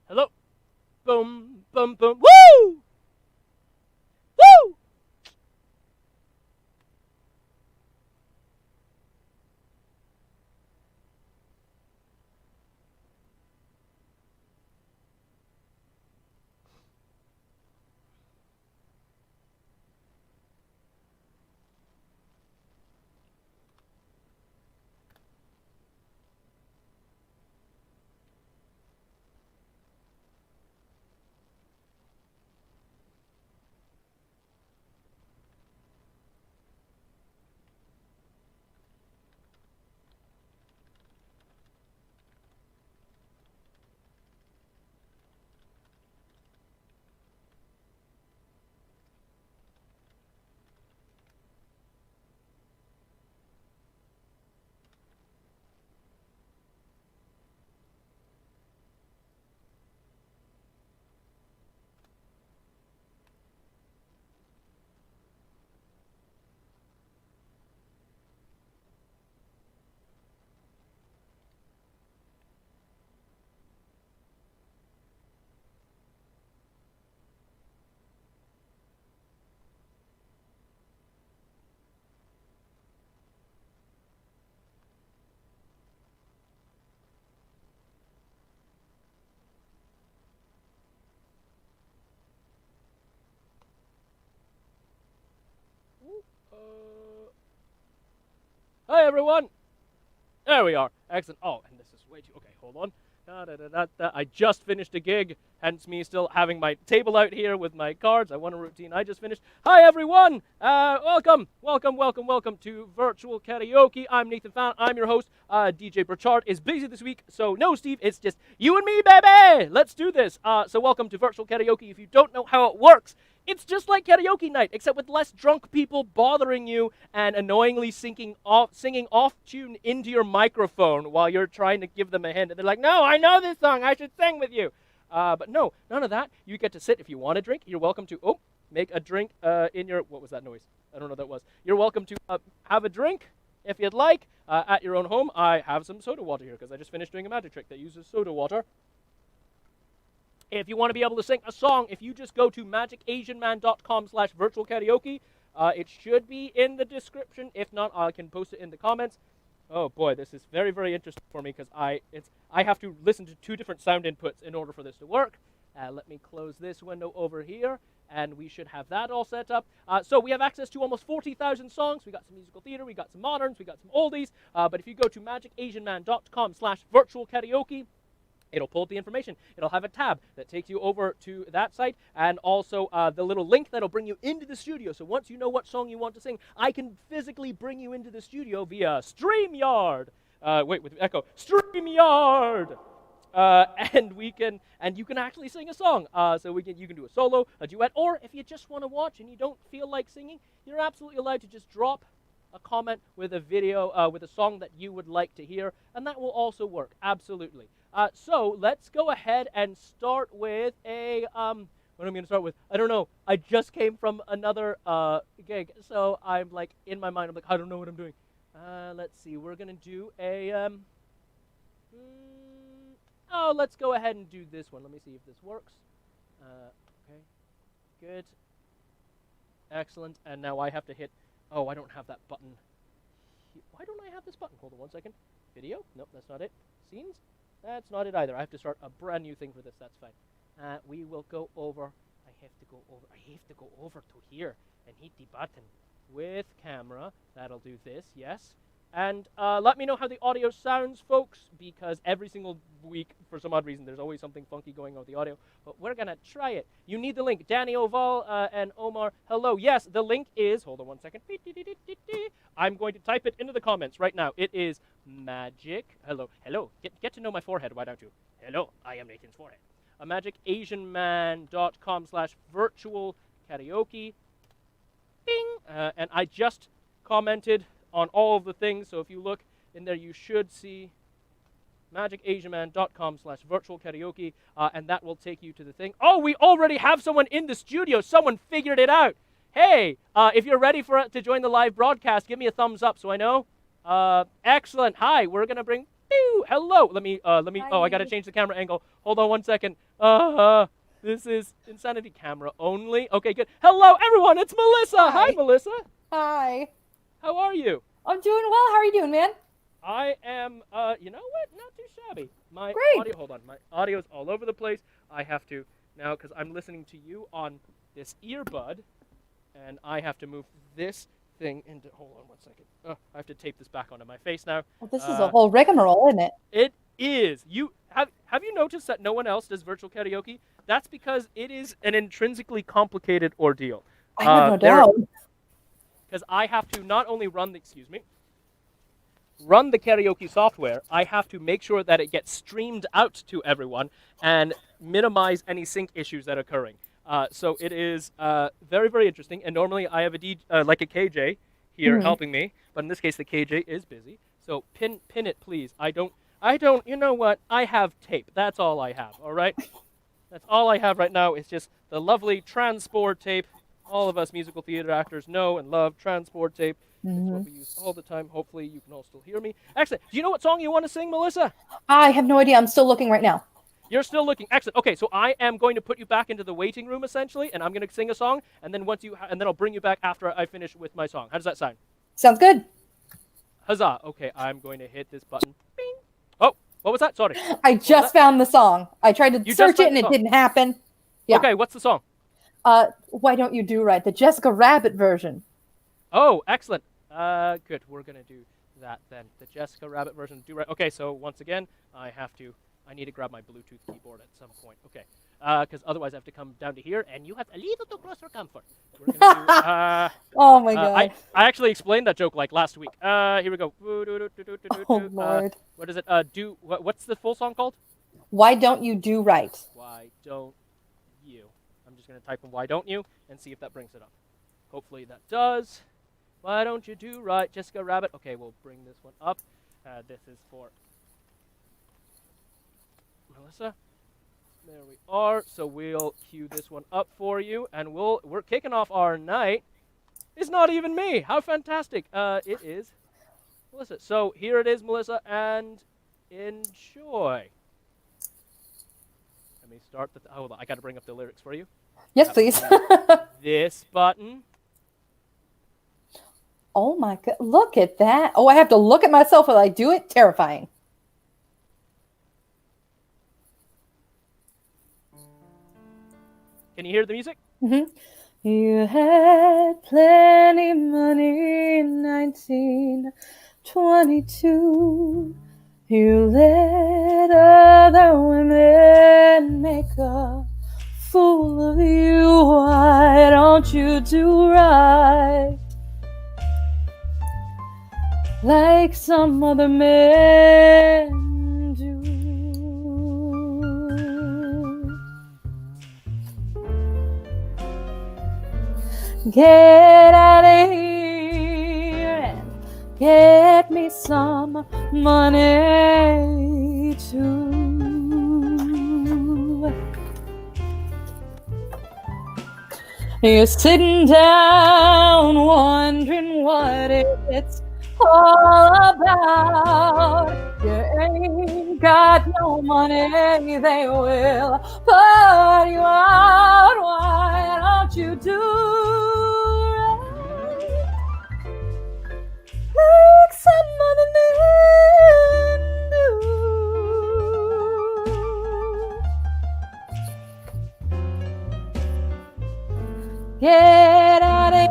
Hello. Boom, boom, boom. Woo! Woo! Hi, everyone. There we are. Excellent. Oh, and this is way too... Okay, hold on. I just finished a gig, hence me still having my table out here with my cards. I won a routine I just finished. Hi, everyone. Welcome to Virtual Karaoke. I'm Naathan Phan. I'm your host. DJ Burchard is busy this week, so no, Steve, it's just you and me, baby. Let's do this. So welcome to Virtual Karaoke. If you don't know how it works, it's just like karaoke night, except with less drunk people bothering you and annoyingly singing off-tune into your microphone while you're trying to give them a hint. And they're like, no, I know this song. I should sing with you. But no, none of that. You get to sit. If you want a drink, you're welcome to, make a drink in your, what was that noise? I don't know what that was. You're welcome to have a drink if you'd like at your own home. I have some soda water here because I just finished doing a magic trick that uses soda water. If you want to be able to sing a song, if you just go to magicasianman.com/virtualkaraoke, it should be in the description. If not, I can post it in the comments. Oh boy, this is very, very interesting for me because I have to listen to two different sound inputs in order for this to work. Let me close this window over here, and we should have that all set up. So we have access to almost 40,000 songs. We got some musical theater, we got some moderns, we got some oldies. But if you go to magicasianman.com/virtualkaraoke, it'll pull up the information. It'll have a tab that takes you over to that site, and also the little link that'll bring you into the studio. So once you know what song you want to sing, I can physically bring you into the studio via StreamYard. With echo. StreamYard. And you can actually sing a song. So you can do a solo, a duet, or if you just want to watch and you don't feel like singing, you're absolutely allowed to just drop a comment with a video, with a song that you would like to hear, and that will also work, absolutely. So let's go ahead and start with a, what am I going to start with? I don't know. I just came from another gig, so I'm like, in my mind, I'm like, I don't know what I'm doing. Let's see, we're going to do a, let's go ahead and do this one. Let me see if this works. Okay, good. Excellent, and now I have to hit, I don't have that button. Why don't I have this button? Hold on one second. Video? Nope, that's not it. Scenes? That's not it either. I have to start a brand new thing for this. That's fine. We will go over. I have to go over to here and hit the button with camera. That'll do this. Yes. And let me know how the audio sounds, folks, because every single week, for some odd reason, there's always something funky going on with the audio. But we're going to try it. You need the link. Danny Oval and Omar, hello. Yes, the link is, hold on one second. I'm going to type it into the comments right now. It is magic. Hello. Get to know my forehead, why don't you? Hello, I am Nathan's forehead. magicasianman.com/virtualkaraoke. Bing! And I just commented on all of the things, so if you look in there, you should see magicasianman.com/virtualkaraoke, and that will take you to the thing. Oh, we already have someone in the studio. Someone figured it out. Hey, if you're ready to join the live broadcast, give me a thumbs up so I know. Excellent. Hi, we're going to bring Hello. Let me. Oh, I gotta change the camera angle. Hold on 1 second. This is insanity camera only. Okay, good. Hello, everyone. It's Melissa. Hi, Melissa. Hi. How are you? I'm doing well. How are you doing, man? I am. You know what? Not too shabby. My Great. audio. Hold on. My audio's all over the place. I have to now because I'm listening to you on this earbud, and I have to move this thing into. Hold on 1 second. I have to tape this back onto my face now. Well, this is a whole rigmarole, isn't it? It is. You have you noticed that no one else does virtual karaoke? That's because it is an intrinsically complicated ordeal. I have no doubt. Because I have to not only run the karaoke software, I have to make sure that it gets streamed out to everyone and minimize any sync issues that are occurring. So it is very, very interesting. And normally I have a like a KJ here helping me, but in this case the KJ is busy. So pin it, please. I don't. You know what? I have tape. That's all I have. All right. That's all I have right now. Is just the lovely transport tape. All of us musical theater actors know and love transport tape. It's what we use all the time. Hopefully you can all still hear me. Excellent. Do you know what song you want to sing, Melissa? I have no idea. I'm still looking right now. You're still looking. Excellent. Okay, so I am going to put you back into the waiting room essentially, and I'm going to sing a song, and then and then I'll bring you back after I finish with my song. How does that sound? Sounds good. Huzzah. Okay, I'm going to hit this button. Bing. Oh, what was that? Sorry. I just found the song. I tried to search it and it didn't happen. Yeah. Okay, what's the song? Why Don't You Do Right? The Jessica Rabbit version. Oh, excellent. Good. We're going to do that then. The Jessica Rabbit version. Do right. Okay, so once again, I need to grab my Bluetooth keyboard at some point. Okay. Because otherwise I have to come down to here, and you have a little too close for comfort. We're gonna do, oh my god. I actually explained that joke like last week. Here we go. Oh Lord. What is it? What's the full song called? Why Don't You Do Right? Why don't you? I'm just gonna type in "Why don't you" and see if that brings it up. Hopefully that does. Why don't you do right, Jessica Rabbit? Okay, we'll bring this one up. This is for Melissa. There we are. So we'll cue this one up for you, and we're kicking off our night. It's not even me. How fantastic! It is Melissa. So here it is, Melissa, and enjoy. Let me start the. Hold on, I got to bring up the lyrics for you. Yes, please. This button. Oh my god! Look at that. Oh, I have to look at myself while I do it. Terrifying. Can you hear the music? You had plenty money in 1922. You let other women make a fool of you. Why don't you do right like some other men do? Get out of here and get me some money too. You're sitting down wondering what it's all about. You ain't got no money, they will put you out. Why don't you do like some other men do? Get out of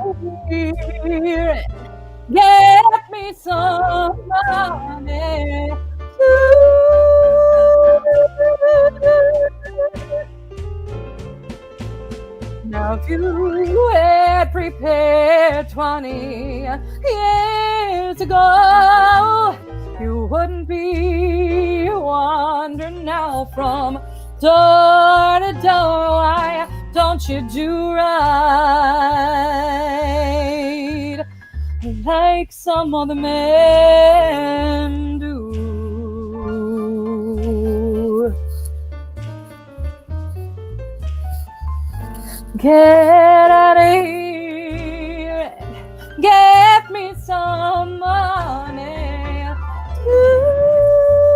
here and get me some money too. Now if you had prepared 20 years ago, you wouldn't be wandering now from door to door. Why don't you do right like some other men do? Get out of here and get me some money too.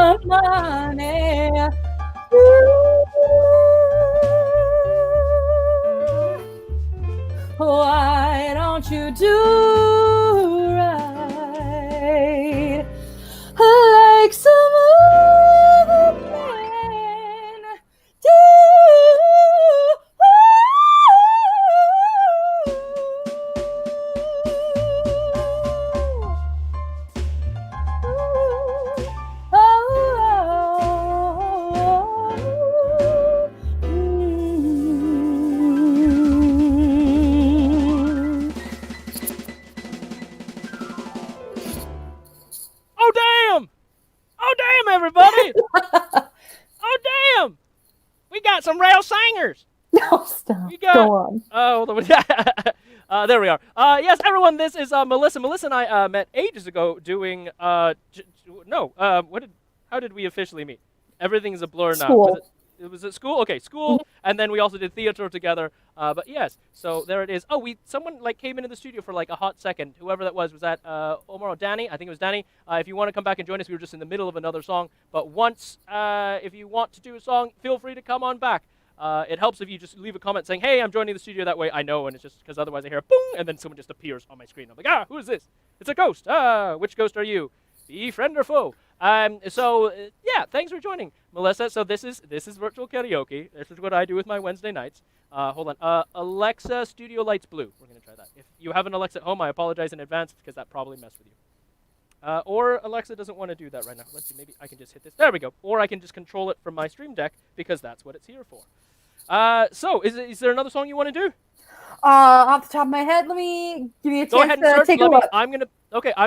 want money. Why don't you do right like some other men do? Everybody! Oh, damn! We got some real singers! No, stop. We got, go on. There we are. Yes, everyone, this is Melissa. Melissa and I met ages ago doing, how did we officially meet? Everything's a blur now. School. Was it school? Okay, school, and then we also did theater together. But yes, so there it is. Oh, someone like came into the studio for like a hot second. Whoever that was that Omar or Danny? I think it was Danny. If you want to come back and join us, we were just in the middle of another song. But once, if you want to do a song, feel free to come on back. It helps if you just leave a comment saying, "Hey, I'm joining the studio." That way I know, and it's just because otherwise I hear a boom, and then someone just appears on my screen. I'm like, who is this? It's a ghost. Which ghost are you? Be friend or foe? Yeah, thanks for joining, Melissa. So this is Virtual Karaoke. This is what I do with my Wednesday nights. Hold on. Alexa, studio lights blue. We're going to try that. If you have an Alexa at home, I apologize in advance because that probably messed with you. Or Alexa doesn't want to do that right now. Let's see, maybe I can just hit this. There we go. Or I can just control it from my Stream Deck because that's what it's here for. So is there another song you want to do? Off the top of my head, let me give you a Go chance ahead and search. to take a look. I'm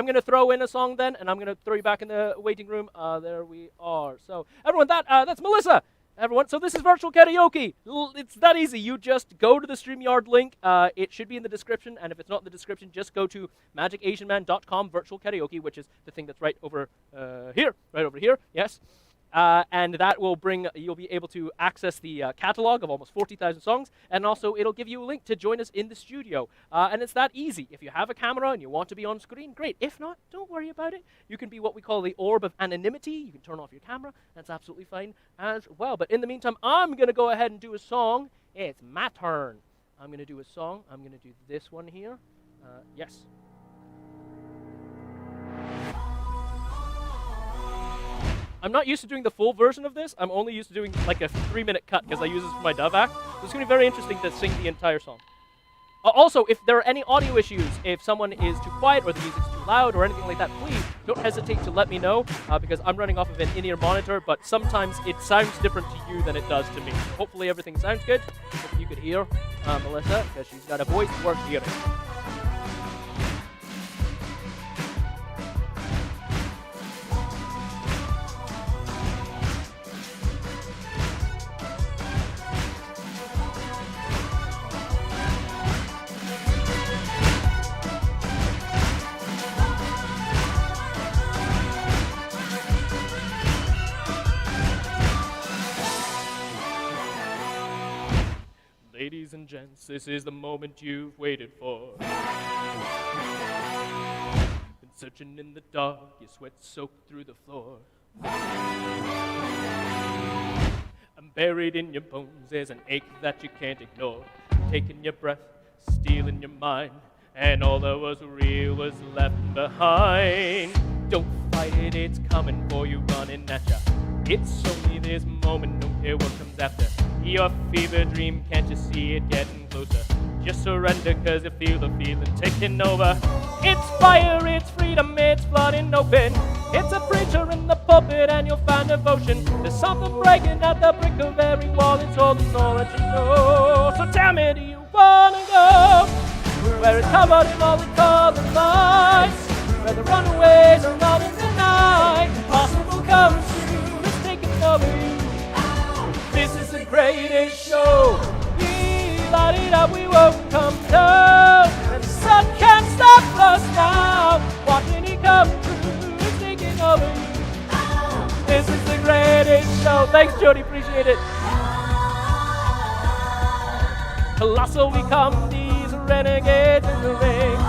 gonna throw in a song then, and I'm gonna throw you back in the waiting room. There we are. So everyone, that's Melissa. Everyone, so this is Virtual Karaoke. It's that easy. You just go to the StreamYard link. It should be in the description, and if it's not in the description, just go to magicasianman.com Virtual Karaoke, which is the thing that's right over here. Yes. And that will you'll be able to access the catalog of almost 40,000 songs, and also it'll give you a link to join us in the studio. And it's that easy. If you have a camera and you want to be on screen, great. If not, don't worry about it. You can be what we call the orb of anonymity. You can turn off your camera. That's absolutely fine as well. But in the meantime, I'm going to go ahead and do a song. It's my turn. I'm going to do a song. I'm going to do this one here. Yes. I'm not used to doing the full version of this. I'm only used to doing like a 3-minute cut because I use this for my Dove act. So it's going to be very interesting to sing the entire song. Also, if there are any audio issues, if someone is too quiet or the music's too loud or anything like that, please don't hesitate to let me know because I'm running off of an in-ear monitor, but sometimes it sounds different to you than it does to me. So hopefully everything sounds good. Hopefully you could hear Melissa because she's got a voice worth hearing. Ladies and gents, this is the moment you've waited for. Been searching in the dark, your sweat soaked through the floor. I'm buried in your bones, there's an ache that you can't ignore. Taking your breath, stealing your mind, and all that was real was left behind. Don't fight it, it's coming for you, running at ya. It's only this moment, don't care what comes after. Your fever dream, can't you see it getting closer? Just surrender, cause you feel the feeling taking over. It's fire, it's freedom, it's flooding open. It's a preacher in the pulpit and you'll find devotion. There's something breaking at the brick of every wall. It's holding all that you know. So tell me, do you wanna go where it's covered in all the colored lights, where the runaways are out in the night? Impossible comes true, it's taking over you. This is the greatest show. Light it up, we won't come down. And the sun can't stop us now. Watching it come through, it's taking over you. This is the greatest show. Thanks, Jody, appreciate it. Colossal we come, these renegades in the ring.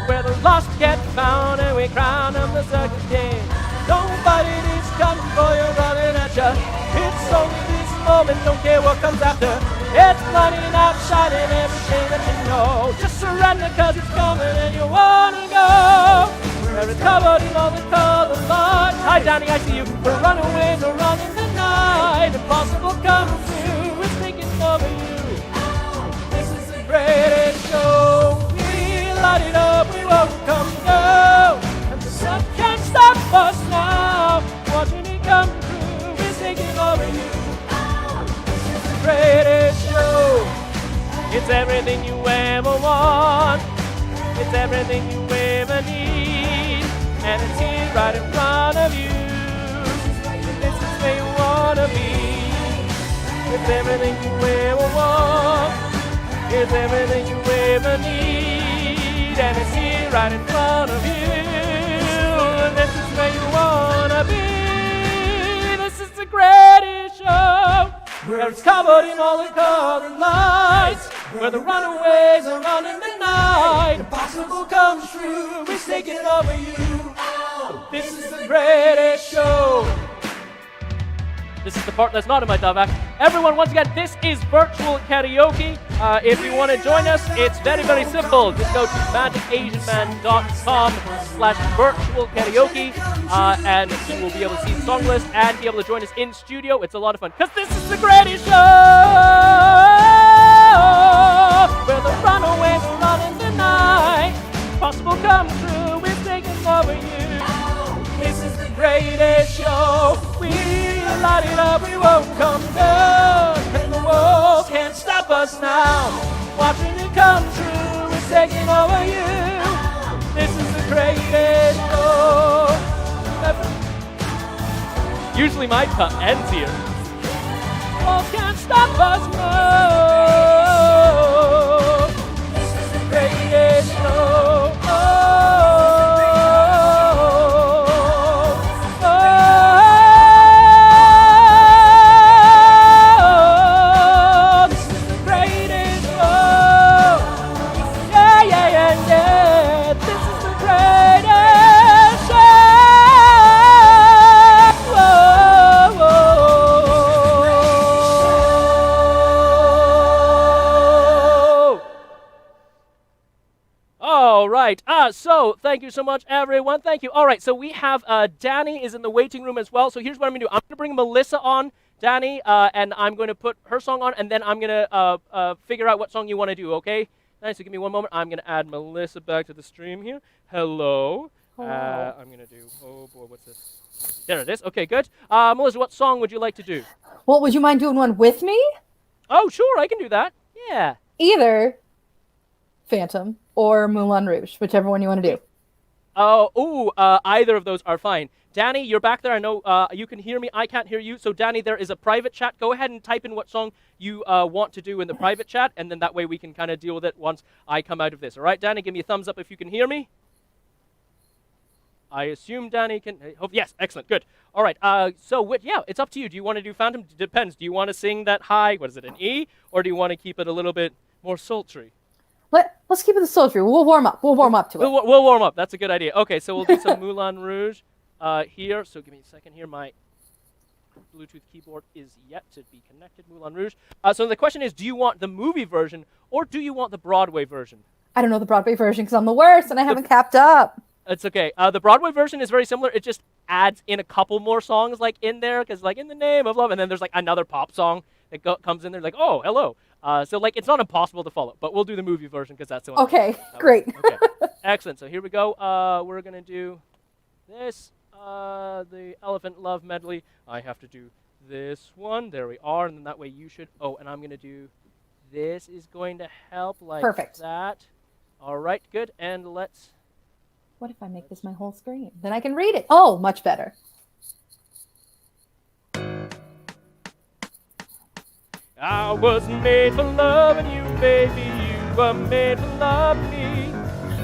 where the lost get found and we crown them the circus king. Nobody is coming for you, running at ya. It's only this moment, don't care what comes after. It's lighting up, shining everything that you know. Just surrender cause it's coming and you wanna go. Where it's covered in all the colored lights. Hi Danny, I see you. We're runaways, we're running the night. Impossible comes true, it's taking over you. This is the greatest show. We light it up, we won't come down. And the sun can't stop us now. Watching it come true, it's taking over you. This is the greatest show. It's everything you ever want. It's everything you ever need. And it's here right in front of you. This is where you wanna be. It's everything you ever want. It's everything you ever need. And it's here right in front of you. And this is where you wanna be. This is the greatest show. Where it's covered in all the colored lights. Where the runaways are running the night. Impossible comes true, it's taking over you. This is the greatest show. This is the part that's not in my dub act. Everyone, once again, this is Virtual Karaoke. If you want to join us, it's very, very simple. Just go to magicasianman.com/virtual karaoke, and you will be able to see the song list and be able to join us in studio. It's a lot of fun, because this is the greatest show! Where the runaways are running the night. Possible come true, we're taking over you. This is the greatest show. We light it up, we won't come down. And the world can't stop us now. Watching it come true, we're taking over you. This is the greatest show. Usually my cut ends here. The world can't stop us now. This is the greatest show. So thank you so much, everyone. Thank you. All right, so we have Danny is in the waiting room as well. So here's what I'm going to do. I'm going to bring Melissa on, Danny, and I'm going to put her song on, and then I'm going to figure out what song you want to do, okay? Nice, so give me one moment. I'm going to add Melissa back to the stream here. Hello. Hello. I'm going to do, oh boy, what's this? There it is. Okay, good. Melissa, what song would you like to do? Well, would you mind doing one with me? Oh, sure, I can do that. Yeah. Either Phantom or Moulin Rouge, whichever one you want to do. Either of those are fine. Danny, you're back there. I know you can hear me. I can't hear you. So, Danny, there is a private chat. Go ahead and type in what song you want to do in the private chat, and then that way we can kind of deal with it once I come out of this. All right, Danny, give me a thumbs up if you can hear me. I assume Danny can. Yes, excellent, good. All right. Yeah, it's up to you. Do you want to do Phantom? Depends. Do you want to sing that high? What is it, an E, or do you want to keep it a little bit more sultry? Let's keep it the sultry. We'll warm up. We'll warm up to it. We'll warm up. That's a good idea. Okay, so we'll do some Moulin Rouge here. So give me a second here. My Bluetooth keyboard is yet to be connected. Moulin Rouge. So the question is, do you want the movie version or do you want the Broadway version? I don't know the Broadway version because I'm the worst and I haven't capped up. It's okay. The Broadway version is very similar. It just adds in a couple more songs like in there, because like in the name of love, and then there's like another pop song that comes in there like, oh, hello. So like it's not impossible to follow, but we'll do the movie version because that's the one. Okay, great. Okay, excellent. So here we go. We're gonna do this, the Elephant Love medley. I have to do this one. There we are, and then that way you should. Oh, and I'm gonna do this. Is going to help like Perfect. that. All right, good. And let's. What if I make this my whole screen? Then I can read it. Oh, much better. I was made for loving you, baby. You were made for loving me.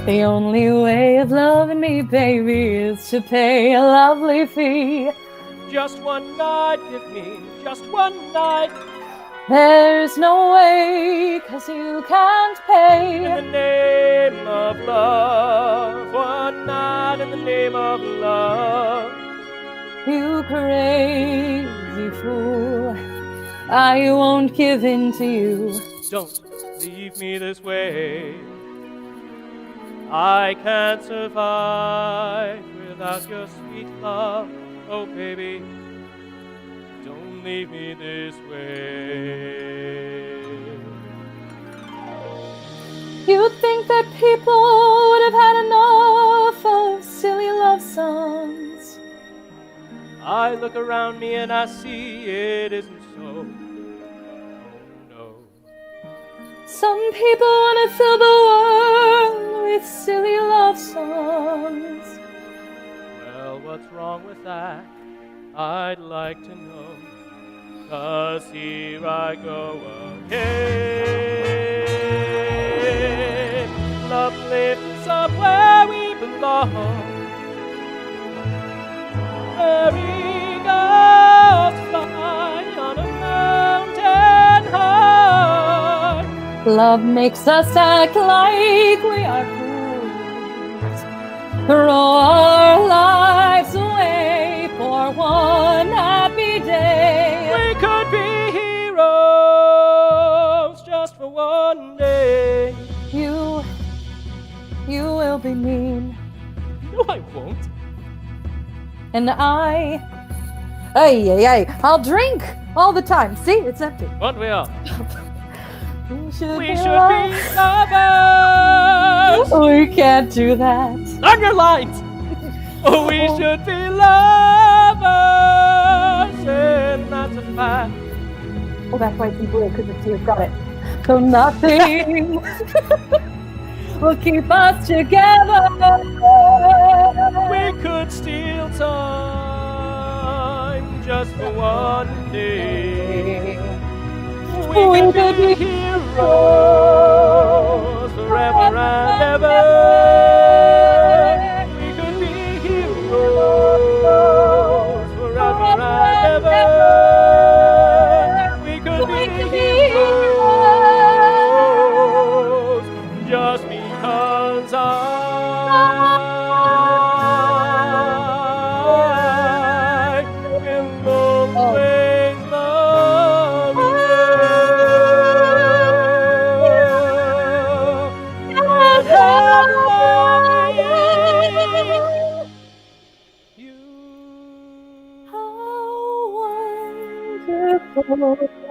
The only way of loving me, baby, is to pay a lovely fee. Just one night, give me just one night. There's no way, 'cause you can't In the pay. name of love, one night in the name of love. You crazy fool, I won't give in to you. Don't leave me this way. I can't survive without your sweet love. Oh, baby, don't leave me this way. You'd think that people would have had enough of silly love songs. I look around me and I see it isn't so. Oh, no. Some people want to fill the world with silly love songs. Well, what's wrong with that? I'd like to know. 'Cause here I go again. Love lifts up where we belong. Carrying us fly on a mountain high. Love makes us act like we are fools. Throw our lives away for one happy day. We could be heroes just for one day. You will be mean. No, I won't. And I'll drink all the time. See, it's empty. What we are? We should We be should lovers. be lovers. We can't do that. On your lines. Oh, we should be lovers, and that's a fact. Oh, that's why it's in blue, because it's here. Got it. So nothing will keep us together. We could steal time just for one day. We could be heroes forever and ever. We could be heroes forever and ever. We could be heroes just because I will always love you.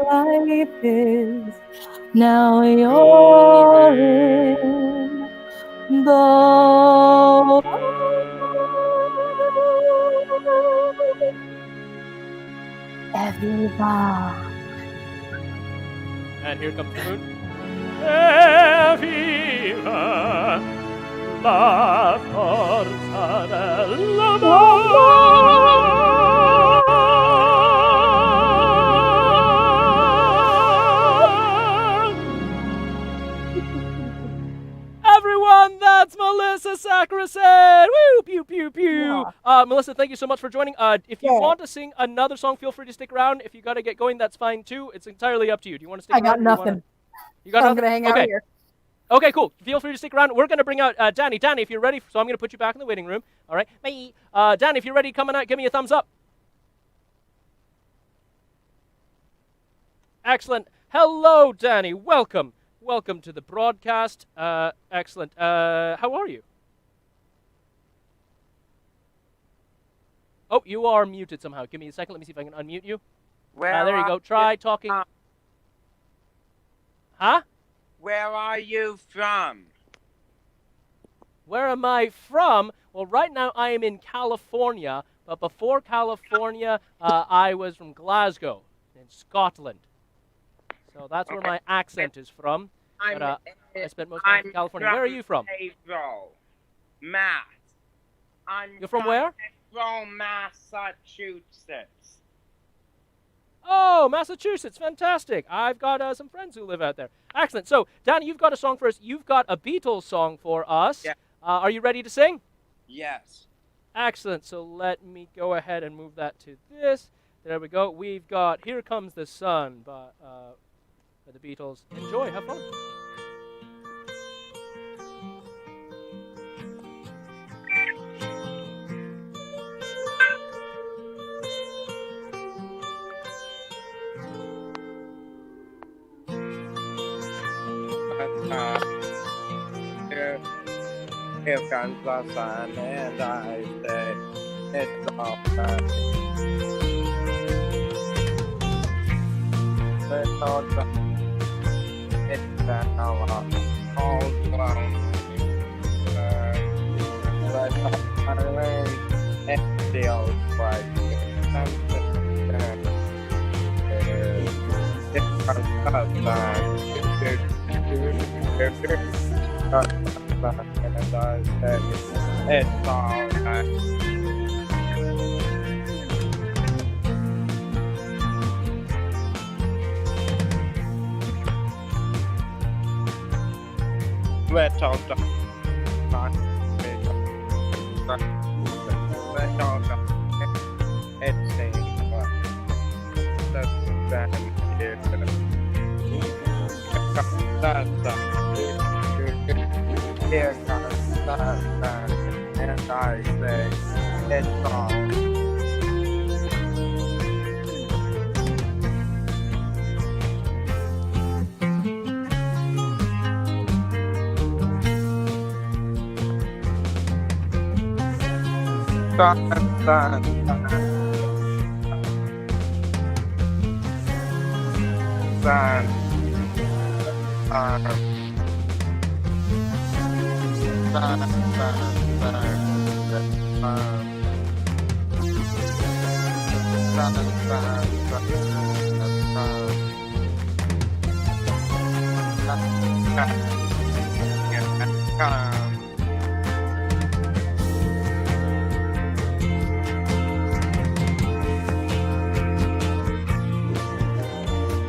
Life is now you're in the everybody. And here comes the moon. Evviva la forza dell'amore. Everyone, that's Melissa Sacresen. Woo, pew, pew, pew. Melissa, thank you so much for joining. If you want to sing another song, feel free to stick around. If you got to get going, that's fine too. It's entirely up to you. Do you want to stick I around? got nothing. You got I'm nothing? gonna hang out here. Okay, cool. Feel free to stick around. We're going to bring out Danny. Danny, if you're ready, so I'm going to put you back in the waiting room. All right? Bye. Danny, if you're ready, coming out, give me a thumbs up. Excellent. Hello, Danny. Welcome. Welcome to the broadcast. Excellent. How are you? Oh, you are muted somehow. Give me a second. Let me see if I can unmute you. There you go. Try talking. Huh? Where are you from? Where am I from? Well, right now I am in California, but before California, I was from Glasgow in Scotland. So that's where my accent is from. But I spent most of my life in California. Where are you from? Mass. You're from where? From Massachusetts. Oh, Massachusetts. Fantastic. I've got some friends who live out there. Excellent. So, Danny, you've got a song for us. You've got a Beatles song for us. Yeah. Are you ready to sing? Yes. Excellent. So let me go ahead and move that to this. There we go. We've got Here Comes the Sun. But by the Beatles. Enjoy, have fun. Here comes the sun, and I say it's all right. Let's all try. It's that all grown. Let's all learn. It feels like something. It's the sun. And I say it's all right. Let's all talk. Let's all talk. It seems like that's bad here. Here comes the sun, and I say it's all. Sun, sun, sun,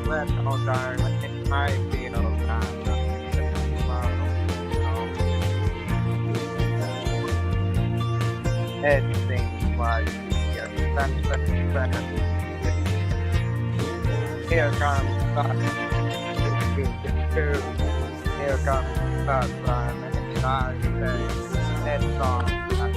let's all darn it, I feel it seems like here comes the sun. Here comes the sun. Here comes the sun, and I say it's all right.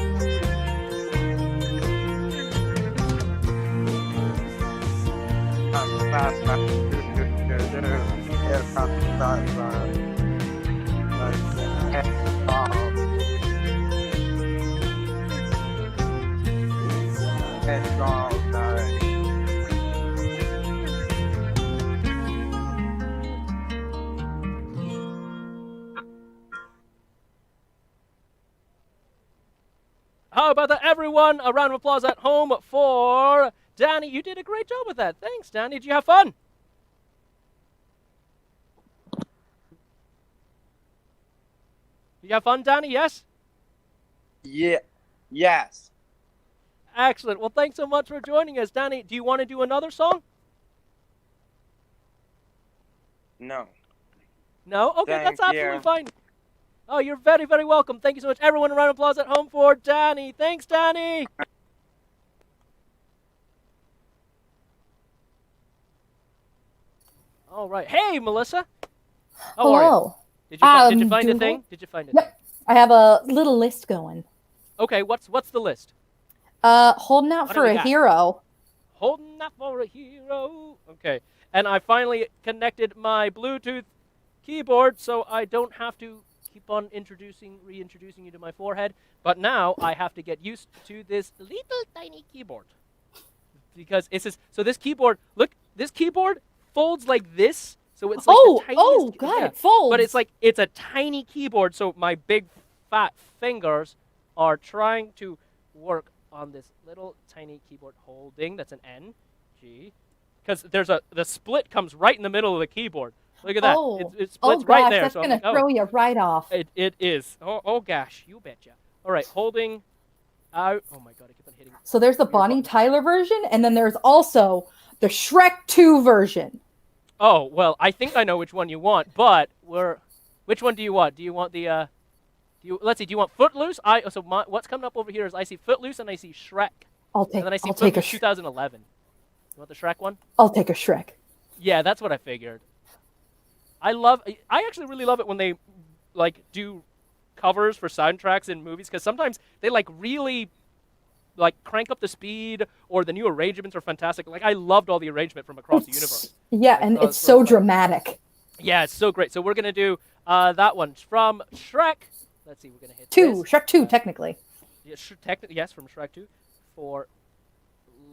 Here comes the sun. It's all right. It's all right. How about that, everyone? A round of applause at home for Danny. You did a great job with that. Thanks, Danny. Did you have fun? Did you have fun, Danny? Yes? Yeah. Yes. Excellent. Well, thanks so much for joining us. Danny, do you want to do another song? No. No? Okay, Thank that's absolutely you. fine. Oh, you're very, very welcome. Thank you so much. Everyone, a round of applause at home for Danny. Thanks, Danny. All right. Hey, Melissa. How are you? Hello. Did you find a doing thing? great. Did you find a Yep. I have a little list going. thing? Okay, what's the list? Holding out What do for we a got? hero. Holding out for a hero. Okay. And I finally connected my Bluetooth keyboard so I don't have to keep on reintroducing you to my forehead. But now I have to get used to this little tiny keyboard. Because it's this, so this keyboard, look, this keyboard folds like this. So it's like the tiniest, God, yeah. it folds. But it's a tiny keyboard, so my big fat fingers are trying to work on this little tiny keyboard holding. That's an N, G, because the split comes right in the middle of the keyboard. Look at that. It splits right there. That's So I'm gonna like, throw you right off. It is. Oh gosh, you betcha. All right, holding out. Oh my god, I keep on hitting. So there's the Bonnie Tyler version, and then there's also the Shrek 2 version. Oh well, I think I know which one you want, but which one do you want? Do you want the let's see. Do you want Footloose? What's coming up over here is I see Footloose and I see Shrek. I'll take. And then I see I'll take a. Footloose 2011. You want the Shrek one? I'll take a Shrek. Yeah, that's what I figured. I actually really love it when they like do covers for soundtracks in movies, because sometimes they like really like crank up the speed, or the new arrangements are fantastic. Like I loved all the arrangement from Across the Universe. Yeah, and it's so dramatic. Yeah, it's so great. So we're gonna do that one from Shrek. Let's see, we're gonna hit Two, this. Shrek 2, technically. Yeah, technically, yes, from Shrek 2 for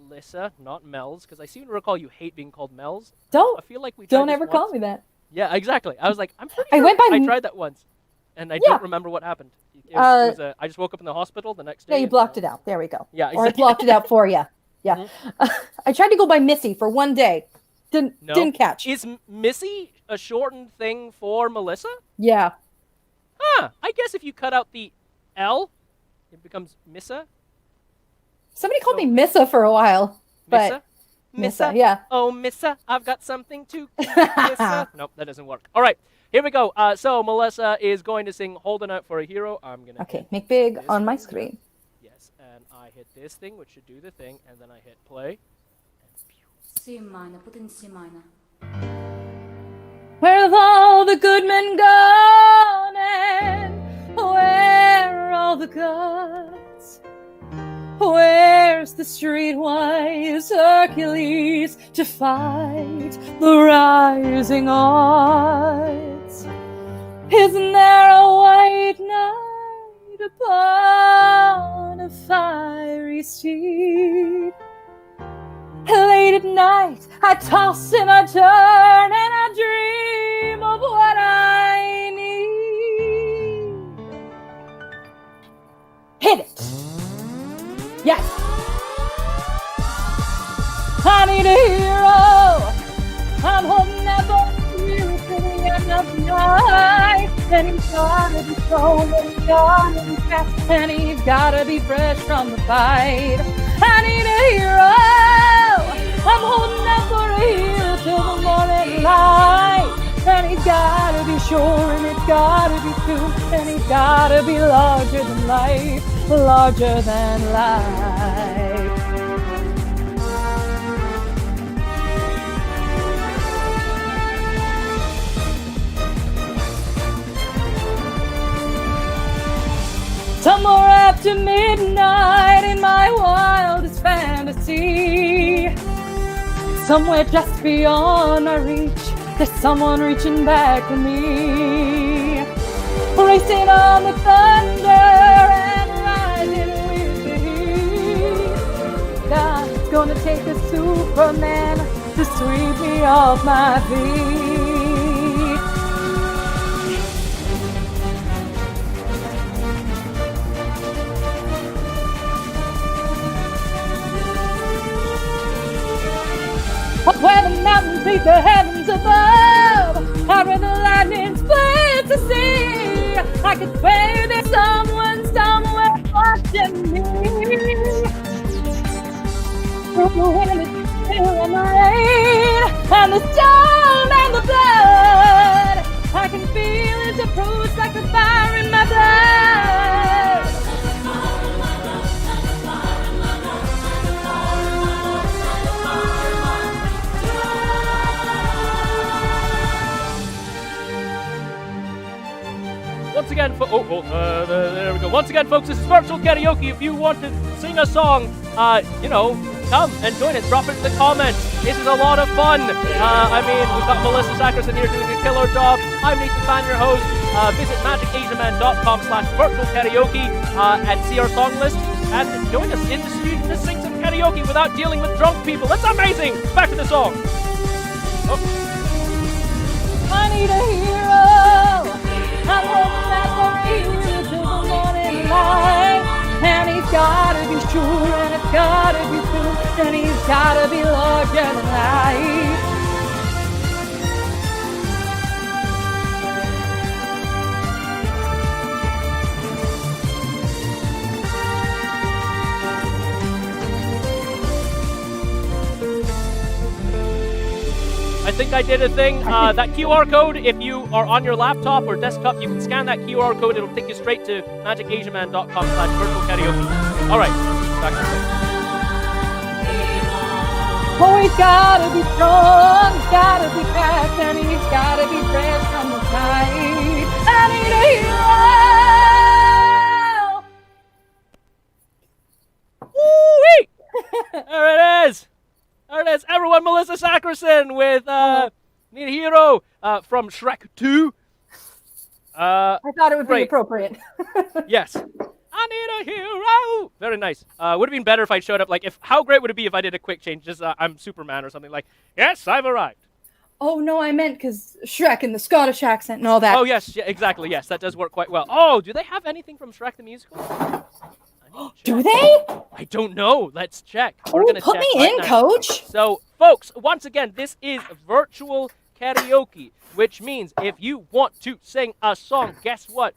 Lissa, not Mel's, because I seem to recall you hate being called Mel's. I feel like we don't tried ever this call once. me that. Yeah, exactly. I was like, I'm pretty I sure went by I tried that once, and I don't remember what happened. I just woke up in the hospital the next day. Yeah, you blocked it out. There we go. Yeah, or I blocked it out for you. Yeah, I tried to go by Missy for one day. Didn't catch. Is Missy a shortened thing for Melissa? Yeah. Huh. I guess if you cut out the L, it becomes Missa. Somebody called me Missa for a while. Missa? Missa, yeah. Oh, Missa, I've got something to Missa. Nope, that doesn't work. All right, here we go. So Melissa is going to sing Holding Out for a Hero. I'm going to make big on my screen. Yes, and I hit this thing, which should do the thing, and then I hit play. C minor, put in C minor. Where have all the good men gone, and where are all the gods? Where's the streetwise Hercules to fight the rising odds? Isn't there a white knight upon a fiery steed? Late at night, I toss and I turn and I dream of what I need. Hit it! Yes! I need a hero! I'm holding out for you to the end of the night. And he's gotta be strong, and he's gotta be fast, and he's gotta be fresh from the fight. I need a hero! I'm holding out for a hero till the morning light. And he's gotta be sure, and it's gotta be true, and he's gotta be larger than life, larger than life. Somewhere after midnight in my wildest fantasy, somewhere just beyond my reach, there's someone reaching back for me. Racing on the thunder and riding with the heat. God, it's gonna take a Superman to sweep me off my feet. Where the mountains meet the heavens above, out where the lightning splits the sea, I could swear there's someone somewhere watching me. Through the wind and the rain, and the storm and the blood, I can feel its approach like the fire in my blood. Once again, there we go. Once again, folks, this is Virtual Karaoke. If you want to sing a song, come and join us. Drop it in the comments. This is a lot of fun. We've got Melissa Sackerson here doing a killer job. I'm Naathan Phan, your host. Visit magicasiaman.com/virtualkaraoke and see our song list. And join us in the studio to sing some karaoke without dealing with drunk people. That's amazing. Back to the song. Oh. I need a hero. I'm holding out for you till the morning light. And he's gotta be sure, and it's gotta be true, and he's gotta be larger than life. I think I did a thing. That QR code, if you are on your laptop or desktop, you can scan that QR code. It'll take you straight to magicasiaman.com/virtualkaraoke. All right, back to the Oh, he's gotta be strong, he's gotta be fast, and he's gotta be dressed on the side. I need a hero! Woo-wee! There it is. There it is. Everyone, Melissa Sackerson with Need a Hero from Shrek 2. I thought it would be great. appropriate. Yes. I need a hero. Very nice. Would have been better if I showed up. Like, how great would it be if I did a quick change? Just I'm Superman or something like. Yes, I've arrived. Oh no, I meant because Shrek and the Scottish accent and all that. Oh yes, yeah, exactly. Yes, that does work quite well. Oh, do they have anything from Shrek the Musical? Do they? I don't know. Let's check. We're gonna put check me right in, now. Coach. So, folks, once again, this is virtual karaoke, which means if you want to sing a song, guess what?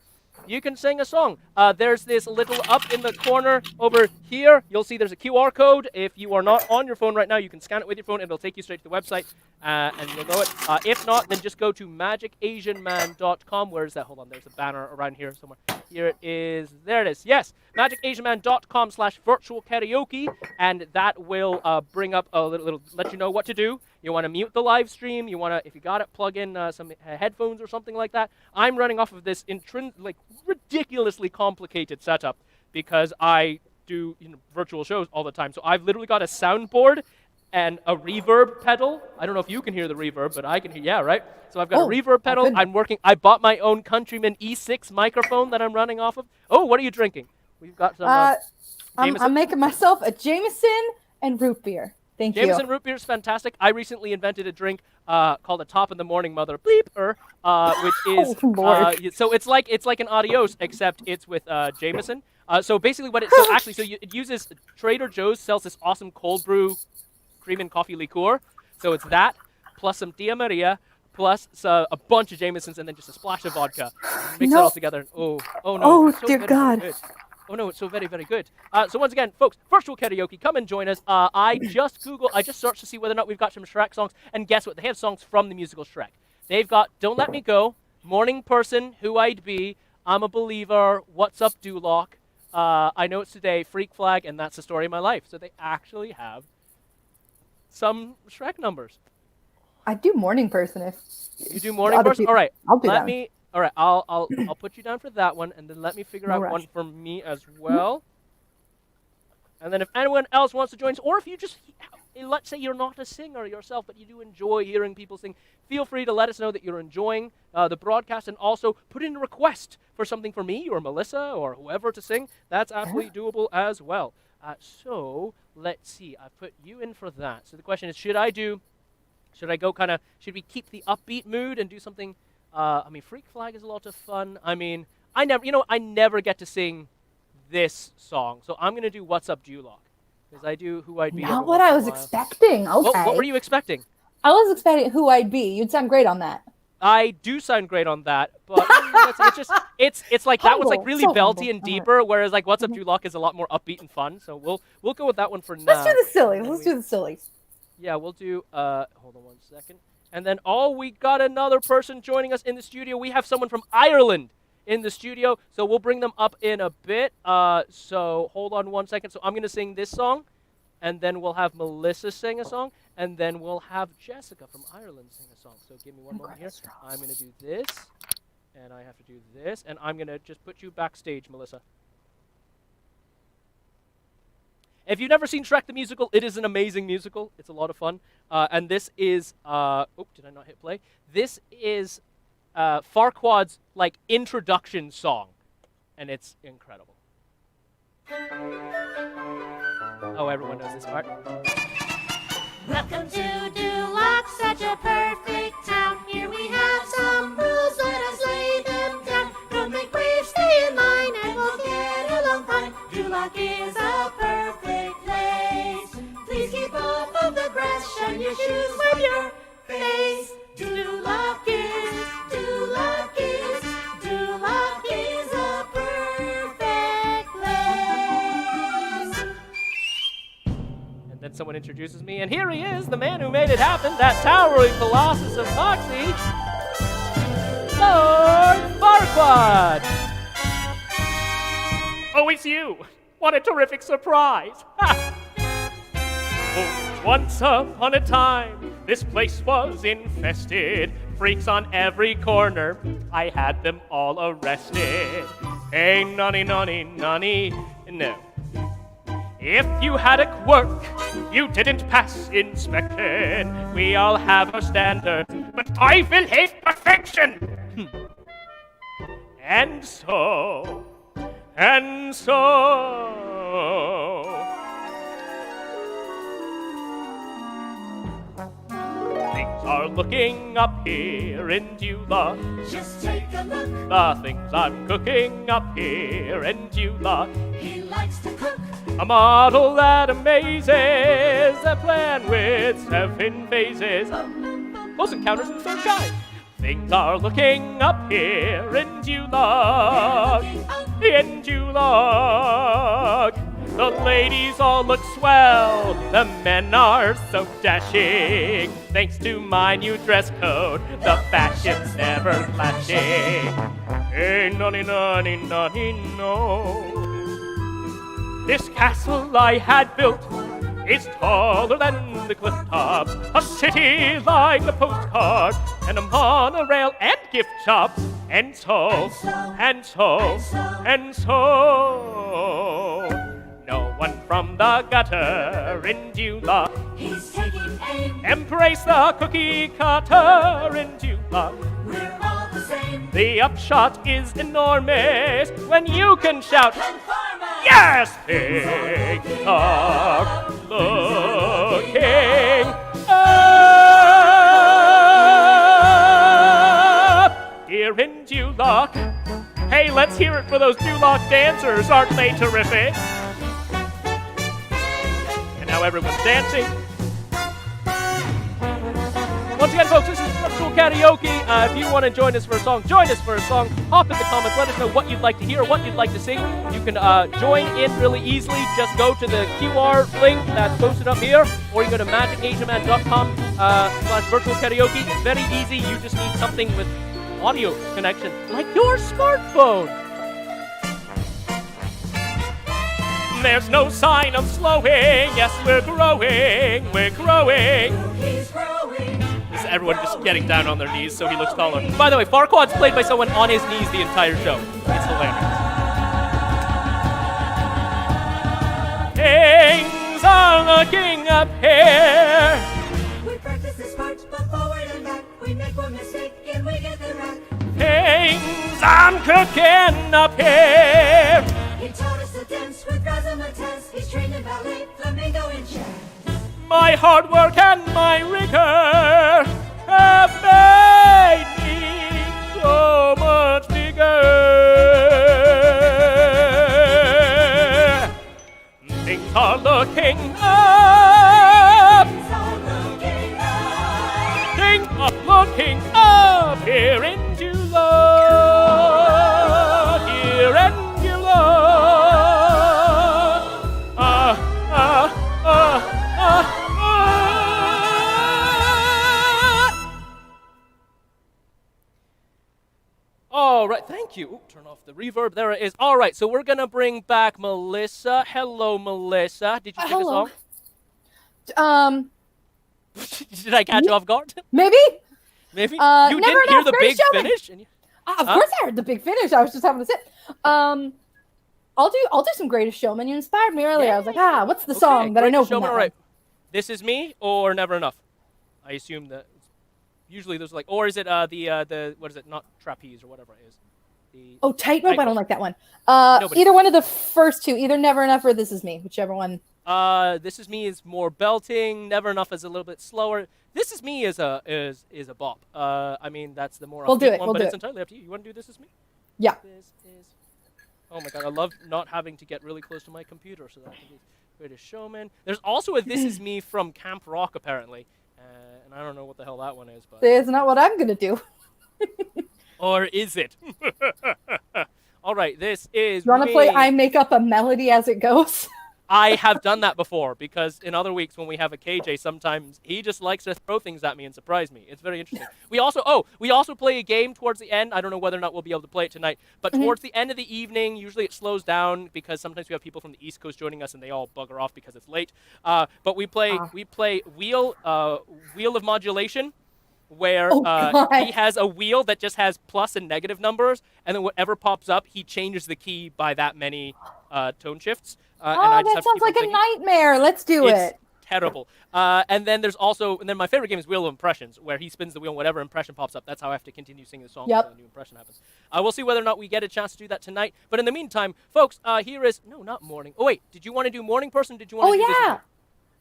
You can sing a song. There's this little up in the corner over here. You'll see there's a QR code. If you are not on your phone right now, you can scan it with your phone and it'll take you straight to the website and you'll know it. If not, then just go to magicasianman.com. Where is that? Hold on. There's a banner around here somewhere. Here it is. There it is. Yes. magicasianman.com/virtual karaoke, and that will bring up a little, let you know what to do. You want to mute the live stream. You want to, if you got it, plug in some headphones or something like that. I'm running off of this ridiculously complicated setup because I do virtual shows all the time. So I've literally got a soundboard and a reverb pedal. I don't know if you can hear the reverb, but I can hear. Yeah, right. So I've got a reverb pedal. I bought my own Countryman E6 microphone that I'm running off of. Oh, what are you drinking? We've got some. I'm making myself a Jameson and root beer. Thank you. Jameson root beer is fantastic. I recently invented a drink called a Top of the Morning Mother Bleeper, which is so it's like an Adios, except it's with Jameson. So basically, it uses Trader Joe's sells this awesome cold brew cream and coffee liqueur. So it's that plus some Tia Maria plus a bunch of Jamesons and then just a splash of vodka. Mix it all together. And, oh no! Oh so dear very, God! Very good. Oh no, it's so very, very good. So once again, folks, virtual karaoke, come and join us. I just searched to see whether or not we've got some Shrek songs, and guess what? They have songs from the musical Shrek. They've got Don't Let Me Go, Morning Person, Who I'd Be, I'm a Believer, What's Up, Duloc, I Know It's Today, Freak Flag, and That's the Story of My Life. So they actually have some Shrek numbers. I'd do Morning Person if you do Morning Person? All right, I'll do that. All right, I'll put you down for that one, and then let me figure out one for me as well. And then if anyone else wants to join us, or if you just, let's say you're not a singer yourself, but you do enjoy hearing people sing, feel free to let us know that you're enjoying the broadcast, and also put in a request for something for me or Melissa or whoever to sing. That's absolutely doable as well. So let's see. I put you in for that. So the question is, should we keep the upbeat mood and do something? I mean, Freak Flag is a lot of fun. I mean, I never get to sing this song, so I'm gonna do What's Up, Duloc, because I do Who I'd Be. Not what I was expecting. Okay. What were you expecting? I was expecting Who I'd Be. You'd sound great on that. I do sound great on that, but it's like that one's like really belty and deeper, whereas like What's Up, Duloc is a lot more upbeat and fun. So we'll go with that one for now. Let's do the sillies. Let's do the sillies. Yeah, we'll do. Hold on 1 second. And then, we got another person joining us in the studio. We have someone from Ireland in the studio, so we'll bring them up in a bit. So hold on 1 second. So I'm going to sing this song, and then we'll have Melissa sing a song, and then we'll have Jessica from Ireland sing a song. So give me one moment here. I'm going to do this, and I have to do this, and I'm going to just put you backstage, Melissa. If you've never seen Shrek the Musical, it is an amazing musical. It's a lot of fun. And this is, did I not hit play? This is Farquaad's, introduction song. And it's incredible. Oh, everyone knows this part. Welcome to Duloc, such a perfect town. Here we have some rules, let us lay them down. Don't make waves, stay in line, and we'll get along fine. Duloc is a perfect place. Please keep off of the grass, shine your shoes, wipe your face. Duloc is a perfect place. And then someone introduces me, and here he is, the man who made it happen, that towering colossus of Foxy, Lord Farquaad. Oh, it's you! What a terrific surprise! Ha! Oh. Once upon a time, this place was infested. Freaks on every corner, I had them all arrested. Hey, nonny, nonny, nonny, no. If you had a quirk, you didn't pass inspection. We all have our standards, but I will hate perfection. And so, things are looking up here in Dula. Just take a look. The things I'm cooking up here in Dula. He likes to cook. A model that amazes, a plan with 7 phases. Close encounters in the third sky. Things are looking up here in Dula. In Dula. The ladies all look swell, the men are so dashing. Thanks to my new dress code, the fashion's never clashing. Hey, nonny, nonny, nonny, no. This castle I had built is taller than the cliff tops. A city like a postcard, and a monorail and gift shops. And so, no one from the gutter in Dula. He's taking aim. Embrace the cookie cutter in Dula. We're all the same. The upshot is enormous when you can shout, Conformist. yes! Things are looking up here in Dula. Hey, let's hear it for those Duloc dancers. Aren't they terrific? And now everyone's dancing. Once again, folks, this is Virtual Karaoke. If you want to join us for a song, join us for a song. Hop in the comments. Let us know what you'd like to hear, what you'd like to sing. You can join in really easily. Just go to the QR link that's posted up here, or you go to magicasiaman.com/virtual karaoke. It's very easy. You just need something with audio connection, like your smartphone. There's no sign of slowing. Yes, we're growing. We're growing. He's growing. This is everyone just getting down on their knees so he looks taller. By the way, Farquaad's played by someone on his knees the entire show. It's hilarious. Things are looking up here. We practice this part, but forward and back. We make one mistake and we get the right. Things I'm cooking up here. He taught us to dance with razzmatazz. He's trained in ballet, flamingo, and jazz. My hard work and my rigor have made me so much bigger. Things are looking up. Things are looking up here in Dula. Here in Dula. All right, thank you. Ooh, turn off the reverb. There it is. All right, so we're going to bring back Melissa. Hello, Melissa. Did you pick a song? Did I catch you off guard? Maybe. Maybe? Never You didn't hear the big Showman. finish? Of course I heard the big finish. I was just having a sip. I'll do some Greatest Showman. You inspired me earlier. I was like, what's the song that I know from Showman, that all right. This Is Me or Never Enough? I assume that usually there's like, or is it the what is it? Not Trapeze or whatever it is. Tightrope. I don't like that one. Either one of the first two, either Never Enough or This Is Me, whichever one. This Is Me is more belting. Never Enough is a little bit slower. This Is Me is a bop. I mean that's the more We'll do it. one, We'll but do it's it. entirely up to you. You want to do This Is Me? Yeah. This is. Oh my god, I love not having to get really close to my computer so that I can do Greatest Showman. There's also a This Is Me from Camp Rock apparently, and I don't know what the hell that one is, but. It's not what I'm gonna do. Or is it? All right, this is. You want to play I Make Up a Melody as It Goes? I have done that before because in other weeks when we have a KJ, sometimes he just likes to throw things at me and surprise me. It's very interesting. We also play a game towards the end. I don't know whether or not we'll be able to play it tonight, but towards the end of the evening, usually it slows down because sometimes we have people from the East Coast joining us and they all bugger off because it's late. But we play Wheel of Modulation, where he has a wheel that just has plus and negative numbers, and then whatever pops up, he changes the key by that many tone shifts. That sounds like a nightmare. Let's do it. It's terrible. And then my favorite game is Wheel of Impressions, where he spins the wheel and whatever impression pops up, that's how I have to continue singing the song until a new impression happens. We'll see whether or not we get a chance to do that tonight. But in the meantime, folks, here is not morning. Oh wait, did you want to do morning person? Did you want to do this?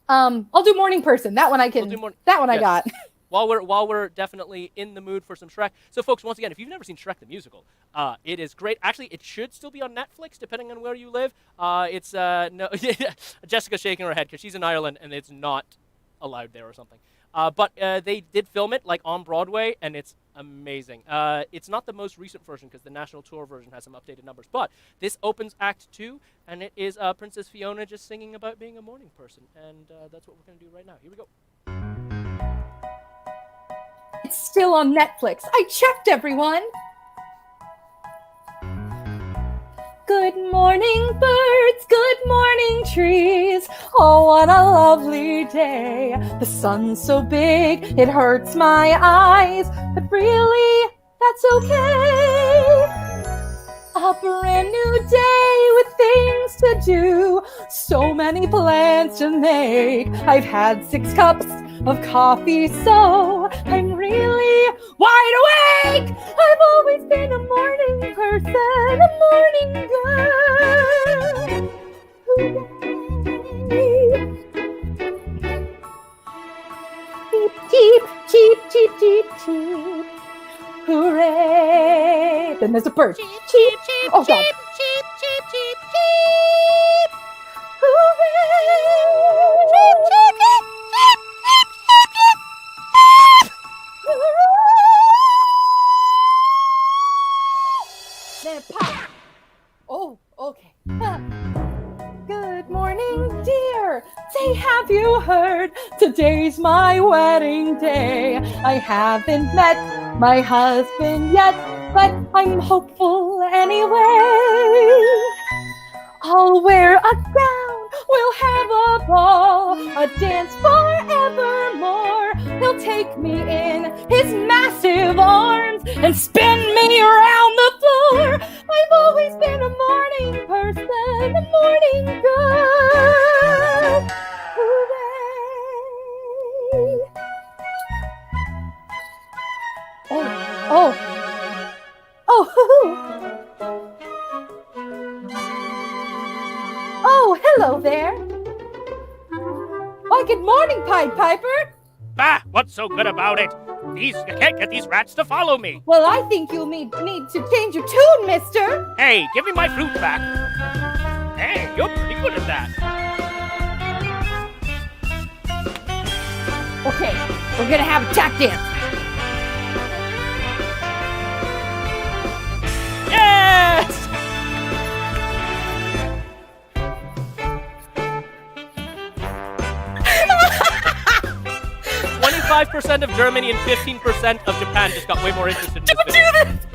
I'll do morning person. That one I can. That one I got. While we're definitely in the mood for some Shrek. So, folks, once again, if you've never seen Shrek the Musical, it is great. Actually, it should still be on Netflix, depending on where you live. It's no, Jessica's shaking her head because she's in Ireland and it's not allowed there or something. But they did film it like on Broadway, and it's amazing. It's not the most recent version because the national tour version has some updated numbers. But this opens Act 2, and it is Princess Fiona just singing about being a morning person, and that's what we're going to do right now. Here we go. It's still on Netflix. I checked, everyone. Good morning, birds. Good morning, trees. Oh, what a lovely day. The sun's so big, it hurts my eyes. But really, that's okay. A brand new day with things to do. So many plans to make. I've had 6 cups of coffee, so I'm really wide awake. I've always been a morning person, a morning girl. Cheep, cheep, cheep, cheep, cheep, cheep. Hooray! Then there's a bird. Cheep, cheep, cheep, oh, God. cheep, cheep, cheep, cheep, cheep. Hooray! Cheep, cheep, cheep, cheep, cheep, cheep, cheep. Then it pops. Oh, okay. Good morning, dear. Say, have you heard? Today's my wedding day. I haven't met my husband yet, but I'm hopeful anyway. I'll wear a gown, we'll have a ball, a dance forevermore. He'll take me in his massive arms and spin me around the floor. I've always been a morning person, a morning girl. Hooray! Oh, hello there. Why, good morning, Pied Piper. Bah! What's so good about it? You can't get these rats to follow me. Well, I think you'll need to change your tune, mister. Hey, give me my flute back. Hey, you're pretty good at that. Okay, we're gonna have a tap dance. Yes! 25% of Germany and 15% of Japan just got way more interested in this video. Don't do this!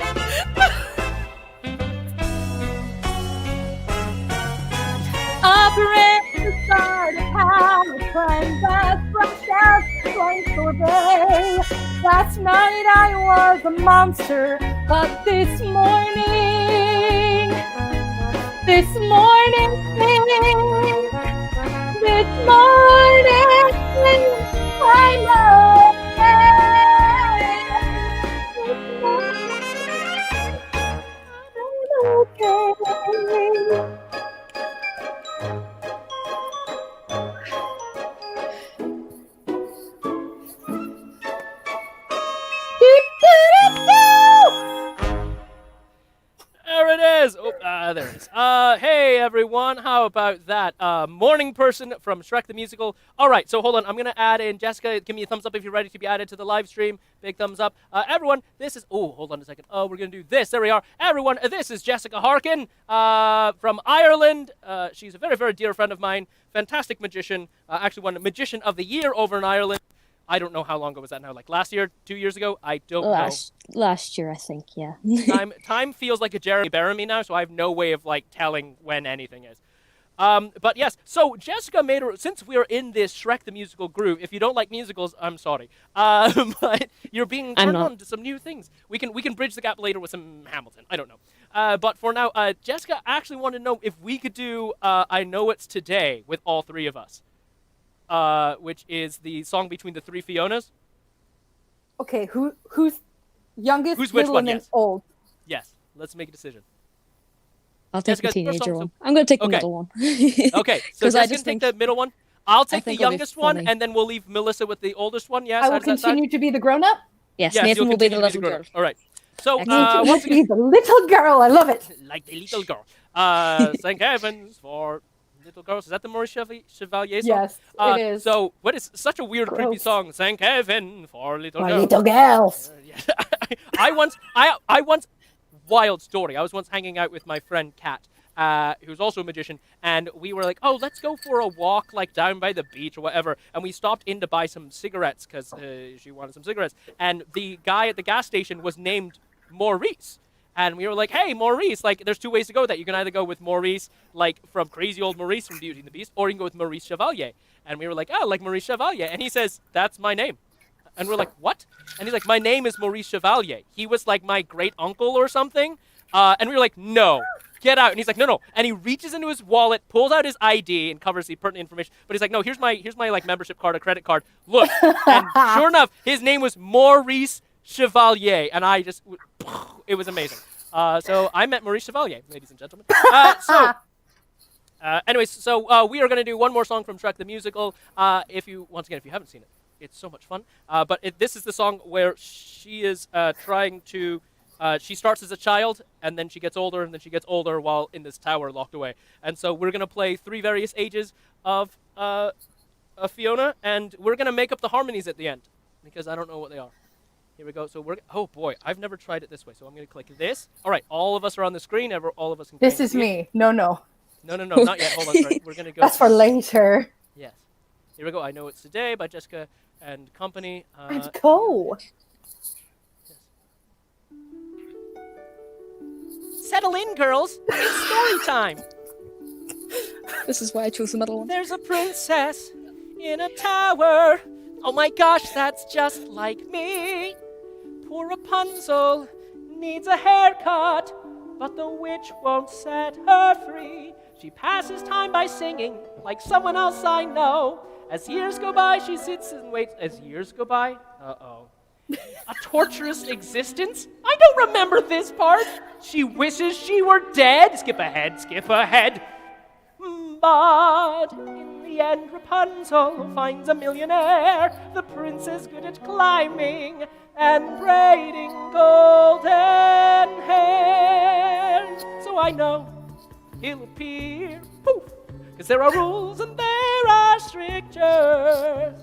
A brand new start of how my friends that fresh out like sorbet. Last night I was a monster, but this morning, I'm okay. There it is. Oh, there it is. Hey, everyone. How about that? Morning person from Shrek the Musical. All right, so hold on. I'm going to add in Jessica. Give me a thumbs up if you're ready to be added to the live stream. Big thumbs up. Everyone, this is... Oh, hold on a second. Oh, we're going to do this. There we are. Everyone, this is Jessica Harkin from Ireland. She's a very, very dear friend of mine. Fantastic magician. Actually won Magician of the Year over in Ireland. I don't know how long ago was that now. Like last year, 2 years ago? I don't know. Last year, I think, yeah. Time feels like a Jeremy Bearimy now, so I have no way of like telling when anything is. But yes, so Jessica made since we're in this Shrek the Musical groove, if you don't like musicals, I'm sorry. But you're being turned on to some new things. We can bridge the gap later with some Hamilton. I don't know. But for now, Jessica actually wanted to know if we could do I Know It's Today with all three of us. Which is the song between the three Fionas. Okay, who's youngest, who's which middle, one? and then Yes. old? Yes. Let's make a decision. I'll take Jessica, the first teenager song, one. I'm going to take the okay. middle one. Okay, so Jessica take the middle one. I'll take the think it'll be youngest one, funny. and then we'll leave Melissa with the oldest one. Yes. I How will does that sound? continue to be the grown-up. Yes, Yes, Nathan you'll will be the continue to little grown-up. girl. All right. So Nathan once will be the little girl. I love it. like the little girl. Thank heavens for little girls. Is that the Maurice Chevalier song? Yes, it is. So what is such a weird, creepy Gross. song? Thank heaven for little My girls. little girls. Yeah. I once wild story. I was once hanging out with my friend Kat, who's also a magician, and we were like, oh, let's go for a walk like down by the beach or whatever. And we stopped in to buy some cigarettes because she wanted some cigarettes. And the guy at the gas station was named Maurice. And we were like, hey, Maurice, like, there's two ways to go with that. You can either go with Maurice, like, from crazy old Maurice from Beauty and the Beast, or you can go with Maurice Chevalier. And we were like, oh, like Maurice Chevalier. And he says, that's my name. And we're like, what? And he's like, my name is Maurice Chevalier. He was, like, my great-uncle or something. And we were like, no, get out. And he's like, no. And he reaches into his wallet, pulls out his ID, and covers the pertinent information. But he's like, no, here's my like, membership card, a credit card. Look. And sure enough, his name was Maurice Chevalier, and I just, it was amazing. So I met Maurice Chevalier, ladies and gentlemen. Anyways, so we are going to do one more song from Shrek the Musical. If you haven't seen it, it's so much fun. But this is the song where she is trying to, she starts as a child, and then she gets older, and then she gets older while in this tower locked away. And so we're going to play three various ages of Fiona, and we're going to make up the harmonies at the end, because I don't know what they are. Here we go. So oh boy, I've never tried it this way. So I'm going to click this. All right, all of us are on the screen. All of us can. This is me. No. No, not yet. Hold on. Sorry. We're going to go. That's for later. Yes. Here we go. I Know It's Today by Jessica and Company. Let's go. Yes. Settle in, girls. It's story time. This is why I chose the middle one. There's a princess in a tower. Oh my gosh, that's just like me. Poor Rapunzel needs a haircut, but the witch won't set her free. She passes time by singing like someone else I know. As years go by, she sits and waits. As years go by? Uh-oh. A torturous existence? I don't remember this part. She wishes she were dead. Skip ahead, skip ahead. But in the end, Rapunzel finds a millionaire. The prince is good at climbing and braiding golden hair. So I know he'll appear, poof, 'cause there are rules and there are strictures.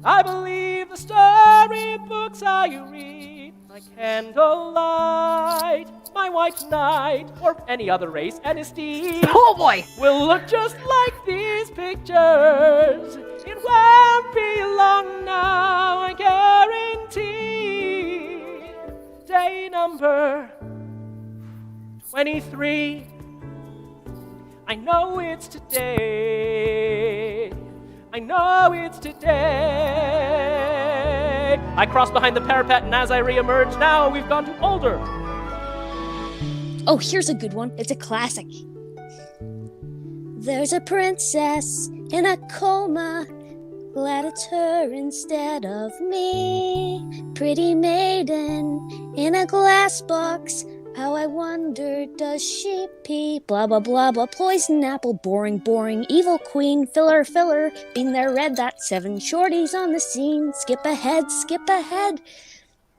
I believe the storybooks I read, my candlelight, my white knight, or any other race and esteem. Oh boy. Will look just like these pictures. It won't be long now, I guarantee. Day number 23. I know it's today. I know it's today. I crossed behind the parapet, and as I re-emerge, now we've gotten older. Oh, here's a good one. It's a classic. There's a princess in a coma. Glad it's her instead of me. Pretty maiden in a glass box. How I wonder, does she pee? Blah, blah, blah, blah. Poison apple, boring, boring. Evil queen, filler, filler. Been there, read that. 7 shorties on the scene. Skip ahead, skip ahead.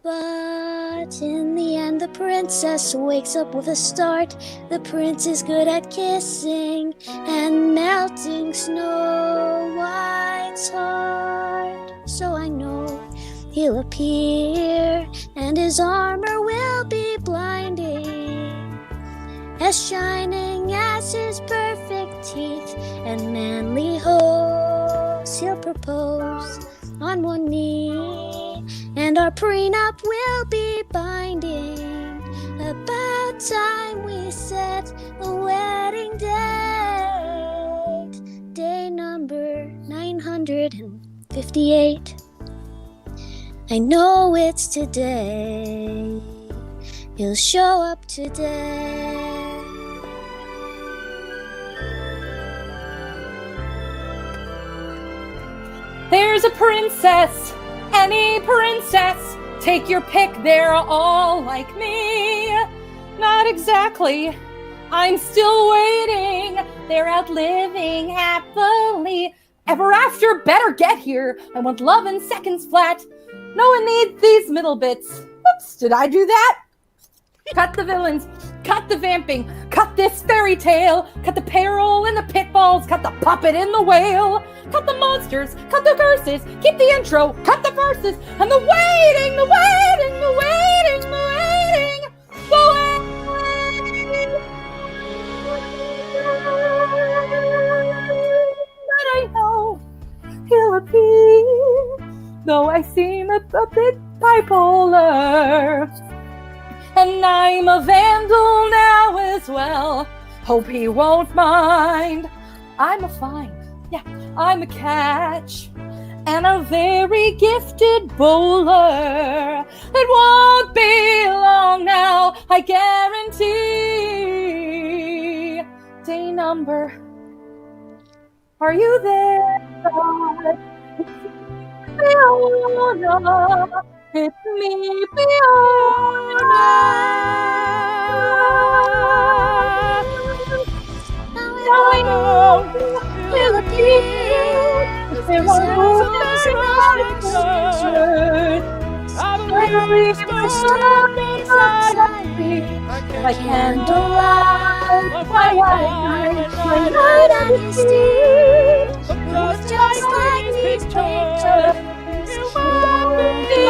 But in the end, the princess wakes up with a start. The prince is good at kissing and melting Snow White's heart. So I know he'll appear, and his armor will be blinding, as shining as his perfect teeth and manly hose. He'll propose on one knee, and our prenup will be binding. About time we set the wedding date. Day number 958. I know it's today. He'll show up today. There's a princess, any princess. Take your pick, they're all like me. Not exactly, I'm still waiting. They're out living happily ever after. Better get here. I want love in seconds flat. No one needs these middle bits. Oops, did I do that? Cut the villains, cut the vamping, cut this fairy tale, cut the peril and the pitfalls, cut the puppet and the whale, cut the monsters, cut the curses, keep the intro, cut the verses, and the waiting, the waiting, the waiting, the waiting, the waiting. But I know he'll appear, though I seem a bit bipolar. And I'm a vandal now as well. Hope he won't mind. I'm a find, yeah, I'm a catch, and a very gifted bowler. It won't be long now, I guarantee. Day number, are you there? Fiona, it's me, Fiona. Now I know we'll appear. There are no my candlelight, my night on his steed. Just like these pictures, it won't be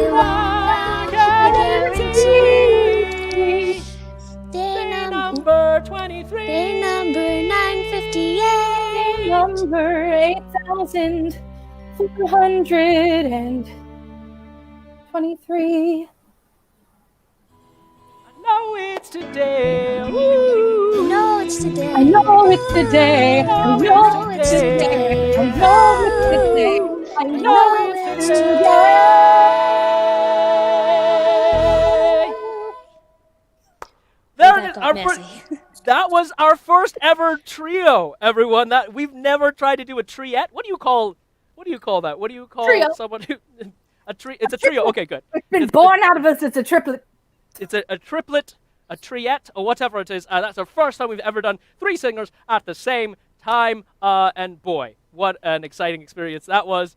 long, guaranteed. Day number 23. Day number 958. Number 8,423. I know it's today. Ooh. I know it's today. I know it's today. I know it's today. I know it's today. I know it's today. There it is. That was our first ever trio, everyone. That we've never tried to do a triette. What do you call that? What do you call Trio. someone who It's a trio. Okay, good. It's been born out of us. It's a triplet. It's a triplet, a triette, or whatever it is. That's our first time we've ever done 3 singers at the same time. And boy, what an exciting experience that was.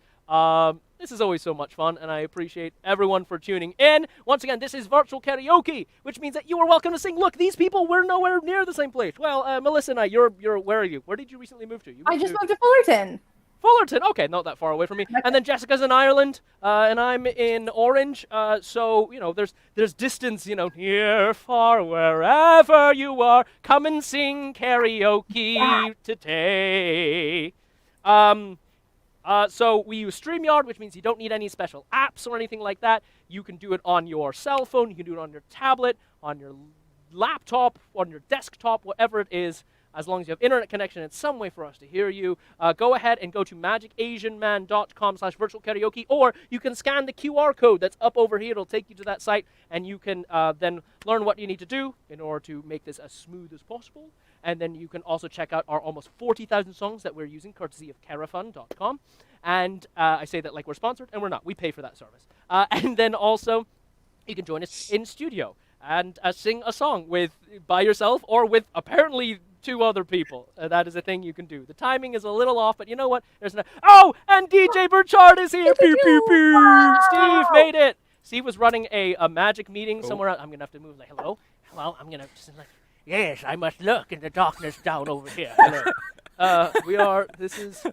This is always so much fun, and I appreciate everyone for tuning in. Once again, this is Virtual Karaoke, which means that you are welcome to sing. Look, these people, we're nowhere near the same place. Well, Melissa and I, you're where are you? Where did you recently move to? I just moved to Fullerton. Fullerton, okay, not that far away from me. And then Jessica's in Ireland, and I'm in Orange. So, you know, there's distance, you know, near, far, wherever you are. Come and sing karaoke today. So we use StreamYard, which means you don't need any special apps or anything like that. You can do it on your cell phone, you can do it on your tablet, on your laptop, on your desktop, whatever it is. As long as you have internet connection and some way for us to hear you, go ahead and go to magicasianman.com/virtualkaraoke, or you can scan the QR code that's up over here. It'll take you to that site, and you can then learn what you need to do in order to make this as smooth as possible. And then you can also check out our almost 40,000 songs that we're using, courtesy of Carafun.com. And I say that like we're sponsored, and we're not. We pay for that service. And then also, you can join us in studio and sing a song by yourself or with apparently 2 other people. That is a thing you can do. The timing is a little off, but you know what? Oh, and DJ Burchard is here. Pew, pew, pew. Steve made it. Steve was running a magic meeting somewhere. I'm gonna have to move. Like, hello. I'm gonna just like, yes, I must look in the darkness down over here. Hello. This is.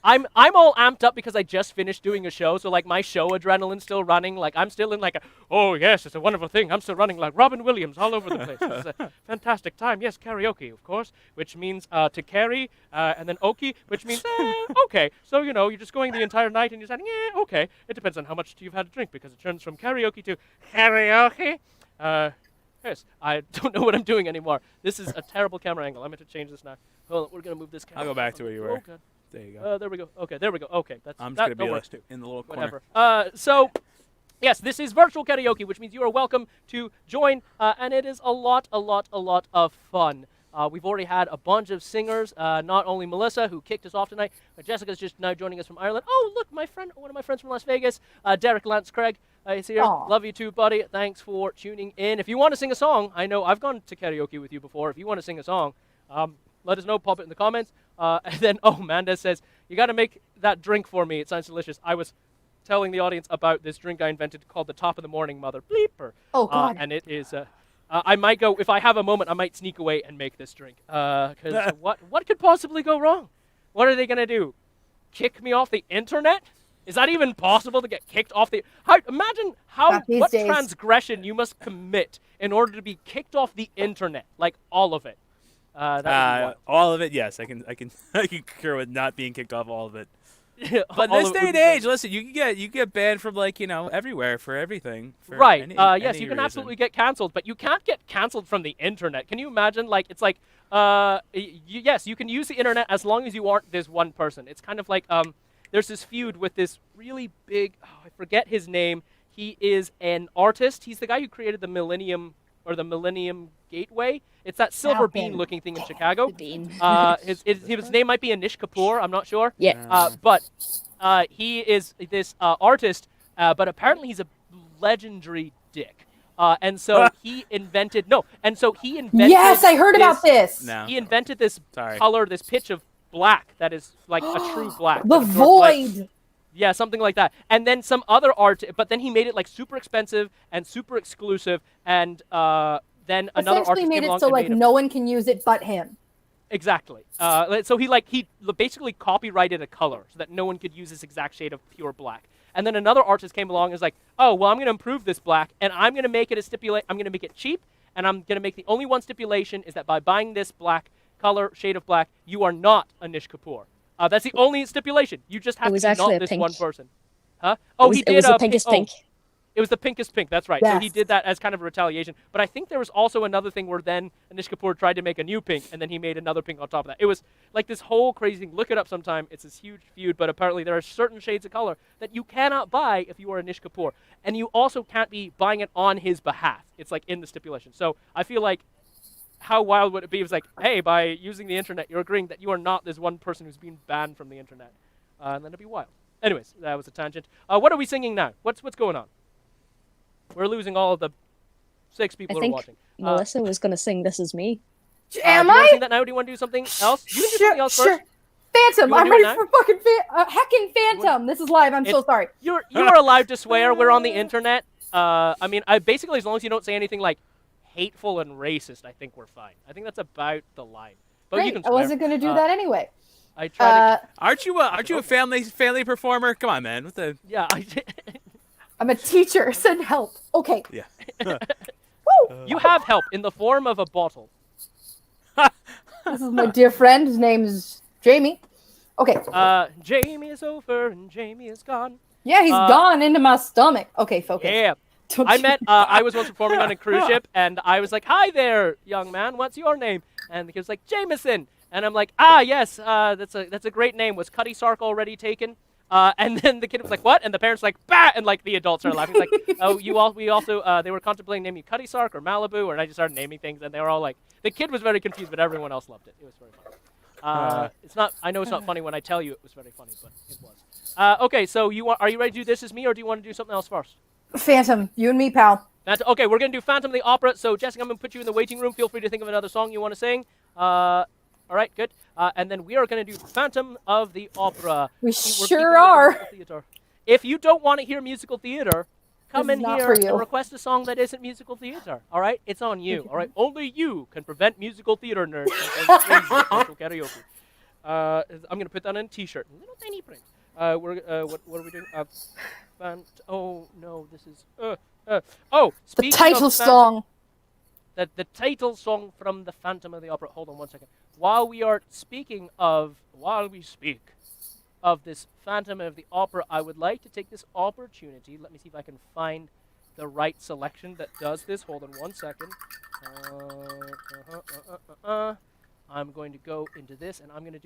I'm all amped up because I just finished doing a show, so like my show adrenaline's still running. Like I'm still in like oh yes, it's a wonderful thing. I'm still running like Robin Williams all over the place. It's a fantastic time. Yes, karaoke, of course, which means to carry, and then okie, which means okay. So you're just going the entire night and you're saying yeah, okay. It depends on how much you've had to drink because it turns from karaoke to karaoke. Yes, I don't know what I'm doing anymore. This is a terrible camera angle. I'm going to change this now. Hold on, we're going to move this camera. I'll go back to where you were. Oh, God. There you go. There we go. Okay, there we go. Okay, I'm just that going to works be too. in the little corner. Whatever. So, yes, this is virtual karaoke, which means you are welcome to join, and it is a lot of fun. We've already had a bunch of singers, not only Melissa, who kicked us off tonight, but Jessica's just now joining us from Ireland. Oh, look, one of my friends from Las Vegas, Derek Lance Craig, is here. Aww. Love you too, buddy. Thanks for tuning in. If you want to sing a song, I know I've gone to karaoke with you before. If you want to sing a song, let us know. Pop it in the comments. And then, Manda says, you got to make that drink for me. It sounds delicious. I was telling the audience about this drink I invented called the Top of the Morning Mother Bleeper. Oh, God. And it is... I might go, if I have a moment, I might sneak away and make this drink. Because what could possibly go wrong? What are they going to do? Kick me off the internet? Is that even possible to get kicked off the... Imagine what days. transgression you must commit in order to be kicked off the internet. Like, all of it. All of it, yes. I can concur with not being kicked off all of it. But All this of it day would and be age, listen, you can get banned from everywhere for everything. For right. any Yes, you can reason. absolutely get canceled, but you can't get canceled from the internet. Can you imagine? Like, it's like, yes, you can use the internet as long as you aren't this one person. It's kind of like, there's this feud with this really big, I forget his name. He is an artist. He's the guy who created the Millennium Gateway. It's that silver bean-looking thing in Chicago. The bean. His name might be Anish Kapoor. I'm not sure. Yeah. But he is this artist, but apparently he's a legendary dick. And so he invented Yes, I heard about this. No. He invented this Sorry. color, this pitch of black that is like a true black. The that absorbs light. void. Yeah, something like that. And then some other art, but then he made it like super expensive and super exclusive, and then another Essentially artist made came it along so and like made no one can use it but him. Exactly. So he basically copyrighted a color so that no one could use this exact shade of pure black. And then another artist came along and was like, oh, well, I'm going to improve this black, and I'm going to make it I'm going to make it cheap, and I'm going to make the only one stipulation is that by buying this black color, shade of black, you are not Anish Kapoor. That's the only stipulation. You just have It was to be actually not a this pink. one person. Huh? Oh, he did. It was the pinkest pink. It was the pinkest pink. That's right. So he Yes. did that as kind of a retaliation. But I think there was also another thing where then Anish Kapoor tried to make a new pink, and then he made another pink on top of that. It was like this whole crazy thing. Look it up sometime. It's this huge feud, but apparently there are certain shades of color that you cannot buy if you are Anish Kapoor. And you also can't be buying it on his behalf. It's like in the stipulation. So I feel like how wild would it be? It was like, hey, by using the internet, you're agreeing that you are not this one person who's been banned from the internet. And then it'd be wild. Anyways, that was a tangent. What are we singing now? What's going on? We're losing all of the 6 people I who are think watching. Melissa was going to sing This Is Me. Am do you want to I? sing that now? Do you want to do something else? You can do something else Sure. first. Phantom, You wanna I'm do it ready now? for fucking heckin' Phantom. This is live. I'm so sorry. You are allowed to swear. We're on the internet. I mean, basically, as long as you don't say anything like hateful and racist, I think we're fine. I think that's about the line. But you Great. can I swear. wasn't gonna do that anyway. I tried to. Aren't you a family performer? Come on, man. What the? Yeah, I did. I'm a teacher. Send help. Okay. Yeah. Woo! You have help in the form of a bottle. This is my dear friend. His name's Jamie. Okay. Jamie is over and Jamie is gone. Yeah, he's gone into my stomach. Okay, focus. Yeah. Don't I you- met, I was once performing on a cruise ship, and I was like, hi there, young man, what's your name? And the kid was like, Jameson. And I'm like, yes, that's a great name. Was Cutty Sark already taken? And then the kid was like, what? And the parents were like, bah! And like the adults are laughing. It's like, oh, we also, they were contemplating naming you Cutty Sark or Malibu, and I just started naming things, and they were all like, the kid was very confused, but everyone else loved it. It was very funny. It's not, I know it's not funny when I tell you it was very funny, but it was. Okay, so are you ready to do This Is Me, or do you want to do something else first? Phantom, you and me, pal. Okay, we're going to do Phantom of the Opera. So, Jessica, I'm going to put you in the waiting room. Feel free to think of another song you want to sing. All right, good. And then we are going to do Phantom of the Opera. We See, we're sure keeping it are. musical theater. If you don't want to hear musical theater, come This in is not here for you. and request a song that isn't musical theater. All right, it's on you. All right, only you can prevent musical theater nerds from going crazy at virtual karaoke. I'm gonna put that on a T-shirt, little tiny print. What are we doing? Oh no, this is The speaking title of song. the title song from the Phantom of the Opera. Hold on one second. While we speak of this Phantom of the Opera, I would like to take this opportunity. Let me see if I can find the right selection that does this. Hold on one second. I'm going to go into this, and I'm gonna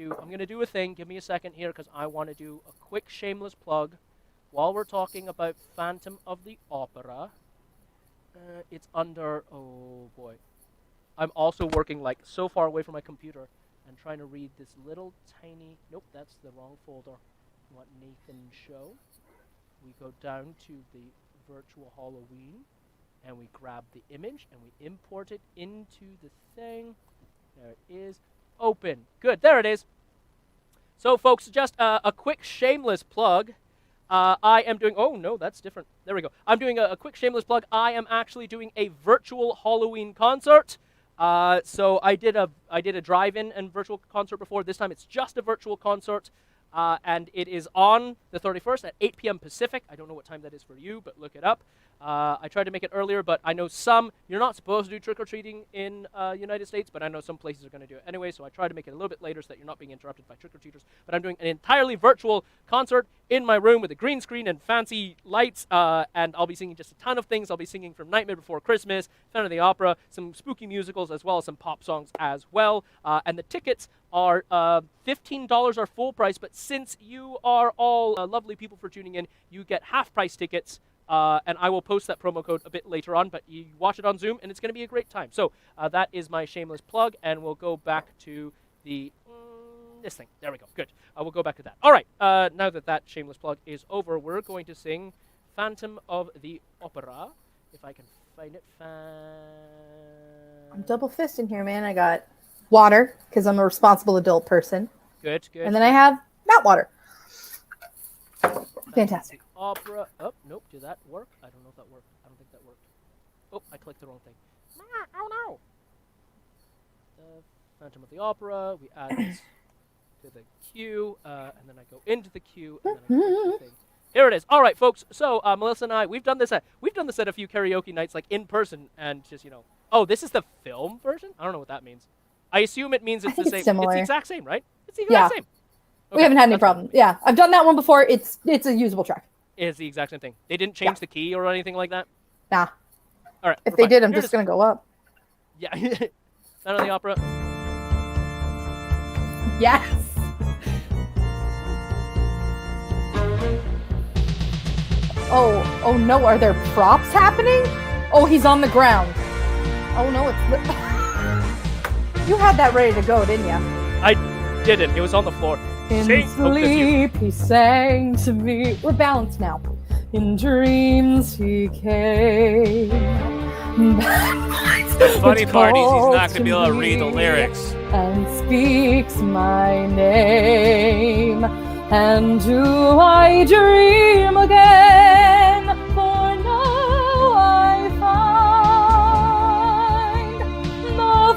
do a thing. Give me a second here, because I want to do a quick shameless plug while we're talking about Phantom of the Opera. It's under, oh boy. I'm also working like so far away from my computer and trying to read this little tiny, nope, that's the wrong folder. What Naathan show. We go down to the virtual Halloween and we grab the image and we import it into the thing. There it is. Open. Good, there it is. So folks, just a quick shameless plug. I am doing, oh no, that's different. There we go. I'm doing a quick shameless plug. I am actually doing a virtual Halloween concert. So I did a drive-in and virtual concert before. This time it's just a virtual concert. And it is on the 31st at 8 p.m. Pacific. I don't know what time that is for you, but look it up. I tried to make it earlier, but I know you're not supposed to do trick-or-treating in United States, but I know some places are going to do it anyway, so I tried to make it a little bit later so that you're not being interrupted by trick-or-treaters. But I'm doing an entirely virtual concert in my room with a green screen and fancy lights, and I'll be singing just a ton of things. I'll be singing from Nightmare Before Christmas, Phantom of the Opera, some spooky musicals, as well as some pop songs as well. And the tickets are $15 are full price, but since you are all lovely people for tuning in, you get half-price tickets. And I will post that promo code a bit later on, but you watch it on Zoom, and it's going to be a great time. So that is my shameless plug, and we'll go back to the this thing. There we go. Good. We'll go back to that. All right. Now that shameless plug is over, we're going to sing Phantom of the Opera. If I can find it. I'm double fisting here, man. I got water, because I'm a responsible adult person. Good. And then I have not water. Fantastic. Opera. Oh, nope. Did that work? I don't know if that worked. I don't think that worked. Oh, I clicked the wrong thing. Oh no! The Phantom of the Opera. We add this to the queue, and then I go into the queue, and then I click the thing. Here it is. All right, folks. So Melissa and I, we've done this at a few karaoke nights, like in person, and just Oh, this is the film version. I don't know what that means. I assume it means it's the same. Similar. It's the exact same, right? It's the exact same. Okay, we haven't had any problem. Yeah, I've done that one before. It's a usable track. It's the exact same thing. They didn't change the key or anything like that? Nah. All right. If they did, I'm just going to go up. Yeah. Phantom of the Opera. Yes. Oh no, are there props happening? Oh, he's on the ground. Oh no, You had that ready to go, didn't you? I didn't. It was on the floor. In sleep, he sang to me. We're balanced now. In dreams, he came. The funny part is he's not going to be able to read the lyrics. And speaks my name. And do I dream again? For now I find the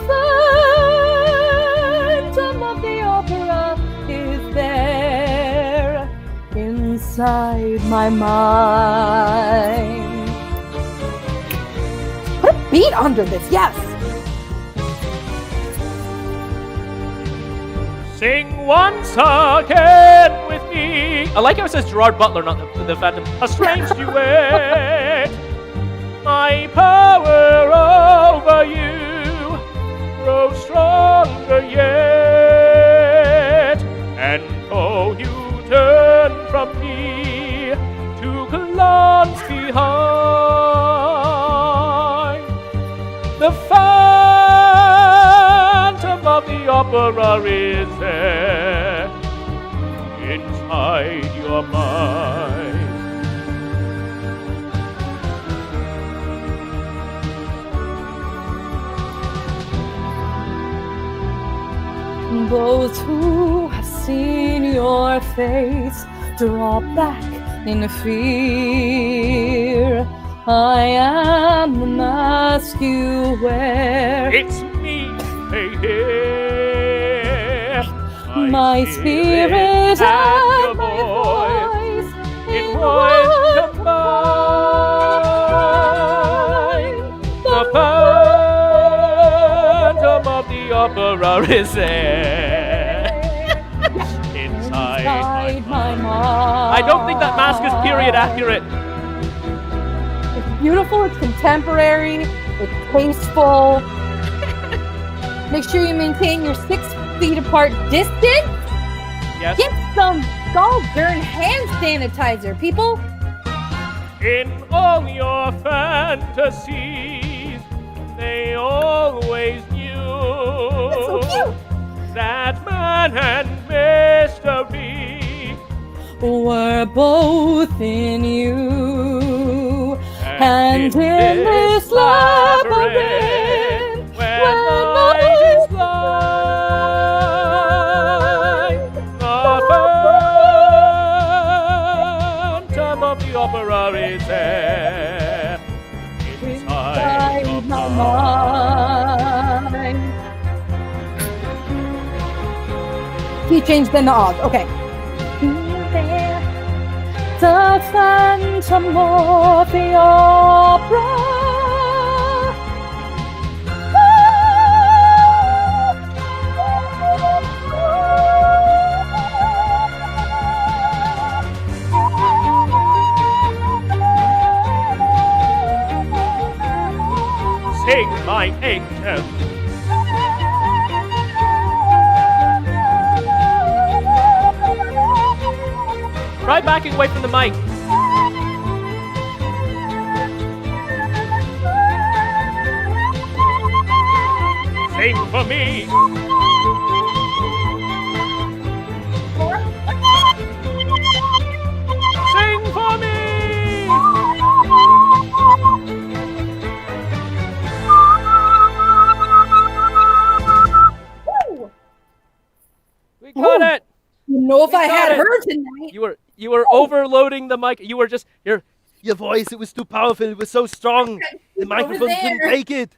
Phantom of the Opera is there inside my mind. Put a beat under this, yes! Sing once again with me. I like how it says Gerard Butler, not the Phantom. A strange duet. My power over you grows stronger yet. And though you turn from me to glance behind, the Phantom of the Opera is there inside your mind. Those who have seen your face draw back in fear. I am the mask you wear. It's me, hey, hey. My spirit and my voice in one combine. The Phantom of the Opera is there. Inside my mind. I don't think that mask is period accurate. It's beautiful, it's contemporary, it's tasteful. Make sure you maintain your 6 feet apart distance. Yes. Get some darn hand sanitizer, people. In all your fantasies, they always knew That's so cute. that man and mystery We're both in you. And in this labyrinth, when the night is light, the Phantom of the Opera is there. Inside my mind. He changed then to Oz. Okay. The Phantom of the Opera. Sing, my angel. Try backing away from the mic. Sing for me. Sing for me. Woo! We got it. You know, if We I got had it. her tonight. You were overloading the mic. You were just your voice. It was too powerful. It was so strong. The microphone couldn't there. take it.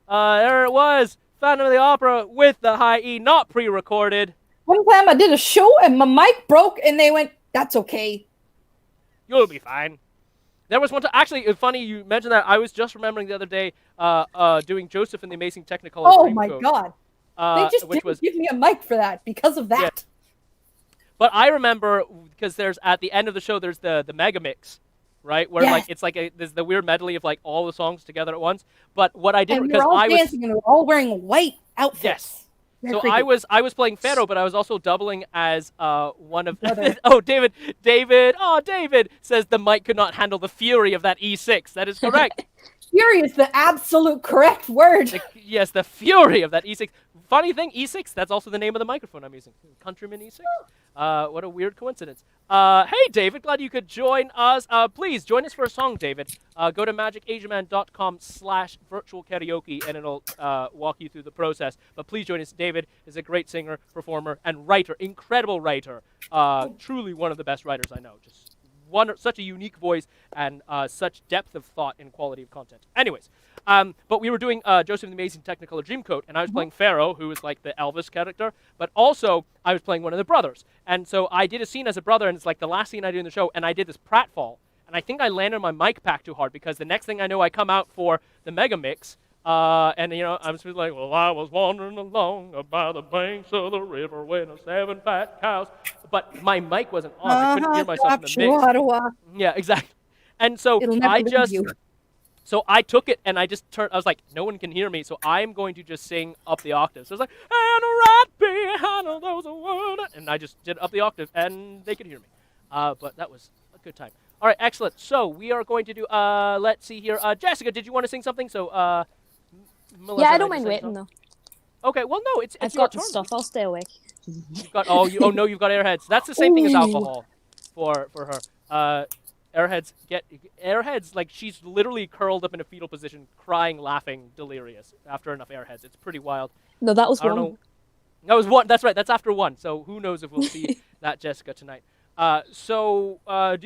There it was. Phantom of the Opera with the high E, not pre-recorded. One time I did a show and my mic broke, and they went, "That's okay." You'll be fine. There was one time. Actually, it's funny you mentioned that. I was just remembering the other day doing Joseph and the Amazing Technicolor Oh Dreamcoat. my god! They just which didn't was give me a mic for that because of that. But I remember because there's at the end of the show there's the mega mix, right? Where Yes. like it's like there's the weird medley of like all the songs together at once. But what I did And we because were all I was dancing and we were all wearing white outfits. yes. Very So creepy. I was playing Pharaoh, but I was also doubling as one of Brother. David says the mic could not handle the fury of that E6. That is correct. Fury is the absolute correct word. Yes, the fury of that E6. Funny thing, E6, that's also the name of the microphone I'm using. Countryman E6. What a weird coincidence. Hey, David, glad you could join us. Please join us for a song, David. Go to magicasiaman.com/virtual karaoke and it'll walk you through the process. But please join us. David is a great singer, performer, and writer. Incredible writer. Truly one of the best writers I know. Just such a unique voice and such depth of thought and quality of content. Anyways, but we were doing Joseph and the Amazing Technicolor Dreamcoat, and I was playing Pharaoh, who was like the Elvis character, but also I was playing one of the brothers. And so I did a scene as a brother, and it's like the last scene I do in the show, and I did this pratfall, and I think I landed my mic pack too hard because the next thing I know, I come out for the mega mix. And you know, I'm just like, well, I was wandering along by the banks of the river when 7 fat cows. But my mic wasn't on. I couldn't hear myself in the mix. Yeah, exactly. And so It'll never I leave just, you. so I took it and I just turned. I was like, no one can hear me, so I'm going to just sing up the octave. So I was like, and right behind all those words, and I just did up the octave, and they could hear me. But that was a good time. All right, excellent. So we are going to do. Let's see here. Jessica, did you want to sing something? So. Melissa Yeah, I and don't just mind sang waiting some. though. Okay, well, no, it's I've your got the turn. stuff. I'll stay awake. You've got oh no, you've got airheads. That's the same thing as alcohol for her. Airheads like she's literally curled up in a fetal position, crying, laughing, delirious after enough airheads. It's pretty wild. No, that was I don't one. know. That was one. That's right. That's after one. So who knows if we'll see that Jessica tonight. Do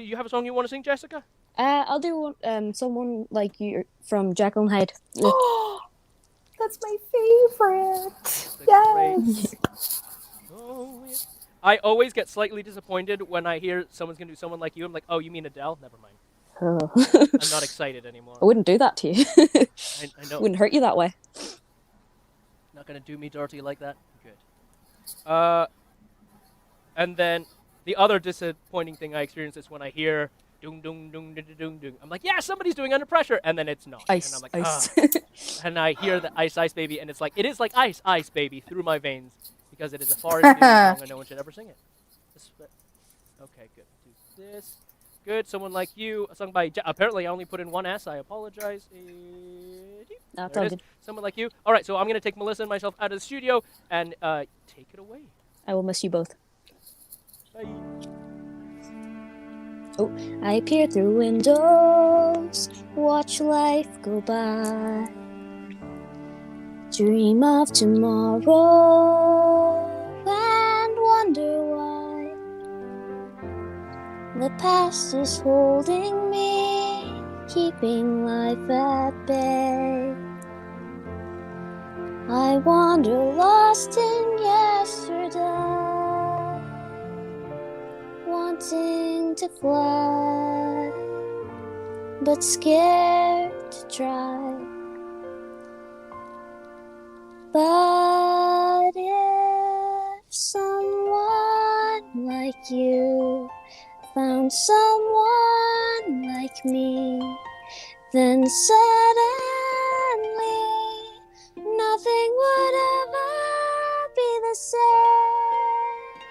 you have a song you want to sing, Jessica? I'll do someone like you from Jekyll and Hyde. That's my favorite. The Yes. great- Oh, yeah. I always get slightly disappointed when I hear someone's gonna do someone like you. I'm like, oh, you mean Adele? Never mind. Oh. I'm not excited anymore. I wouldn't do that to you. I know. Wouldn't hurt you that way. Not gonna do me dirty like that. Good. And then the other disappointing thing I experience is when I hear doom doom doom doom doom doom. I'm like, yeah, somebody's doing Under Pressure, and then it's not. Ice, and I'm like, ice. ah. And I hear the Ice Ice Baby, and it's like, it is like ice ice baby through my veins because it is a far inferior song and no one should ever sing it. Okay, good. Do this. Good. Someone like you. A song by. Apparently, I only put in one S. I apologize. That's There all it is. good. Someone like you. All right, so I'm gonna take Melissa and myself out of the studio and take it away. I will miss you both. Bye. Oh, I peer through windows, watch life go by. Dream of tomorrow and wonder why. The past is holding me, keeping life at bay. I wander lost in yesterday, wanting to fly, but scared to try. But if someone like you found someone like me, then suddenly nothing would ever be the same.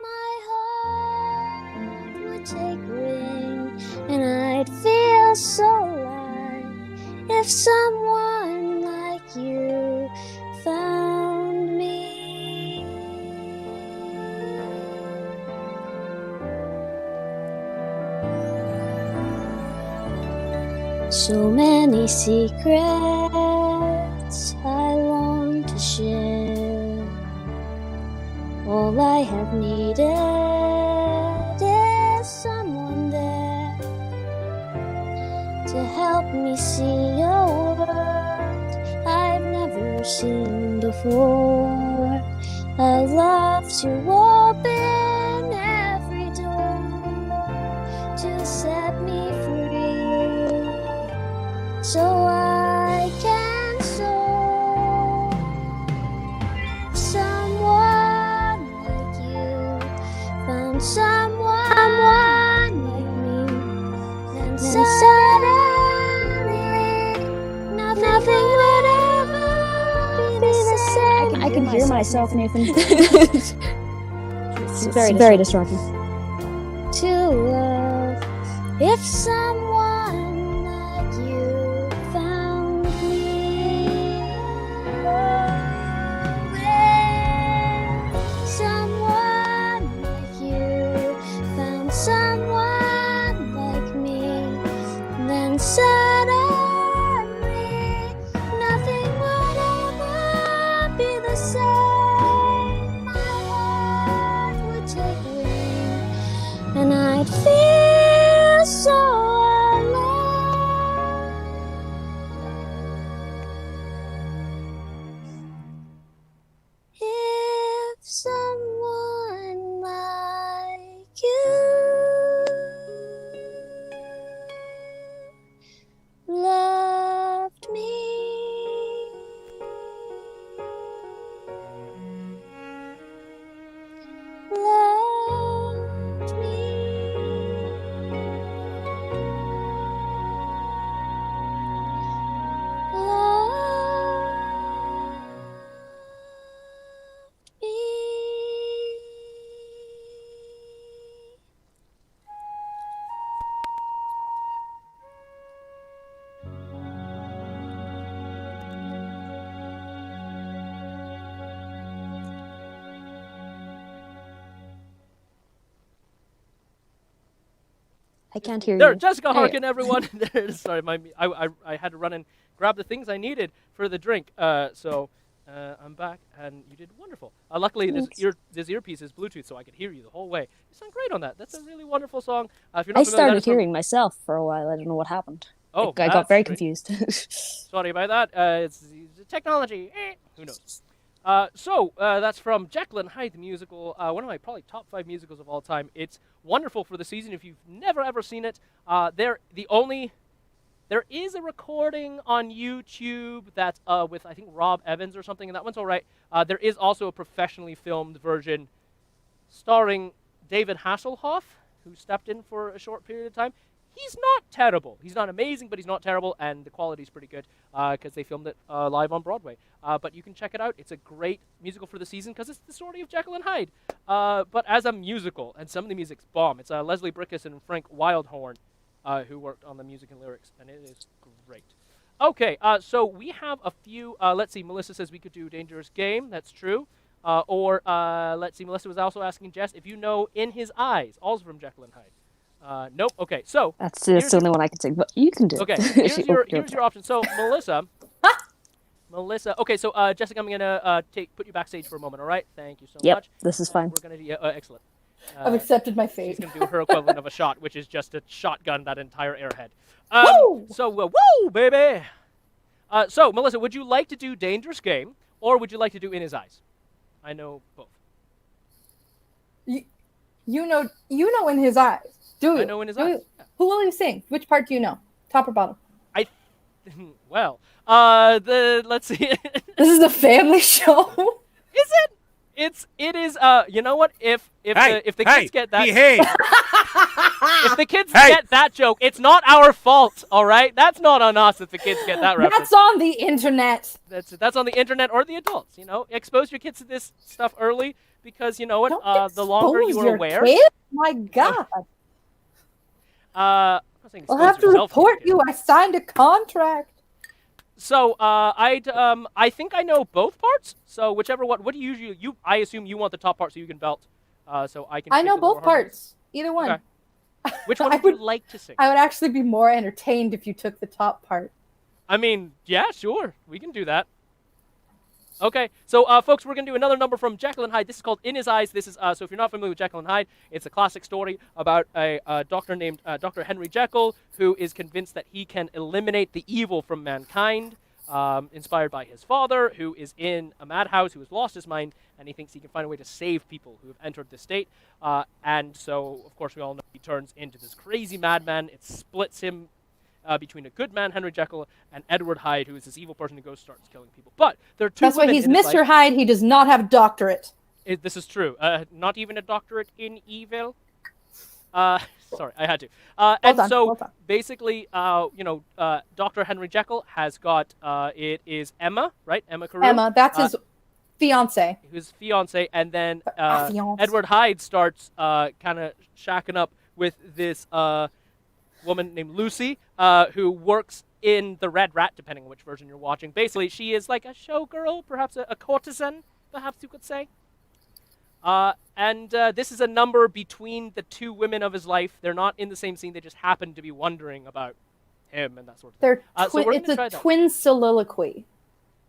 My heart would take wing, and I'd feel so alive if someone like you found me. So many secrets I long to share. All I have needed is someone there to help me see a world I've never seen before. I love to open every door to set me free, so I can soar. If someone like you found someone like me, then suddenly nothing would ever be the same. I can hear myself, Nathan. It's very distracting. To love, if someone like you found me. Oh, if someone like you found someone like me, then suddenly nothing would ever be the same. My heart would take wing, and I'd feel so alive. If someone like you loved me. Loved me. Loved me. I can't hear There, you. Jessica Hey. Harkin, everyone. There, sorry, I had to run and grab the things I needed for the drink. So I'm back, and you did wonderful. Luckily, this earpiece is Bluetooth, so I could hear you the whole way. You sound great on that. That's a really wonderful song. If you're not I familiar, that started is from- hearing myself for a while. I don't know what happened. Oh, I got that's very great. confused. Sorry about that. It's technology. Who knows? So that's from Jekyll and Hyde the musical, one of my probably top 5 musicals of all time. It's wonderful for the season. If you've never ever seen it, there is a recording on YouTube that's with I think Rob Evans or something, and that one's all right. There is also a professionally filmed version starring David Hasselhoff, who stepped in for a short period of time. He's not terrible. He's not amazing, but he's not terrible, and the quality's pretty good because they filmed it live on Broadway. But you can check it out. It's a great musical for the season because it's the story of Jekyll and Hyde. But as a musical, and some of the music's bomb. It's Leslie Bricusse and Frank Wildhorn who worked on the music and lyrics, and it is great. Okay, so we have a few. Let's see, Melissa says we could do Dangerous Game. That's true. Let's see, Melissa was also asking Jess if you know In His Eyes, also from Jekyll and Hyde. Nope. Okay, so That's the only one I can sing, but you can do it. okay. Here's your option. So Melissa. Okay, so Jessica, I'm gonna put you backstage for a moment. All right. Thank you so Yep, much. this is fine. We're gonna do excellent. I've accepted my She's fate. gonna do her equivalent of a shot, which is just to shotgun that entire airhead. Woo! So woo, baby. So Melissa, would you like to do Dangerous Game, or would you like to do In His Eyes? I know both. You know In His Eyes. Do you? I know In His Eyes. Yeah. Who will you sing? Which part do you know? Top or bottom? Well, let's see. This is a family show. Is it? It is. You know what? If the kids get that, behave. if the kids get that joke, it's not our fault. All right, that's not on us if the kids get that reference. That's on the internet. That's on the internet or the adults. You know, expose your kids to this stuff early because you know what? Don't The longer expose you are your aware. kid? My God. I'm not saying I'll expose have to yourself your report kid. you. I signed a contract. So I think I know both parts. So whichever one. What do you usually I assume you want the top part so you can belt. So I can. I pick know the lower both harmony. parts. Either one. Okay. Which one I would you would- like to sing? I would actually be more entertained if you took the top part. I mean, yeah, sure, we can do that. Okay, so folks, we're gonna do another number from Jekyll and Hyde. This is called In His Eyes. This is so if you're not familiar with Jekyll and Hyde, it's a classic story about a doctor named Dr. Henry Jekyll who is convinced that he can eliminate the evil from mankind. Inspired by his father, who is in a madhouse, who has lost his mind, and he thinks he can find a way to save people who have entered the state. And so, of course, we all know he turns into this crazy madman. It splits him between a good man, Henry Jekyll, and Edward Hyde, who is this evil person who goes starts killing people. But there are two That's why women he's in his Mr. life. Hyde. He does not have a doctorate. This is true. Not even a doctorate in evil. Sorry, I had to. And done, so well done. basically, Dr. Henry Jekyll has got it is Emma, right? Emma Carew. Emma, that's his fiance. His fiance, and then Fiance. Edward Hyde starts kind of shacking up with this woman named Lucy, who works in the Red Rat, depending on which version you're watching. Basically, she is like a showgirl, perhaps a courtesan, perhaps you could say. And this is a number between the two women of his life. They're not in the same scene. They just happen to be wondering about him and that sort of thing. They're so we're it's gonna try a that. twin soliloquy.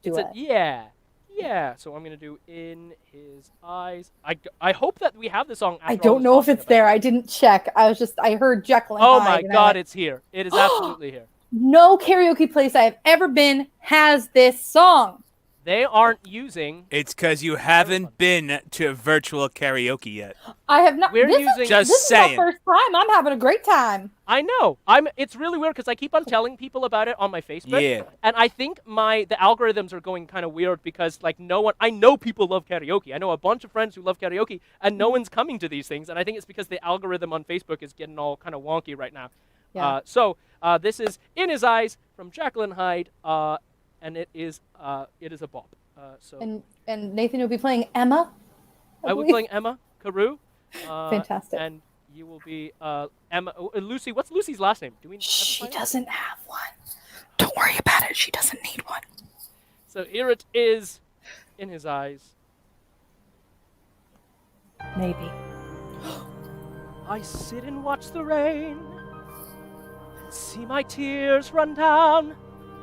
Duet. Yeah. So I'm gonna do In His Eyes. I hope that we have the song. After I all don't this know if talking it's there. about I didn't check. I heard Jekyll and Oh Hyde. my and I God, went, it's here. It is absolutely here. No karaoke place I have ever been has this song. They aren't using. It's because you haven't been to virtual karaoke yet. I have not. We're this using- is, Just this is saying. my first time. I'm having a great time. I know. It's really weird because I keep on telling people about it on my Facebook. Yeah. And I think the algorithms are going kind of weird because like no one. I know people love karaoke. I know a bunch of friends who love karaoke, and no one's coming to these things. And I think it's because the algorithm on Facebook is getting all kind of wonky right now. Yeah. This is In His Eyes from Jekyll and Hyde, and it is a bop. And Nathan will be playing Emma. I will be playing Emma Carew. Fantastic. And you will be Emma. Lucy. What's Lucy's last name? Do we? She doesn't have one. Don't worry about it. She doesn't need one. So here it is, In His Eyes. Maybe. I sit and watch the rain, and see my tears run down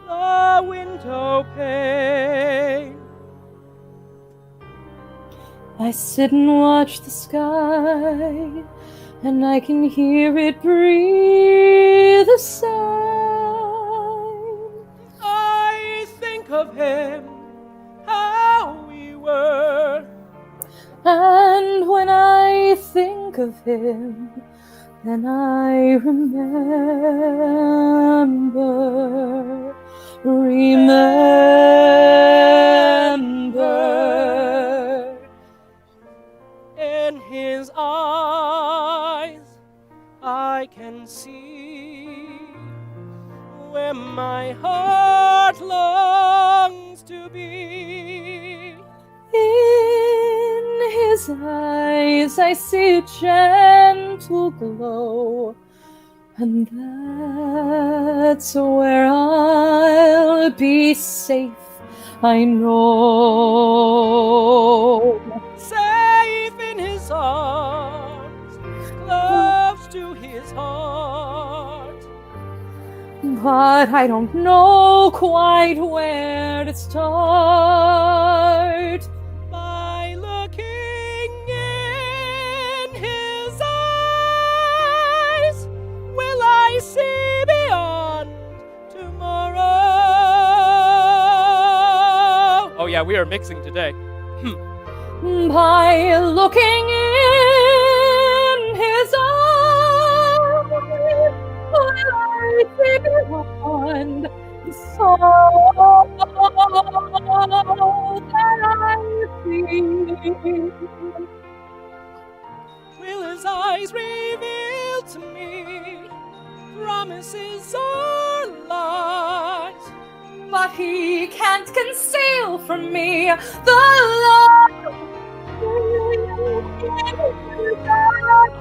the window pane. I sit and watch the sky, and I can hear it breathe a sigh. I think of him, how we were. And when I think of him, then I remember. In his eyes, I can see where my heart longs to be. In his eyes, I see a gentle glow, and that's where I'll be safe, I know. Safe in his arms, close to his heart. But I don't know quite where to start. By looking in his eyes, will I see beyond tomorrow? Oh yeah, we are mixing today. By looking in his eyes, will I see beyond the sorrow that I see. Will his eyes reveal to me promises or lies? But he can't conceal from me the love.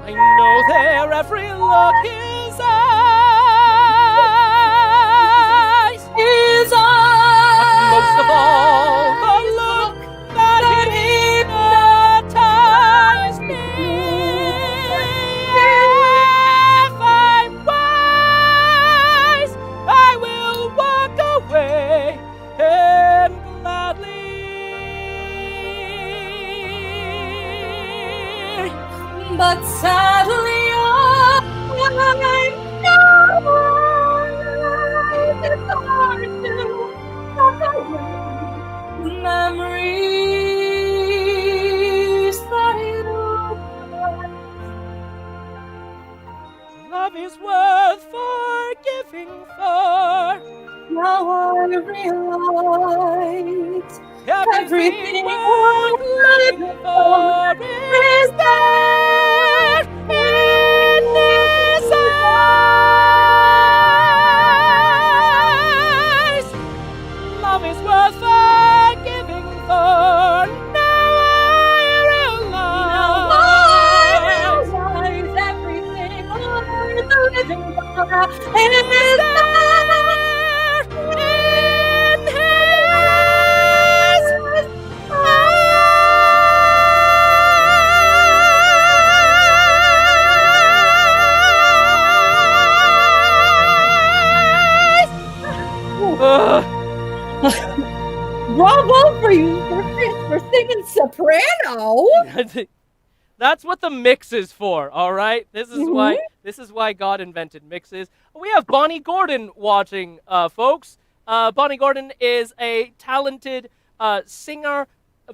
I know their every look, his eyes. His But most of all, eyes. the look that hypnotized me. If I'm wise, I will walk away and gladly. But sadly, I know it's hard to cut away the memories that you brought. Love is worth forgiving for. Now I realize Everything worth living for is there in his eyes. Love is worth forgiving for. Now I realize everything worth living for is there. Bravo for you for singing soprano. That's what the mix is for, all right? This is why God invented mixes. We have Bonnie Gordon watching, folks. Bonnie Gordon is a talented singer,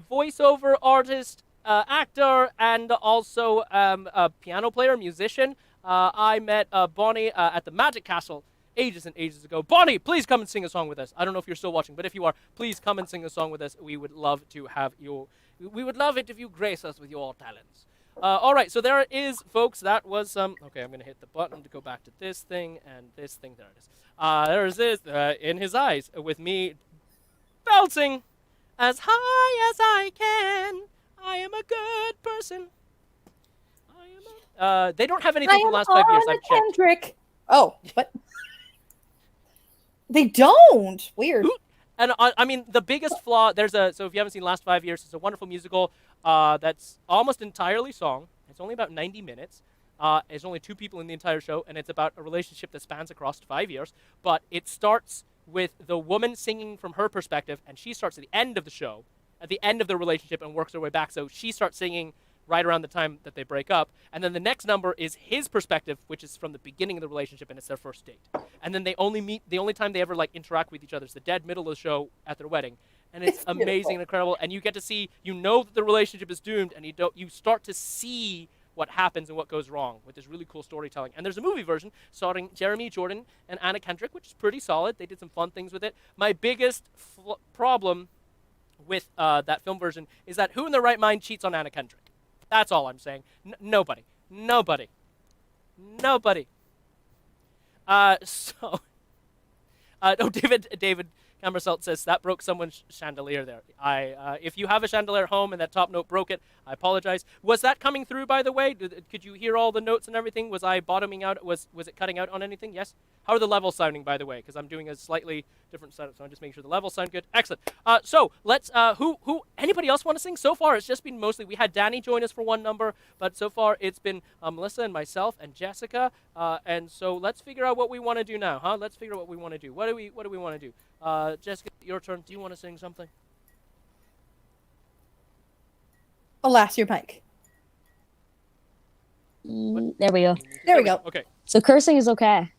voiceover artist, actor, and also a piano player, musician. I met Bonnie at the Magic Castle ages and ages ago. Bonnie, please come and sing a song with us. I don't know if you're still watching, but if you are, please come and sing a song with us. We would love to have you. We would love it if you grace us with your talents. All right, so there it is, folks. That was some. Okay, I'm going to hit the button to go back to this thing and this thing. There it is. There it is, in his eyes, with me bouncing as high as I can. I am a good person. They don't have anything from the last 5 years. I've checked. Kendrick. Oh, what? They don't. Weird. And I mean, the biggest flaw, so if you haven't seen Last 5 Years, it's a wonderful musical that's almost entirely song. It's only about 90 minutes. There's only 2 people in the entire show, and it's about a relationship that spans across 5 years. But it starts with the woman singing from her perspective, and she starts at the end of the show at the end of the relationship and works her way back. So she starts singing right around the time that they break up, and then the next number is his perspective, which is from the beginning of the relationship, and it's their first date. And then they only meet, the only time they ever like interact with each other is the dead middle of the show at their wedding, and it's amazing and incredible. And you get to see, you know that the relationship is doomed, and you start to see what happens and what goes wrong with this really cool storytelling. And there's a movie version starring Jeremy Jordan and Anna Kendrick, which is pretty solid. They did some fun things with it. My biggest problem with that film version is that who in their right mind cheats on Anna Kendrick? That's all I'm saying. Nobody. Nobody. Nobody. David Camersalt says, that broke someone's chandelier there. If you have a chandelier at home and that top note broke it, I apologize. Was that coming through, by the way? Could you hear all the notes and everything? Was I bottoming out? Was it cutting out on anything? Yes? How are the levels sounding, by the way? Because I'm doing a slightly different setup, so I'm just making sure the levels sound good. Excellent. So let's, anybody else want to sing? So far, it's just been mostly, we had Danny join us for one number, but so far it's been Melissa and myself and Jessica. And so let's figure out what we want to do now, huh? Let's figure out what we want to do. What do we want to do? Jessica, your turn. Do you want to sing something? Alas, your mic. There we go. There we go. Okay. So cursing is okay.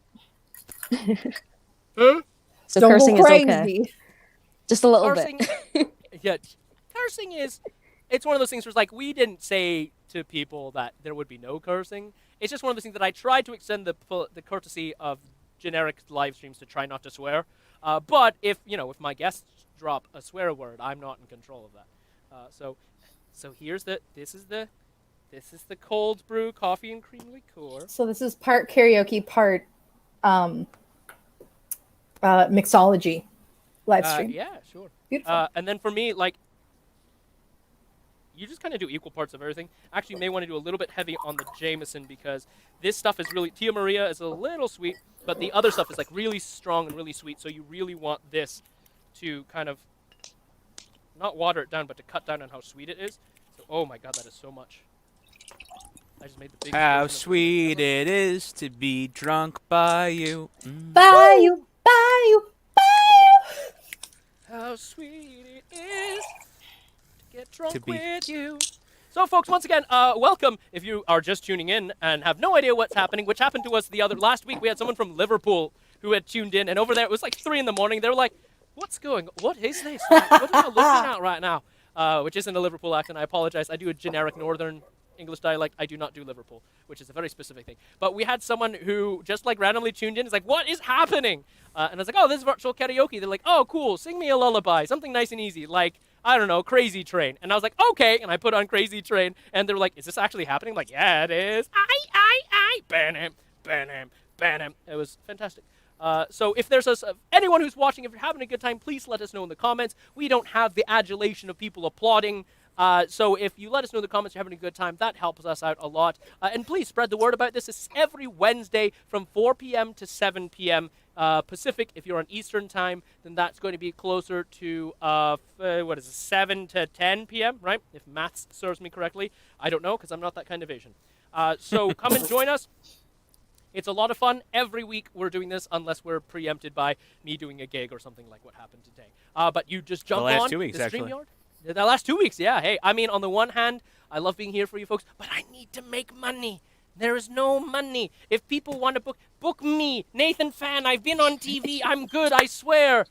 Huh? So Don't cursing go is okay. crazy. Just a little Cursing, bit. yeah, cursing is, it's one of those things where it's like, we didn't say to people that there would be no cursing. It's just one of those things that I tried to extend the courtesy of generic live streams to try not to swear. But if my guests drop a swear word, I'm not in control of that. So here's this is the cold brew coffee and cream liqueur. So this is part karaoke, part mixology live stream. Yeah, sure. Beautiful. And then for me, like, you just kind of do equal parts of everything. Actually, you may want to do a little bit heavy on the Jameson because this stuff is really, Tia Maria is a little sweet, but the other stuff is like really strong and really sweet. So you really want this to kind of not water it down, but to cut down on how sweet it is. So, oh my God, that is so much. I just made the big. How sweet it is to be drunk by you. By you, by you, by you. How sweet it is to get drunk To be- with you. So, folks, once again, welcome. If you are just tuning in and have no idea what's happening, which happened to us last week, we had someone from Liverpool who had tuned in, and over there it was like 3 a.m. They were like, what is this? What am I looking at right now? Which isn't a Liverpool accent. I apologize. I do a generic northern English dialect. I do not do Liverpool, which is a very specific thing. But we had someone who just like randomly tuned in. It's like, what is happening? And I was like, oh, this is virtual karaoke. They're like, oh, cool. Sing me a lullaby, something nice and easy, like, I don't know, Crazy Train. And I was like, okay. And I put on Crazy Train, and they were like, is this actually happening? I'm like, yeah, it is. Banham, banham, banham. It was fantastic. So if there's anyone who's watching, if you're having a good time, please let us know in the comments. We don't have the adulation of people applauding. So if you let us know in the comments you're having a good time, that helps us out a lot. And please spread the word about this. It's every Wednesday from 4 p.m. to 7 p.m. Pacific. If you're on Eastern time, then that's going to be closer to, 7 to 10 p.m., right? If maths serves me correctly. I don't know because I'm not that kind of Asian. So come and join us. It's a lot of fun. Every week we're doing this unless we're preempted by me doing a gig or something like what happened today. But you just jump The last on 2 weeks, the actually. StreamYard. The last 2 weeks, yeah. Hey, I mean, on the one hand, I love being here for you folks, but I need to make money. There is no money. If people want to book me, Naathan Phan. I've been on TV. I'm good, I swear.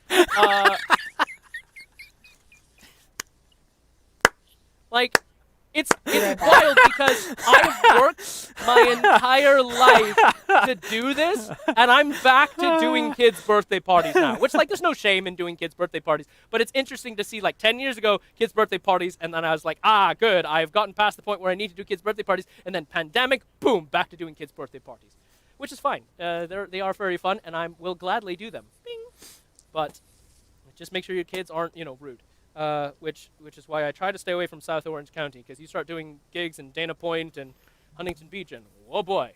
It's wild because I've worked my entire life to do this, and I'm back to doing kids' birthday parties now. Which, like, there's no shame in doing kids' birthday parties, but it's interesting to see, like, 10 years ago, kids' birthday parties, and then I was like, good, I've gotten past the point where I need to do kids' birthday parties, and then pandemic, boom, back to doing kids' birthday parties. Which is fine. They are very fun, and I will gladly do them. Bing. But just make sure your kids aren't, rude. Which is why I try to stay away from South Orange County, because you start doing gigs in Dana Point and Huntington Beach, and oh boy,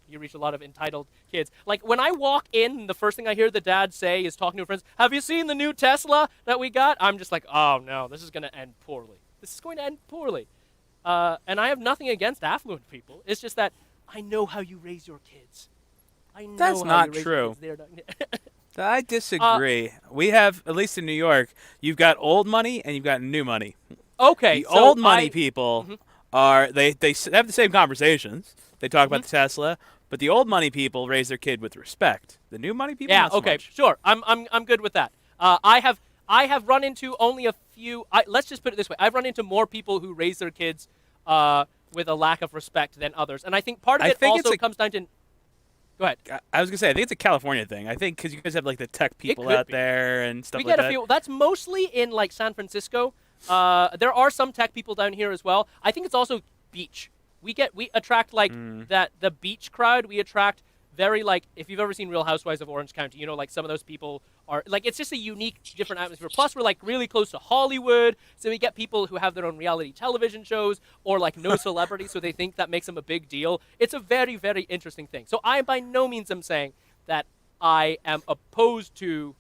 you reach a lot of entitled kids. Like, when I walk in, the first thing I hear the dad say is talking to friends, have you seen the new Tesla that we got? I'm just like, oh no, this is going to end poorly. This is going to end poorly. And I have nothing against affluent people. It's just that I know how you raise your kids. I know That's how not you raise true. Your kids. I disagree. We have, at least in New York, you've got old money and you've got new money. Okay, The so old money people are they have the same conversations. They talk about the Tesla, but the old money people raise their kid with respect. The new money people, Yeah, not so okay, much. sure. I'm good with that. I have run into only a few. Let's just put it this way: I've run into more people who raise their kids with a lack of respect than others, and I think part of I it think also it's a- comes down to. Go ahead. I was gonna say, I think it's a California thing. I think because you guys have like the tech people could out be. there and stuff We like get that. a few. That's mostly in like San Francisco. There are some tech people down here as well. I think it's also beach. We attract like the beach crowd. We attract very like, if you've ever seen Real Housewives of Orange County, you know, like some of those people are like, it's just a unique, different atmosphere. Plus, we're like really close to Hollywood, so we get people who have their own reality television shows or like no celebrity, so they think that makes them a big deal. It's a very, very interesting thing. So I by no means am saying that I am opposed to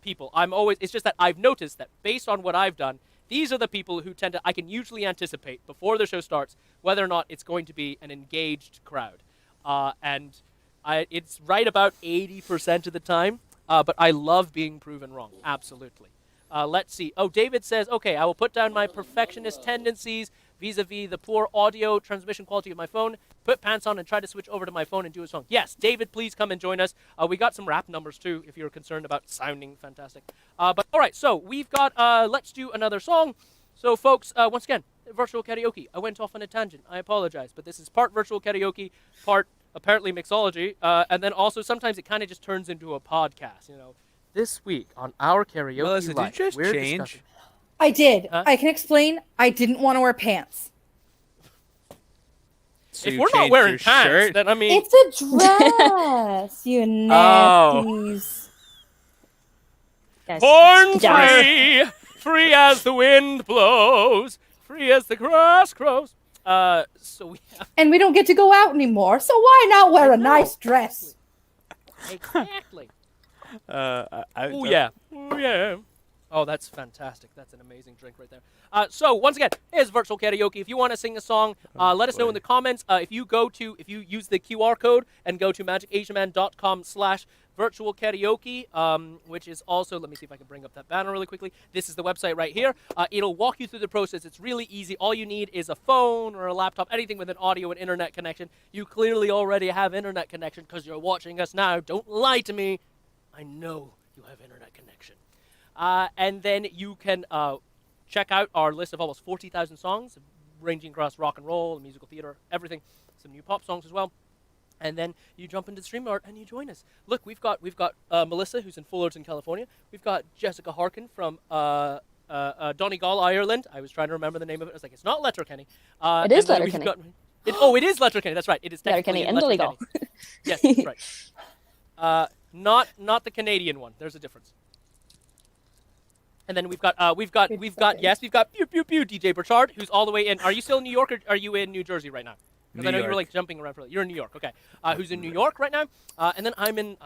people. It's just that I've noticed that based on what I've done, these are the people who I can usually anticipate before the show starts whether or not it's going to be an engaged crowd. It's right about 80% of the time, but I love being proven wrong. Absolutely. Let's see. Oh, David says, okay, I will put down my perfectionist tendencies vis-a-vis the poor audio transmission quality of my phone, put pants on and try to switch over to my phone and do a song. Yes, David, please come and join us. We got some rap numbers too, if you're concerned about sounding fantastic. But all right, so we've got, let's do another song. So folks, once again, virtual karaoke. I went off on a tangent. I apologize, but this is part virtual karaoke, part apparently mixology, and then also sometimes it kind of just turns into a podcast, you know. This week on our karaoke Melissa, live, did you just we're change? discussing- I did. Huh? I can explain. I didn't want to wear pants. So If you we're not changed wearing your pants, shirt? then I mean, It's a dress, you nasties. Guys, born get down. free, free as the wind blows, free as the grass grows. So we have And we don't get to go out anymore, so why not wear a nice dress? exactly. I- Oh yeah. Oh yeah. Oh, that's fantastic. That's an amazing drink right there. So once again, it's virtual karaoke. If you want to sing a song, let us know in the comments. If you use the QR code and go to magicasiaman.com/virtual karaoke, which is also, let me see if I can bring up that banner really quickly. This is the website right here. It'll walk you through the process. It's really easy. All you need is a phone or a laptop, anything with an audio and internet connection. You clearly already have internet connection because you're watching us now. Don't lie to me. I know you have internet connection. And then you can check out our list of almost 40,000 songs, ranging across rock and roll, musical theater, everything. Some new pop songs as well. And then you jump into StreamYard and you join us. Look, we've got Melissa, who's in Fullerton, California. We've got Jessica Harkin from Donegal, Ireland. I was trying to remember the name of it. I was like, it's not Letterkenny. It is and then Letterkenny. It is Letterkenny. That's right. It is technically Letterkenny and Donegal. Yes, that's right. Not the Canadian one. There's a difference. And then we've got pew pew pew DJ Burchard, who's all the way in. Are you still in New York or are you in New Jersey right now? Because I know you were like jumping around for. You're in New York, okay? Who's in New York right now? And then I'm in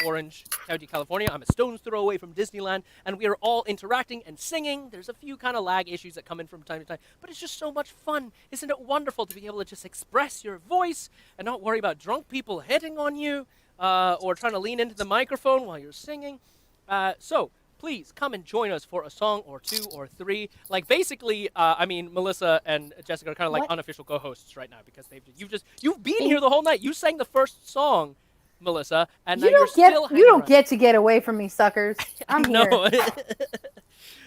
Orange County, California. I'm a stone's throw away from Disneyland, and we are all interacting and singing. There's a few kind of lag issues that come in from time to time, but it's just so much fun. Isn't it wonderful to be able to just express your voice and not worry about drunk people hitting on you or trying to lean into the microphone while you're singing? So please come and join us for a song or two or three. Like basically, Melissa and Jessica are kind of like unofficial co-hosts right now because you've been here the whole night. You sang the first song, Melissa, and now you're still hanging you don't around. get to get away from me, suckers. I'm here. No.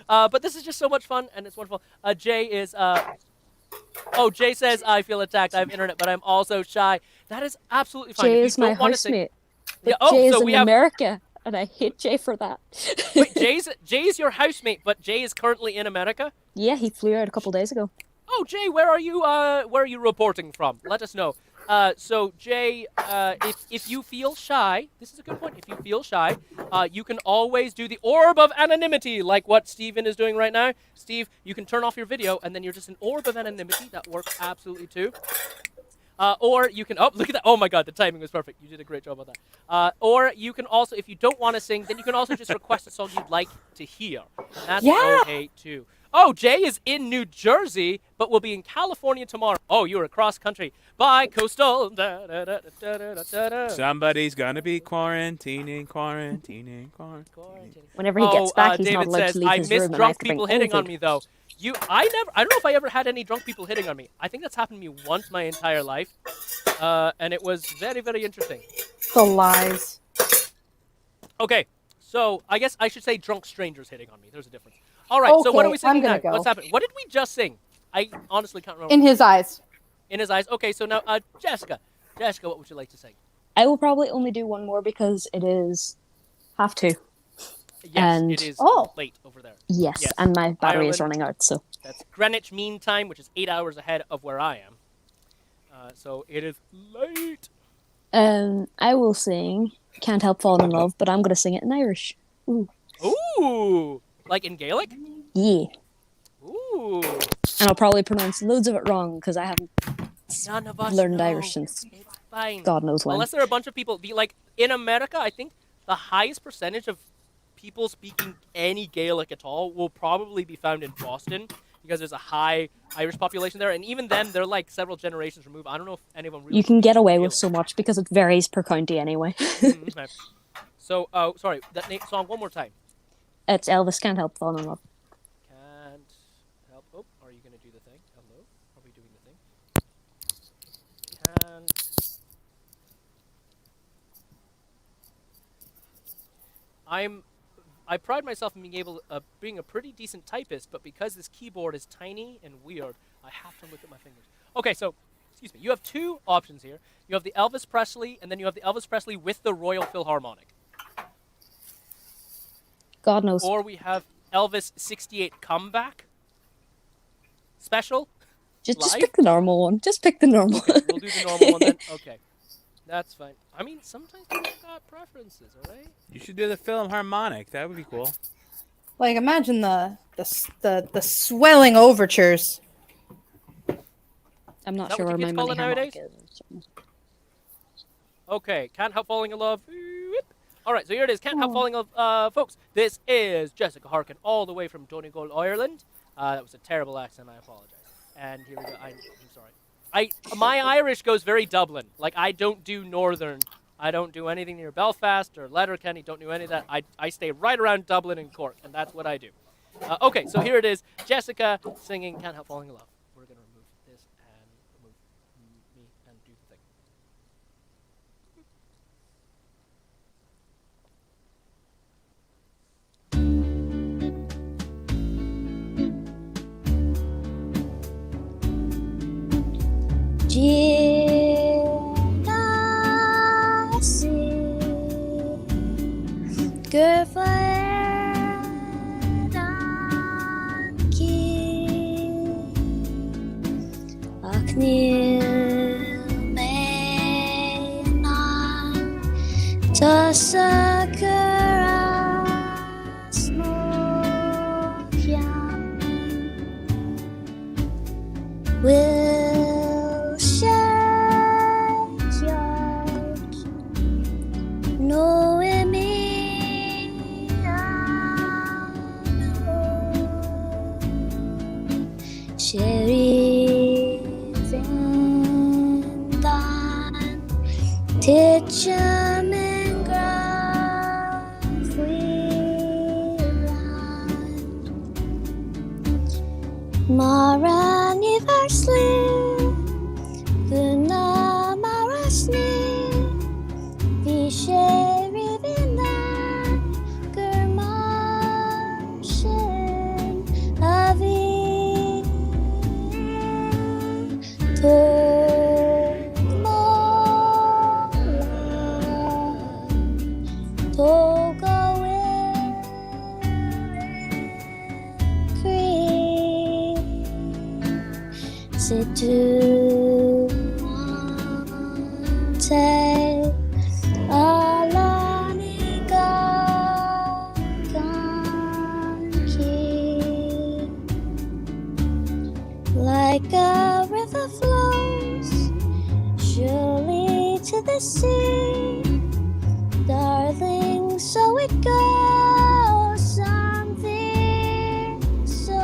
But this is just so much fun and it's wonderful. Jay is Jay says I feel attacked. I have internet, but I'm also shy. That is absolutely fine. Jay If you is my don't wanna sing- housemate. Yeah, But Jay is so in we have America, and I hate Jay for that. Wait, Jay's your housemate, but Jay is currently in America? Yeah, he flew out a couple days ago. Oh, Jay, where are you reporting from? Let us know. So Jay, if you feel shy, this is a good point. If you feel shy, you can always do the orb of anonymity, like what Steven is doing right now. Steve, you can turn off your video, and then you're just an orb of anonymity. That works absolutely too. Or you can, look at that. Oh my God, the timing was perfect. You did a great job on that. Or you can also, if you don't want to sing, then you can also just request a song you'd like to hear. That's okay too. Oh, Jay is in New Jersey, but will be in California tomorrow. Oh, you're across country. Bye, coastal. Da, da, da, da, da, da, da. Somebody's gonna be quarantining. Whenever he gets back, he's David not allowed says, to leave I his miss room, and I have drunk to bring people hitting on COVID. me, though. I don't know if I ever had any drunk people hitting on me. I think that's happened to me once my entire life, and it was very, very interesting. The lies. Okay, so I guess I should say drunk strangers hitting on me. There's a difference. All right, so what are we Okay, I'm singing now? gonna go. What's happening? What did we just sing? I honestly can't remember. In his eyes. In his eyes. Okay, so now, Jessica. Jessica, what would you like to sing? I will probably only do one more because it is half two. Yes, And- it is Oh. late over there. Yes, Yes. and my battery is Ireland. running out, so. That's Greenwich Mean Time, which is 8 hours ahead of where I am. So it is late. I will sing Can't Help Falling in Love, but I'm going to sing it in Irish. Ooh, like in Gaelic? Yeah. Ooh, And I'll probably pronounce loads of it wrong because I haven't none of us learned know. Irish since It's fine. God knows when. Unless there are a bunch of people, like in America, I think the highest percentage of people speaking any Gaelic at all will probably be found in Boston because there's a high Irish population there, and even then, they're like several generations removed. I don't know if any of them really. You can get away with Gaelic. so much because it varies per county anyway. Mhm. So, sorry, that song one more time. It's Elvis Can't Help Falling in Love. Can't help. Oh, are you going to do the thing? Hello? Are we doing the thing? Can't. I pride myself in being able, being a pretty decent typist, but because this keyboard is tiny and weird, I have to look at my fingers. Okay, so, excuse me. You have two options here. You have the Elvis Presley, and then you have the Elvis Presley with the Royal Philharmonic. God knows. Or we have Elvis 68 Comeback Special. Just live? pick the normal one. Just pick the normal Okay, one. we'll do the normal one then. Okay. That's fine. I mean, sometimes people got preferences, alright? You should do the Philharmonic. That would be cool. Like, imagine the swelling overtures. I'm not Is that sure what where the my kids call money it harmonic is. Okay, Can't Help Falling in Love. Alright, so here it is. Can't Help Falling in Love. Folks, this is Jessica Harkin, all the way from Donegal, Ireland. That was a terrible accent, I apologize. And here we go. I'm sorry. My Irish goes very Dublin. Like, I don't do Northern. I don't do anything near Belfast or Letterkenny. Don't do any of that. I stay right around Dublin and Cork, and that's what I do. Okay, so here it is. Jessica singing Can't Help Falling in Love. We're going to remove this and remove me and do the thing. Will shut out knowing me Sherry Vindan Titcham and Mara Niversli Guna Marasni Vishe Rivinan Gurmarshin Avi Situ Te Alaniga Ganki Like a river flows surely to the sea, darling, so it goes something so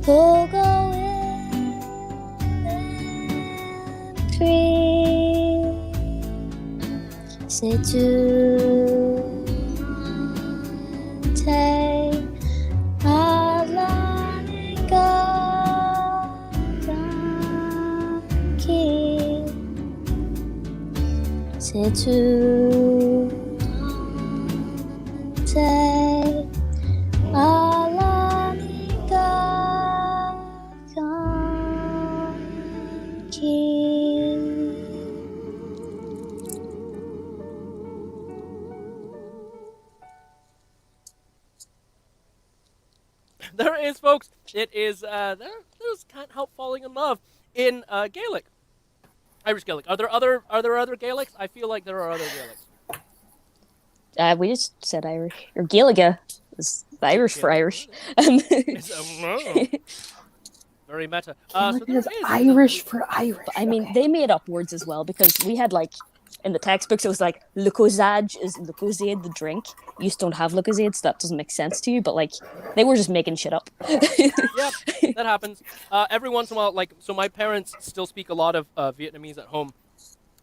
보고 있는 free 세주한테 알라니까 기 세주한테 알라니까 기 There is, folks. It is, there's Can't Help Falling in Love in Gaelic. Irish Gaelic. Are there other Gaelics? I feel like there are other Gaelics. We just said Irish. Or Gaelega is Irish for Irish. Very meta. Gaelic So there is is Irish for Irish. I mean, they made up words as well because we had like in the textbooks it was like Lucozade is Lucozade the drink. You just don't have Lucozade, so that doesn't make sense to you. But like they were just making shit up. Yep, that happens. Every once in a while, like, so my parents still speak a lot of Vietnamese at home.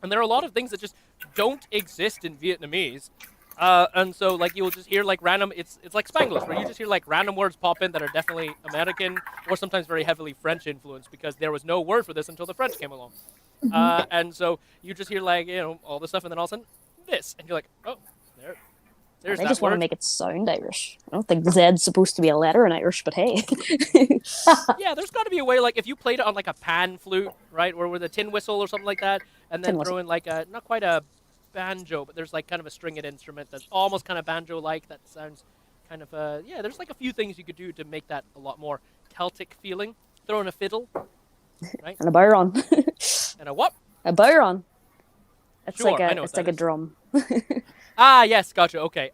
And there are a lot of things that just don't exist in Vietnamese. And so, like, you'll just hear, like, random, it's like Spanglish, where you just hear, like, random words pop in that are definitely American or sometimes very heavily French influenced because there was no word for this until the French came along. And so you just hear, like, you know, all this stuff, and then all of a sudden, this. And you're like, oh, there's They that just want to word. make it sound Irish. I don't think Zed's supposed to be a letter in Irish, but hey. Yeah, there's got to be a way, like, if you played it on, like, a pan flute, right, or with a tin whistle or something like that, and then Tin whistle. throw in, like, a, not quite a banjo, but there's, like, kind of a stringed instrument that's almost kind of banjo-like, that sounds kind of, yeah, there's, like, a few things you could do to make that a lot more Celtic feeling. Throw in a fiddle, right? And a byron. And a what? A byron. It's Sure, like I know what it's that like a is. drum. Ah, yes, gotcha, okay.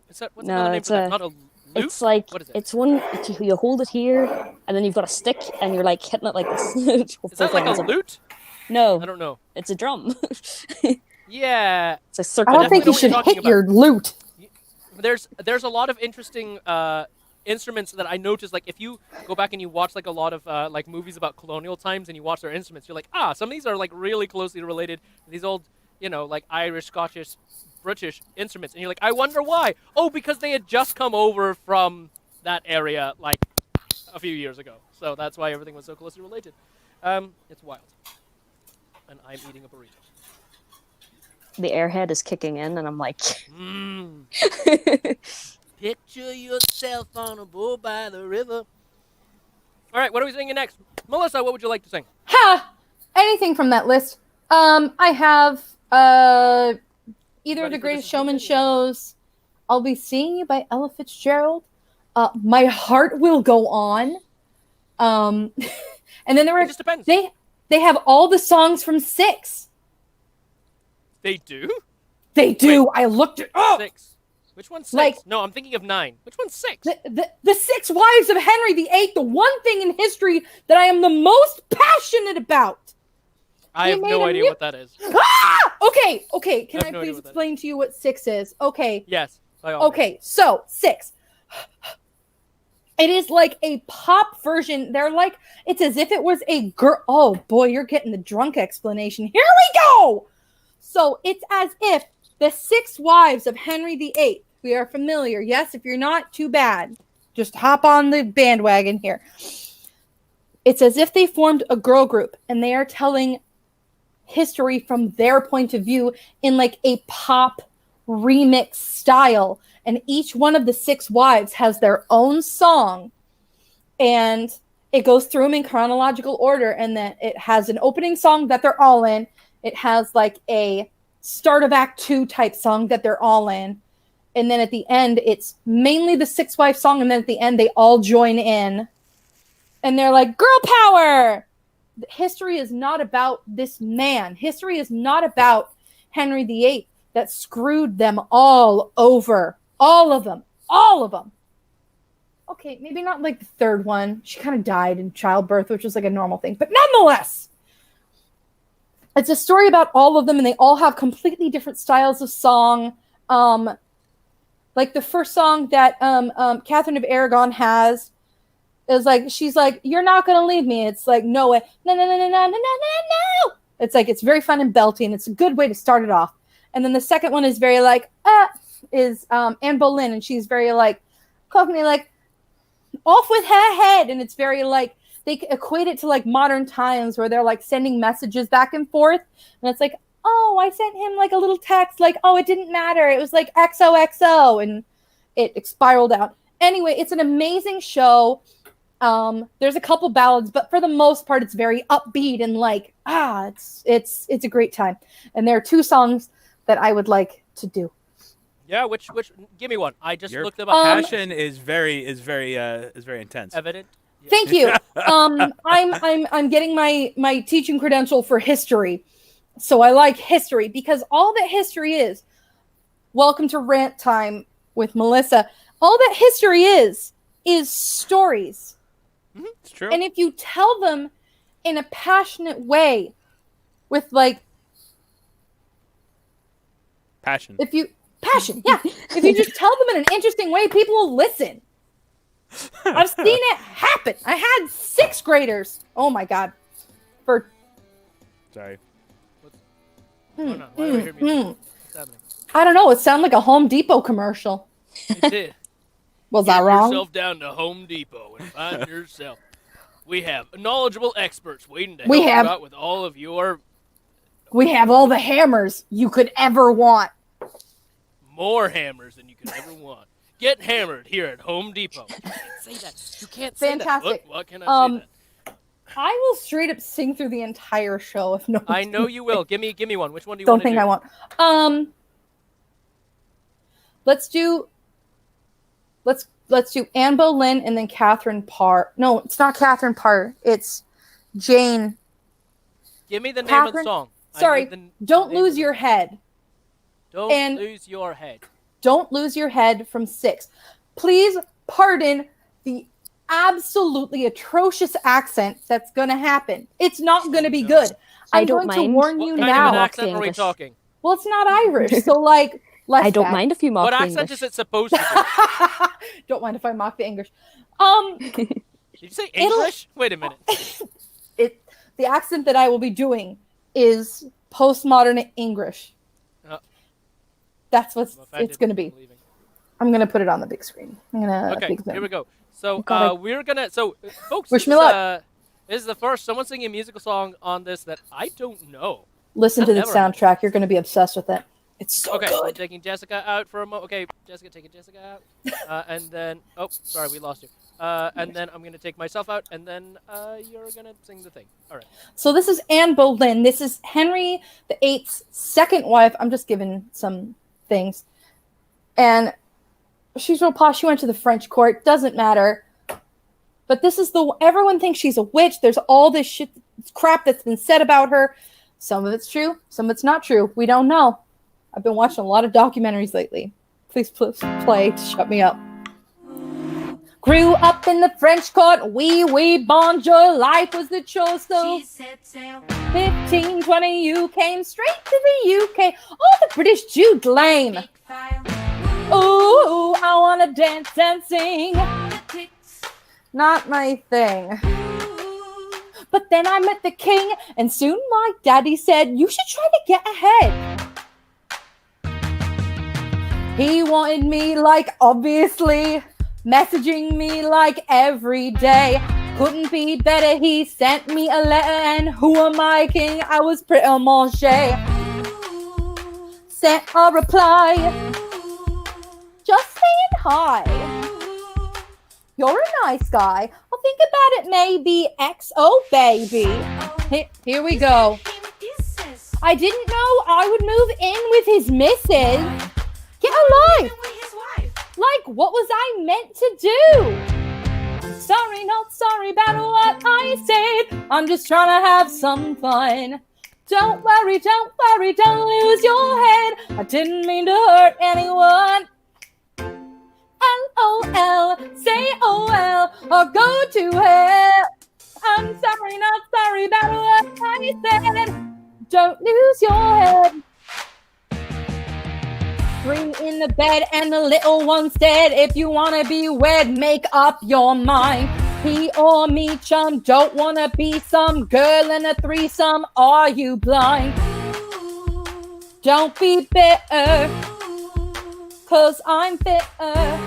Is that, what's No, another name it's for that? a- Not a lute? It's like What is it? it's one. You hold it here, and then you've got a stick, and you're like hitting it like this. Is that like a lute? No, I don't know. it's a drum. Yeah, It's a I circle. don't think know you what you're should talking hit your lute. there's a lot of interesting instruments that I noticed. Like, if you go back and you watch, like, a lot of like movies about colonial times and you watch their instruments, you're like, ah, some of these are, like, really closely related to these old, you know, like, Irish, Scottish, British instruments. And you're like, I wonder why. Oh, because they had just come over from that area, like, a few years ago. So that's why everything was so closely related. It's wild. And I'm eating a burrito. The airhead is kicking in, and I'm like, Picture yourself on a boat by the river. All right, what are we singing next? Melissa, what would you like to sing? Ha! Anything from that list. I have either Ready of the for Greatest this? Showman shows. I'll Be Seeing You by Ella Fitzgerald. My Heart Will Go On. And then there It were just depends. they have all the songs from Six. They do? They do. Wait. I looked it up. 6. Which one's 6? Like- No, I'm thinking of 9. Which one's 6? The Six Wives of Henry VIII. The one thing in history that I am the most passionate about. I They have made no a idea mu- what that is. Ah! Okay. Can I have I no idea please what that explain to you what Six is? Okay. Yes. By all means. Okay, so Six. It is like a pop version. They're like, it's as if it was a girl. Oh boy, you're getting the drunk explanation. Here we go. So it's as if the 6 wives of Henry VIII. We are familiar. Yes, if you're not, too bad. Just hop on the bandwagon here. It's as if they formed a girl group and they are telling history from their point of view in like a pop remix style. And each one of the 6 wives has their own song. And it goes through them in chronological order. And then it has an opening song that they're all in. It has like a start of Act 2 type song that they're all in. And then at the end, it's mainly the 6 wife song. And then at the end, they all join in. And they're like, girl power! History is not about this man. History is not about Henry VIII that screwed them all over. All of them. All of them. Okay, maybe not like the third one. She kind of died in childbirth, which was like a normal thing. But nonetheless, it's a story about all of them, and they all have completely different styles of song. Like the first song that Catherine of Aragon has It's like she's like, "You're not gonna leave me." It's like, "No way, no, no, no, no, no, no, no, no." It's like it's very fun and belty, and it's a good way to start it off. And then the second one is very like Anne Boleyn, and she's very like cockney, like off with her head, and it's very like they equate it to like modern times where they're like sending messages back and forth, and it's like, "Oh, I sent him like a little text, like, oh, it didn't matter, it was like XOXO," and it spiraled out. Anyway, it's an amazing show. There's a couple ballads, but for the most part, it's very upbeat and like, it's a great time. And there are 2 songs that I would like to do. Yeah, which give me one. I just looked them Your up. passion is very intense. Evident. Yeah. Thank you. I'm getting my teaching credential for history. So I like history because all that history is, welcome to Rant Time with Melissa. All that history is stories. Mm-hmm, it's true. And if you tell them in a passionate way with like passion. If you just tell them in an interesting way, people will listen. I've seen it happen. I had 6th graders. Oh my God. Sorry. Why do I hear music? What's happening? I don't know. It sounded like a Home Depot commercial. It did. Was I wrong? Get yourself down to Home Depot and find yourself. We have knowledgeable experts waiting to help you out with all of your... We have all the hammers you could ever want. More hammers than you could ever want. Get hammered here at Home Depot. You can't say that. You can't say Fantastic. that. What can I say that? I will straight up sing through the entire show if no. I know you will. Give me one. Which one do you Don't want to do? think I want. Let's do Anne Boleyn and then Catherine Parr. No, it's not Catherine Parr. It's Jane. Give me the name of the song. Sorry, Don't Lose Your Head. Don't lose your head. Don't Lose Your Head from 6. Please pardon the absolutely atrocious accent that's going to happen. It's not going to be good. I'm going to warn you now. What kind of accent are we talking? Well, it's not Irish, so like... I don't mind if you mock the English. What accent is it supposed to be? Don't mind if I mock the English. Did you say English? Wait a minute. The accent that I will be doing is postmodern English. That's what it's going to be. I'm going to put it on the big screen. Okay, here we go. So we're gonna. So folks, wish me luck. This is the first someone singing a musical song on this that I don't know. Listen to the soundtrack. You're going to be obsessed with it. It's so good. good. I'm taking Jessica out for a moment. Okay, Jessica, taking Jessica out. And then, sorry, we lost you. And then I'm going to take myself out, and then you're going to sing the thing. All right. So this is Anne Boleyn. This is Henry VIII's second wife. I'm just giving some things. And she's real posh. She went to the French court. Doesn't matter. But this is everyone thinks she's a witch. There's all this crap that's been said about her. Some of it's true. Some of it's not true. We don't know. I've been watching a lot of documentaries lately. Please play to shut me up. Grew up in the French court. Oui, bonjour. Life was the choice, though. 15, 20, you came straight to the UK. Oh, the British Jew lame. Ooh, I want to dance and sing. Not my thing. But then I met the king, and soon my daddy said, you should try to get ahead. He wanted me, like, obviously, messaging me, like, every day. Couldn't be better, he sent me a letter, and who am I, king? I was pretty manger. Sent a reply, just saying hi. You're a nice guy. I'll think about it, maybe. XO, baby. Here we go. I didn't know I would move in with his missus. Get a life! Like, what was I meant to do? Sorry, not sorry about what I said. I'm just trying to have some fun. Don't worry, don't lose your head. I didn't mean to hurt anyone. LOL, say OL, or go to hell. I'm sorry, not sorry about what I said. Don't lose your head. 3 in the bed and the little one's dead. If you wanna be wed, make up your mind. He or me, chum, don't wanna be some girl in a threesome. Are you blind? Don't be bitter, cause I'm bitter.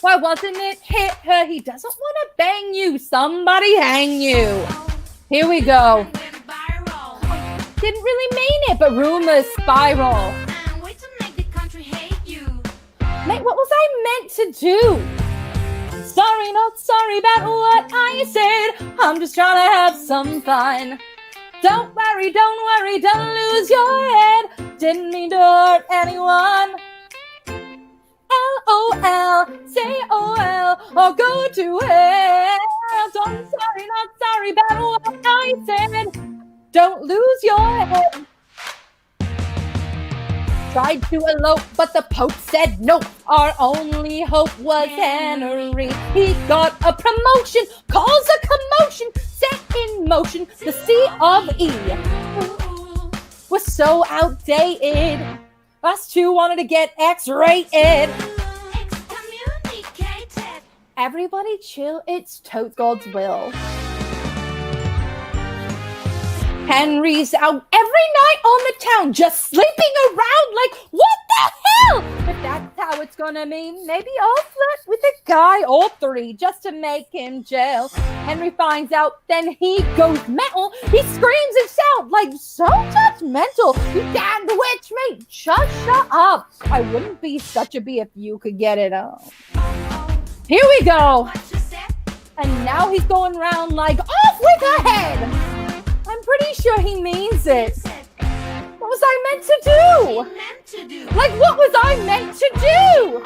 Why wasn't it hit her? He doesn't wanna bang you. Somebody hang you. Here we go. Didn't really mean it, but rumors spiral. Mate, what was I meant to do? Sorry, not sorry about what I said. I'm just trying to have some fun. Don't worry, don't lose your head. Didn't mean to hurt anyone. LOL, say OL, or go to hell. Don't sorry, not sorry about what I said. Don't lose your head. Tried to elope, but the Pope said no. Our only hope was Henry. He got a promotion, cause a commotion, set in motion the C of E. Was so outdated. Us two wanted to get X-rated. Everybody chill, it's totes God's will. Henry's out every night on the town, just sleeping around like, what the hell? If that's how it's gonna be, maybe I'll flirt with a guy or three just to make him jail. Henry finds out, then he goes mental. He screams and shouts like so judgmental. You damned witch, mate, just shut up. I wouldn't be such a bee if you could get it up. Here we go. And now he's going around like, off with her head. I'm pretty sure he means it. What was I meant to do? Like, what was I meant to do?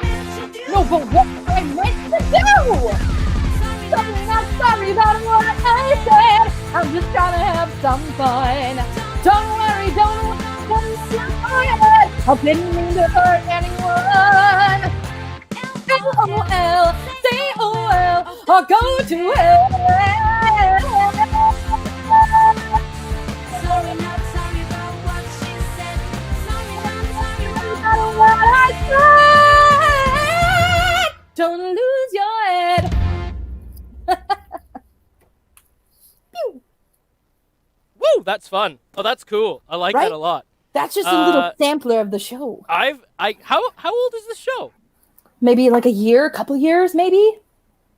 No, but what was I meant to do? Sorry, not sorry about what I said. I'm just trying to have some fun. Don't worry, don't lose your head. I didn't mean to hurt anyone. LOL, say OL, or go to hell. Sorry, not sorry about what she said. Sorry, not sorry about what I said. Don't lose your head. Pew. Woo, that's fun. Oh, that's cool. I like Right? that a lot. That's just a little sampler of the show. How old is this show? Maybe like a year, a couple years, maybe.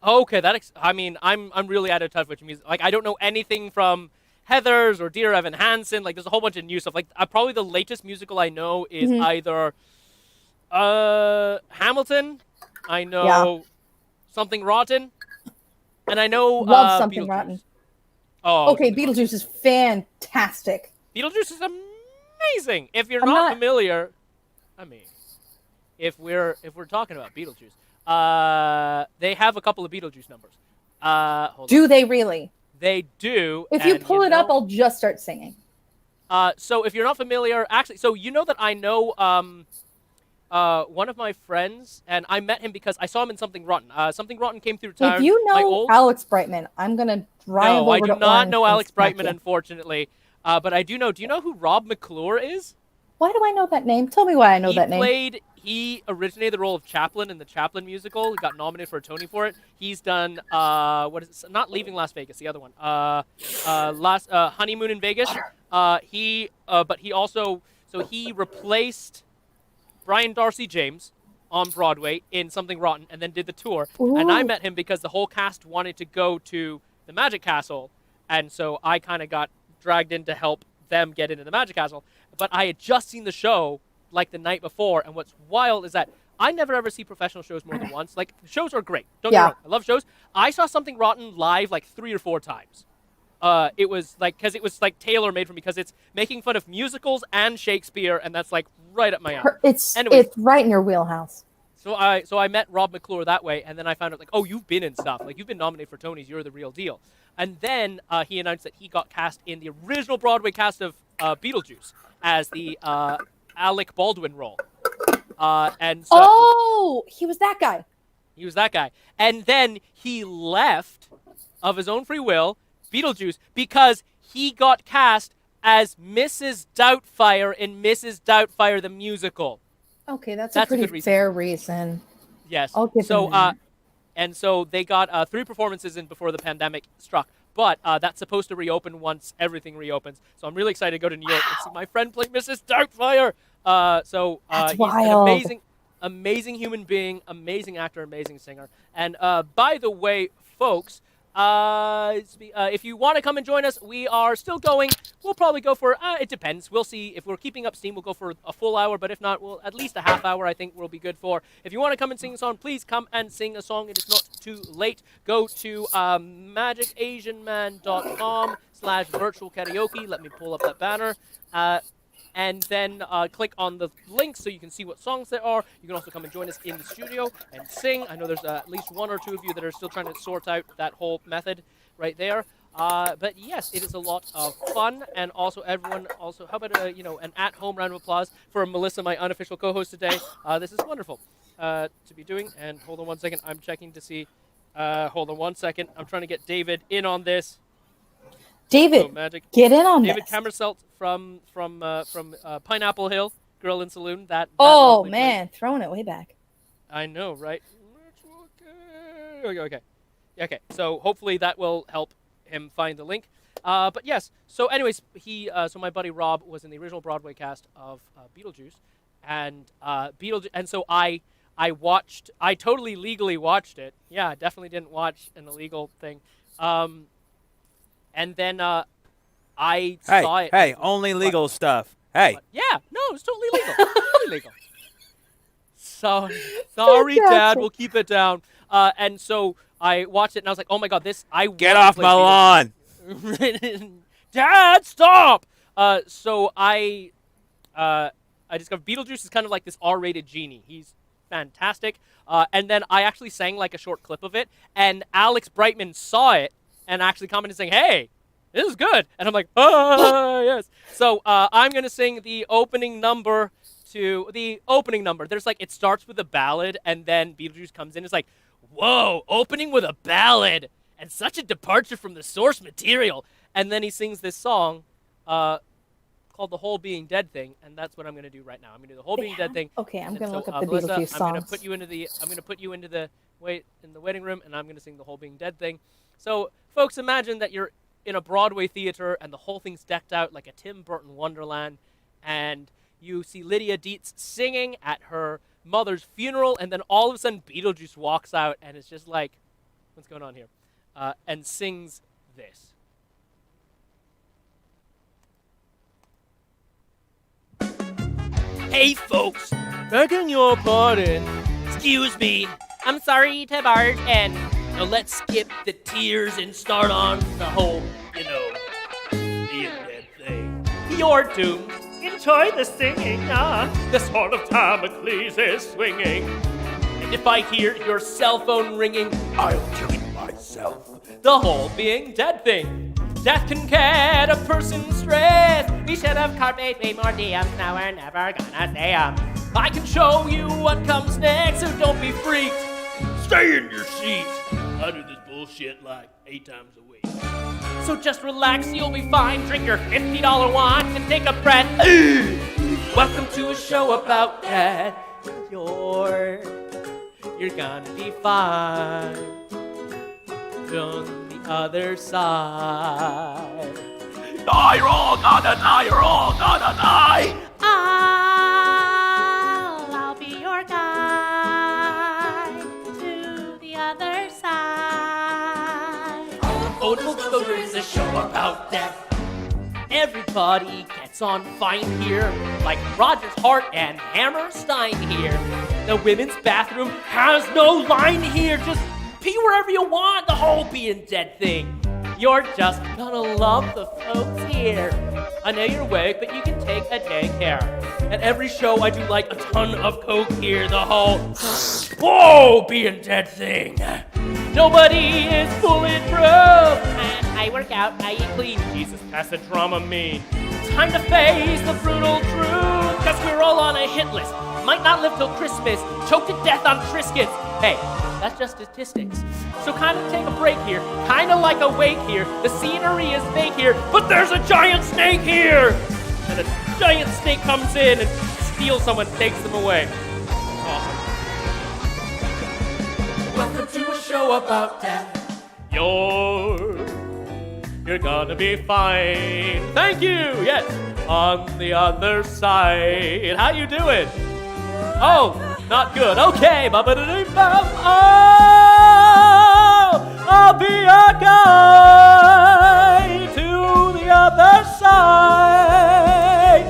Okay, I'm really out of touch with music. Like, I don't know anything from Heathers or Dear Evan Hansen. Like, there's a whole bunch of new stuff. Like, probably the latest musical I know is either Hamilton. I know Something Rotten, and I know Love Something Rotten. Oh, okay, Beetlejuice is fantastic. Beetlejuice is amazing. If you're not familiar, I mean, if we're talking about Beetlejuice, they have a couple of Beetlejuice numbers. Do they really? They do. If you pull it up, I'll just start singing. So if you're not familiar, actually, so you know that I know one of my friends, and I met him because I saw him in Something Rotten. Something Rotten came through town. If you know Alex Brightman, I'm gonna drive over to No, I do not know Alex Orange Brightman, unfortunately. But I do know. Do you know who Rob McClure is? Why do I know that name? Tell me why I know that name. He originated the role of Chaplin in the Chaplin musical. He got nominated for a Tony for it. He's done what is it? Not Leaving Las Vegas, the other one. Honeymoon in Vegas. But he also he replaced Brian Darcy James on Broadway in Something Rotten, and then did the tour. Ooh. And I met him because the whole cast wanted to go to the Magic Castle, and so I kind of got dragged in to help them get into the Magic Castle. But I had just seen the show like the night before, and what's wild is that I never ever see professional shows more than once. Like, shows are great. Don't get me wrong. I love shows. I saw Something Rotten live like 3 or 4 times. It was like, because it was like tailor-made for me, because it's making fun of musicals and Shakespeare, and that's like right up my alley. It's right in your wheelhouse. So I met Rob McClure that way, and then I found out, like, oh, you've been in stuff. Like, you've been nominated for Tonys. You're the real deal. And then he announced that he got cast in the original Broadway cast of Beetlejuice as the Alec Baldwin role. And so, he was that guy. He was that guy. And then he left of his own free will Beetlejuice because he got cast as Mrs. Doubtfire in Mrs. Doubtfire the musical. Okay, that's a pretty fair reason. Yes. I'll give him that. And so they got 3 performances in before the pandemic struck. But that's supposed to reopen once everything reopens. So I'm really excited to go to New York and see my friend play Mrs. Doubtfire. That's he's wild. an amazing human being, amazing actor, amazing singer. And by the way, folks, if you want to come and join us, we are still going. We'll probably go for, it depends. We'll see. If we're keeping up steam, we'll go for a full hour. But if not, we'll at least a half hour, I think, will be good for. If you want to come and sing a song, please come and sing a song. It is not too late. Go to magicasianman.com/virtual karaoke. Let me pull up that banner. And then click on the link so you can see what songs there are. You can also come and join us in the studio and sing. I know there's at least 1 or 2 of you that are still trying to sort out that whole method right there. But yes, it is a lot of fun. And also everyone, also, how about an at-home round of applause for Melissa, my unofficial co-host today. This is wonderful to be doing. And hold on one second. I'm checking to see. Hold on one second. I'm trying to get David in on this. David, get in on David this. Kammerselt from Pineapple Hill Grill and Saloon. That Oh man, throwing it way back. I know, right? Okay. So hopefully that will help him find the link. But yes. So anyways, so my buddy Rob was in the original Broadway cast of Beetlejuice, and and so I totally legally watched it. Yeah, I definitely didn't watch an illegal thing. And then I saw it. Hey, only legal stuff. Hey. Yeah, no, it's totally legal. Totally legal. Sorry, Dad, we'll keep it down. And so I watched it, and I was like, oh my God, Get off my lawn. Dad, stop! So I discovered Beetlejuice is kind of like this R-rated genie. He's fantastic. And then I actually sang like a short clip of it, and Alex Brightman saw it, and actually commented saying, hey, this is good. And I'm like, yes. So I'm going to sing the opening number There's like, it starts with a ballad, and then Beetlejuice comes in. It's like, whoa, opening with a ballad, and such a departure from the source material. And then he sings this song called The Whole Being Dead Thing, and that's what I'm going to do right now. I'm going to do The Whole Being Dead Thing. Okay, I'm going to look up the Melissa, Beetlejuice songs. I'm going to put you into the waiting room, and I'm going to sing The Whole Being Dead Thing. So, folks, imagine that you're in a Broadway theater, and the whole thing's decked out like a Tim Burton Wonderland, and you see Lydia Dietz singing at her mother's funeral, and then all of a sudden Beetlejuice walks out, and it's just like, what's going on here? And sings this. Hey, folks, begging your pardon. Excuse me, I'm sorry to barge in. Now let's skip the tears and start on the whole, being dead thing. You're doomed. Enjoy the singing, the sword of Damocles is swinging. And if I hear your cell phone ringing, I'll do it myself. The whole being dead thing. Death can get a person stressed. We should have carved way more DMs, now we're never gonna say 'em. I can show you what comes next, so don't be freaked. Stay in your seat. I do this bullshit like 8 times a week. So just relax, you'll be fine. Drink your $50 wine and take a breath. Welcome to a show about death. You're gonna be fine. On the other side. Die, you're all gonna die, you're all gonna die. I'll be your guide to the other side. Oh, there's a show about death. Everybody gets on fine here, like Rogers Hart and Hammerstein here. The women's bathroom has no line here. Just pee wherever you want, the whole being dead thing. You're just gonna love the folks here. I know you're awake, but you can take a daycare. At every show, I do like a ton of coke here. The whole, whoa, being dead thing. Nobody is bulletproof. And I work out, I eat clean. Jesus, pass the drama mean. Time to face the brutal truth, cause we're all on a hit list. Might not live till Christmas, choked to death on Triscuits. Hey, that's just statistics. So kind of take a break here, kind of like a wake here. The scenery is fake here, but there's a giant snake here! And a giant snake comes in and steals someone, takes them away. Awesome. Welcome to a show show about death. You're gonna be fine. Thank you. Yes. On the other side. How you doing? Oh, not good. Okay. Oh, I'll be a guy to the other side.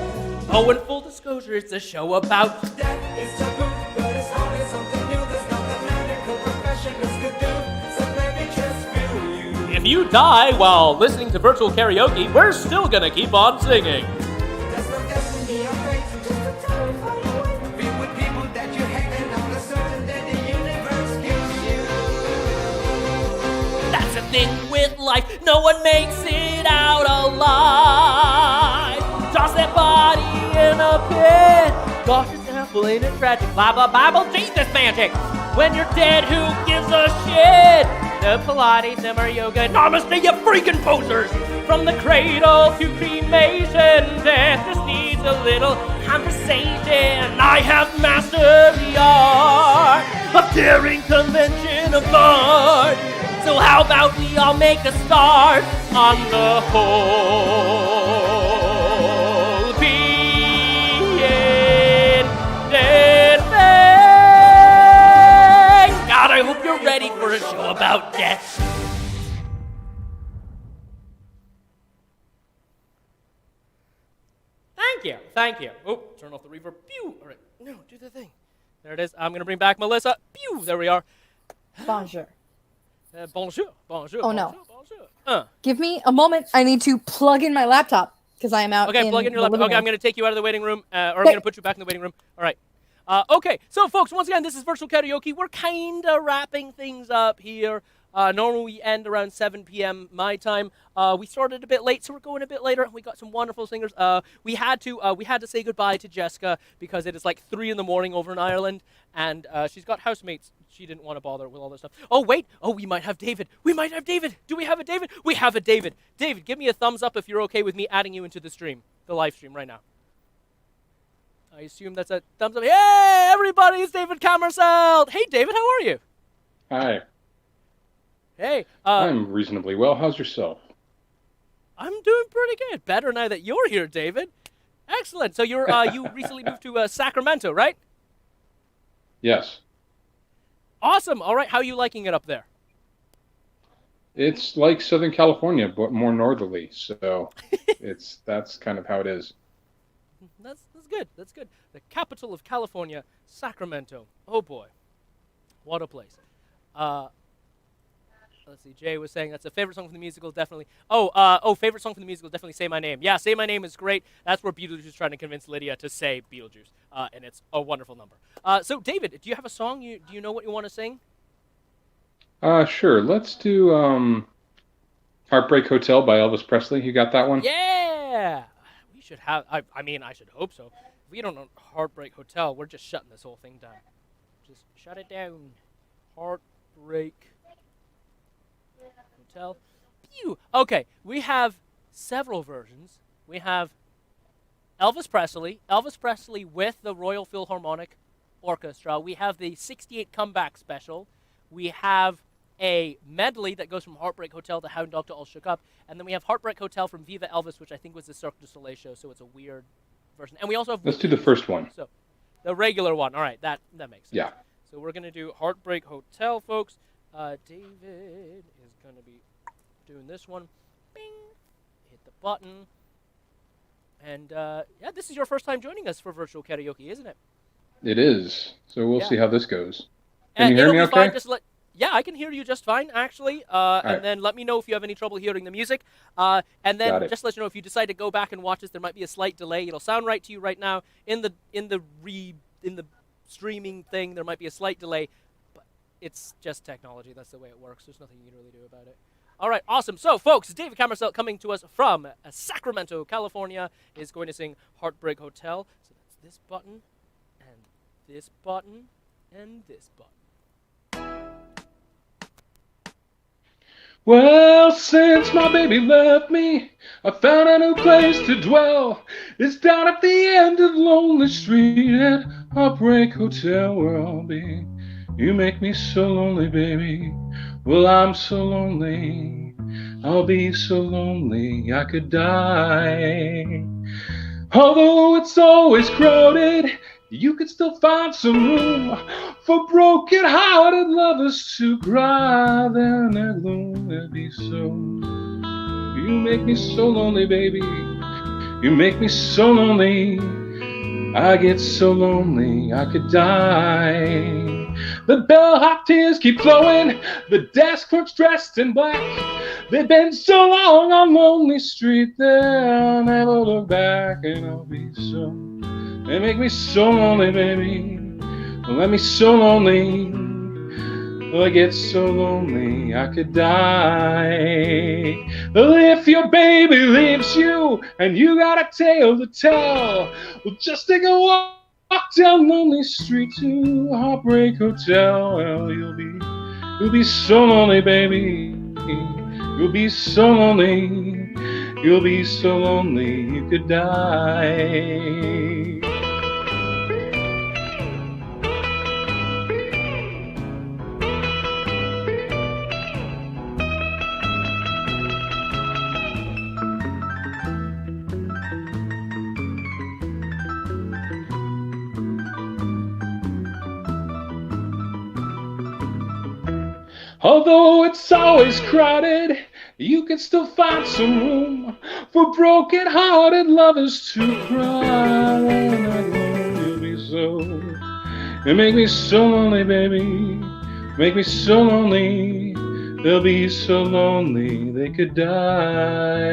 Oh, in full disclosure, it's a show about death. It's taboo, but it's always something new. There's nothing medical professionals could do. So let me just feel you. If you die while listening to virtual karaoke, we're still gonna keep on singing. That's no destiny or fate, just a terrifying way. Be with people that you hate and all of a sudden that the universe gives you. That's the thing with life, no one makes it out alive. Toss that body in a pit. Gosh, it's awful, ain't it tragic? Blah, blah, Bible, Jesus magic. When you're dead, who gives a shit? The Pilates, Simmer Yoga, Namaste, you freaking posers. From the cradle to cremation, death just needs a little conversation. I have mastered the art of tearing convention apart. So how about we all make a start on the whole being dead thing? God, I hope you're ready for a show about death. Thank you. Oh, turn off the reverb. Pew! All right, no, do the thing. There it is. I'm gonna bring back Melissa. Pew! There we are. Bonjour. Bonjour. Oh, no. Bonjour. Give me a moment. I need to plug in my laptop because I am out. Okay, plug in your the laptop. living Okay, I'm room. going to take you out of the waiting room, or I'm going to put you back in the waiting room. All right. Okay, so folks, once again, this is Virtual Karaoke. We're kind of wrapping things up here. Normally we end around 7 p.m. my time. We started a bit late, so we're going a bit later. We got some wonderful singers. We had to say goodbye to Jessica because it is like 3 in the morning over in Ireland, and she's got housemates. She didn't want to bother with all this stuff. Oh, wait. Oh, we might have David. Do we have a David? We have a David. David, give me a thumbs up if you're okay with me adding you into the stream, the live stream right now. I assume that's a thumbs up. Hey, everybody, it's David Camerseld. Hey, David, how are you? Hi. Hey. I'm reasonably well. How's yourself? I'm doing pretty good. Better now that you're here, David. Excellent. So you recently moved to Sacramento, right? Yes. Awesome. All right. How are you liking it up there? It's like Southern California, but more northerly. So that's kind of how it is. That's good. That's good. The capital of California, Sacramento. Oh boy, what a place. Let's see. Jay was saying that's a favorite song from the musical. Definitely. Favorite song from the musical. Definitely Say My Name. Yeah, Say My Name is great. That's where Beetlejuice is trying to convince Lydia to say Beetlejuice, and it's a wonderful number. So David, do you have a song? Do you know what you want to sing? Sure. Let's do Heartbreak Hotel by Elvis Presley. You got that one? Yeah. We should have. I mean, I should hope so. If we don't know Heartbreak Hotel, we're just shutting this whole thing down. Just shut it down. Heartbreak Hotel. Pew! Okay, we have several versions. We have Elvis Presley with the Royal Philharmonic Orchestra. We have the 68 Comeback Special. We have a medley that goes from Heartbreak Hotel to Hound Dog to All Shook Up. And then we have Heartbreak Hotel from Viva Elvis, which I think was the Cirque du Soleil show, so it's a weird version. And we also have... Let's do the first one. So, the regular one. All right, that makes sense. Yeah. So we're going to do Heartbreak Hotel, folks. David is going to be doing this one. Bing! Hit the button. And, yeah, this is your first time joining us for Virtual Karaoke, isn't it? It is. So we'll see how this goes. Can And you hear it'll me be okay? fine, yeah, I can hear you just fine, actually. And then let me know if you have any trouble hearing the music. And then just let you know if you decide to go back and watch this, there might be a slight delay. It'll sound right to you right now. In the streaming thing, there might be a slight delay, but it's just technology. That's the way it works. There's nothing you can really do about it. All right, awesome. So, folks, David Camersell coming to us from Sacramento, California, is going to sing Heartbreak Hotel. So that's this button, and this button, and this button. Well, since my baby left me, I found a new place to dwell. It's down at the end of Lonely Street at Heartbreak Hotel where I'll be. You make me so lonely, baby. Well, I'm so lonely. I'll be so lonely I could die. Although it's always crowded, you can still find some room for broken-hearted lovers to cry. There in their gloom, they'll be so. You make me so lonely, baby. You make me so lonely. I get so lonely I could die. The bellhop tears keep flowing. The desk clerk's dressed in black. They've been so long on lonely street, they'll never look back, and I'll be so. They make me so lonely, baby. Let me so lonely. I get so lonely I could die. Well, if your baby leaves you and you got a tale to tell, well, just take a walk down lonely street to Heartbreak Hotel. Well, you'll be so lonely, baby. You'll be so lonely. You'll be so lonely you could die. Although it's always crowded, you can still find some room for broken-hearted lovers to cry. You'll be so. You make me so lonely, baby. Make me so lonely. They'll be so lonely they could die.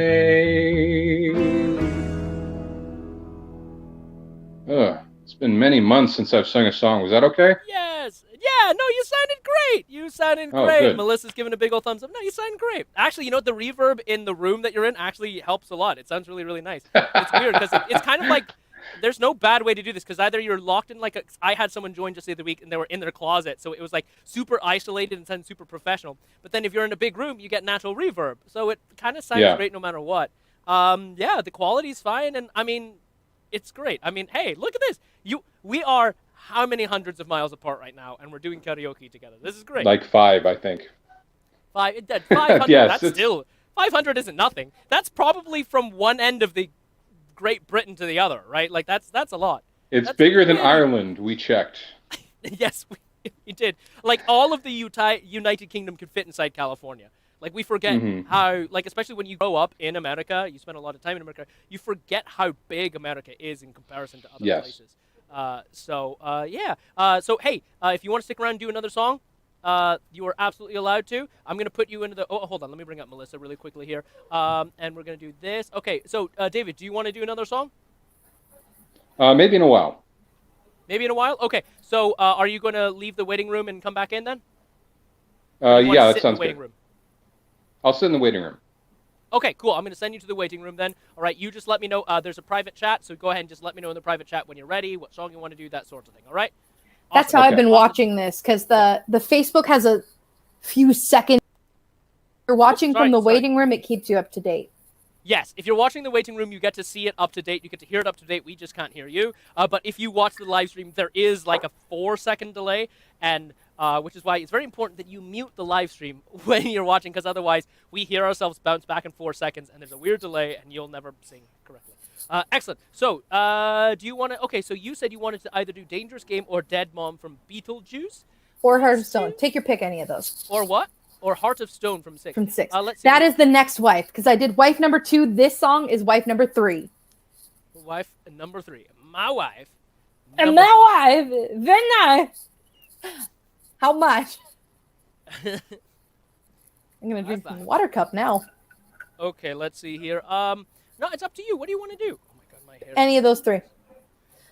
It's been many months since I've sung a song. Was that okay? Yes. Yeah, no, you sounded great. You sounded great. Good. Melissa's giving a big old thumbs up. No, you sound great. Actually, you know, the reverb in the room that you're in actually helps a lot. It sounds really, really nice. It's weird because it's kind of like there's no bad way to do this because either you're locked in I had someone join just the other week and they were in their closet, so it was like super isolated and sounded super professional. But then if you're in a big room, you get natural reverb, so it kind of sounds great no matter what. Yeah, the quality's fine, and I mean, it's great. I mean, hey, look at this. We are how many hundreds of miles apart right now, and we're doing karaoke together. This is great. Like 5, I think. 500. Yes, That's still 500 isn't nothing. That's probably from one end of the Great Britain to the other, right? Like that's a lot. That's bigger than Ireland. We checked. Yes, we did. Like all of the United Kingdom could fit inside California. Like we forget how, like especially when you grow up in America, you spend a lot of time in America, you forget how big America is in comparison to other places. So hey, if you want to stick around and do another song, you are absolutely allowed to. I'm going to put you into the... Oh, hold on. Let me bring up Melissa really quickly here. And we're going to do this. Okay, so, David, do you want to do another song? Maybe in a while. Maybe in a while? Okay, so are you going to leave the waiting room and come back in then? Yeah, that sounds good. Room? I'll sit in the waiting room. Okay, cool. I'm going to send you to the waiting room then. All right, you just let me know. There's a private chat, so go ahead and just let me know in the private chat when you're ready, what song you want to do, that sort of thing. All right? That's how I've been watching this, because the Facebook has a few seconds. If you're watching from the waiting room, it keeps you up to date. Yes, if you're watching the waiting room, you get to see it up to date. You get to hear it up to date. We just can't hear you. But if you watch the live stream, there is like a 4-second delay, and which is why it's very important that you mute the live stream when you're watching, because otherwise we hear ourselves bounce back in 4 seconds, and there's a weird delay, and you'll never sing correctly. Excellent. So, do you want to... Okay, so you said you wanted to either do Dangerous Game or Dead Mom from Beetlejuice? Or Heart of Stone. Take your pick, any of those. Or what? Or Heart of Stone from 6. From 6. Let's see. That is the next wife, because I did wife number 2. This song is wife number 3. Wife number 3. My wife. And my wife. Very nice. How much? I'm going to drink from the water cup now. Okay, let's see here. No, it's up to you. What do you want to do? Oh my god, my hair. Any of those 3.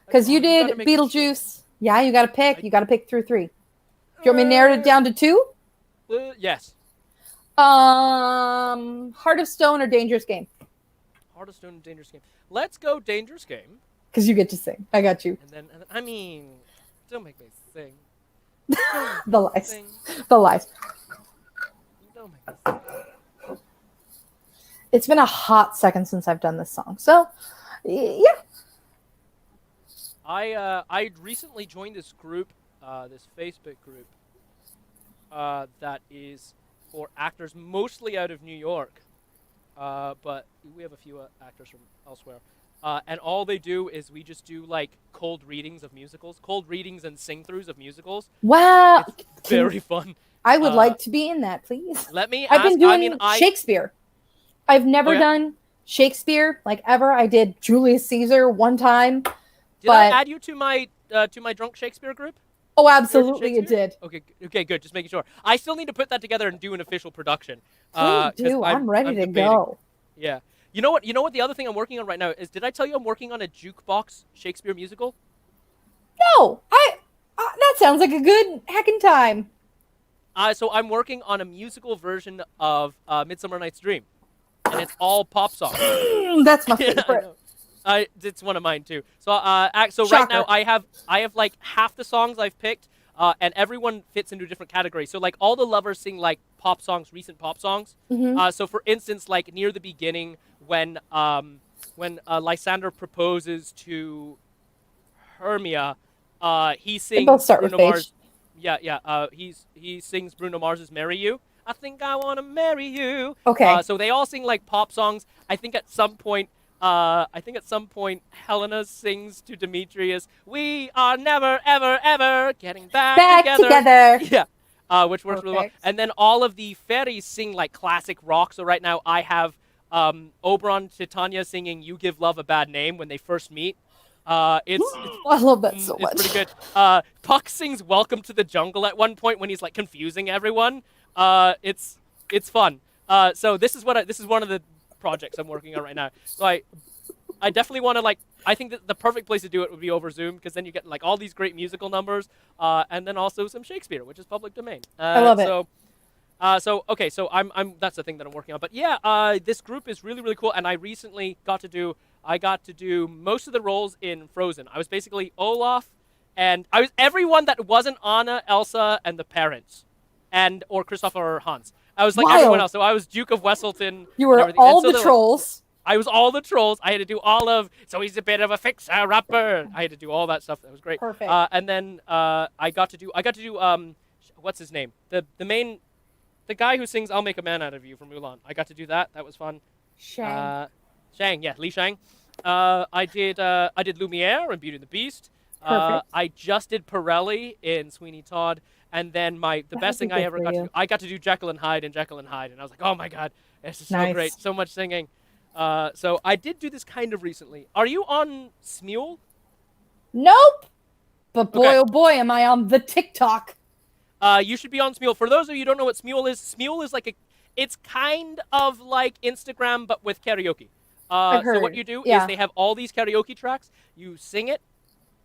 Because you did Beetlejuice. Yeah, you got to pick. You got to pick through 3. Do you want me to narrow it down to 2? Yes. Heart of Stone or Dangerous Game? Heart of Stone and Dangerous Game. Let's go Dangerous Game. Because you get to sing. I got you. And then, I mean, don't make me sing. The lies. Sing. The lies. Don't make me sing. It's been a hot second since I've done this song. So, yeah. I recently joined this group, this Facebook group, that is for actors mostly out of New York, but we have a few actors from elsewhere. And all they do is we just do like cold readings of musicals, cold readings and sing-throughs of musicals. Wow. It's very fun. I would like to be in that, please. Let me I've ask, been doing I mean, Shakespeare. I've never done Shakespeare like ever. I did Julius Caesar one time. Did I add you to my drunk Shakespeare group? Oh, absolutely, it did. Okay, good. Just making sure. I still need to put that together and do an official production. Please do. I'm ready to debating. go. Yeah. You know what? You know what? The other thing I'm working on right now is. Did I tell you I'm working on a jukebox Shakespeare musical? No, that sounds like a good heckin' time. So I'm working on a musical version of Midsummer Night's Dream, and it's all pop songs. That's my favorite. It's one of mine too. So right now I have like half the songs I've picked, and everyone fits into a different category. So like all the lovers sing like pop songs, recent pop songs. So for instance, like near the beginning when Lysander proposes to Hermia, he sings both start Bruno with H. Mars. Yeah. He sings Bruno Mars's "Marry You." I think I wanna marry you. Okay. So they all sing like pop songs. I think at some point Helena sings to Demetrius, "We are never, ever, ever getting back together." Yeah, which works really well. And then all of the fairies sing like classic rock. So right now I have Oberon Titania singing "You Give Love a Bad Name" when they first meet. It's I love that so much. It's pretty good. Puck sings "Welcome to the Jungle" at one point when he's like confusing everyone. It's fun. So this is one of the projects I'm working on right now. So I definitely want to I think that the perfect place to do it would be over Zoom because then you get like all these great musical numbers, and then also some Shakespeare, which is public domain. I love it. So that's the thing that I'm working on. But yeah, this group is really, really cool, and I recently got to do most of the roles in Frozen. I was basically Olaf, and I was everyone that wasn't Anna, Elsa, and the parents, or Christopher or Hans. I was like everyone else. So I was Duke of Wesselton. You were all the trolls. I was all the trolls. I had to do all of. So he's a bit of a fixer-upper. I had to do all that stuff. That was great. Perfect. And then I got to do. What's his name? The guy who sings "I'll Make a Man Out of You" from Mulan. I got to do that. That was fun. Shang. Li Shang. I did Lumiere in Beauty and the Beast. I just did Pirelli in Sweeney Todd. And then the best thing I ever got to do, I got to do Jekyll and Hyde in Jekyll and Hyde, and I was like, oh my god, this is so great, so much singing. So I did do this kind of recently. Are you on Smule? Nope. But boy, oh boy, am I on the TikTok. You should be on Smule. For those of you who don't know what Smule is like it's kind of like Instagram but with karaoke. So what you do is they have all these karaoke tracks. You sing it,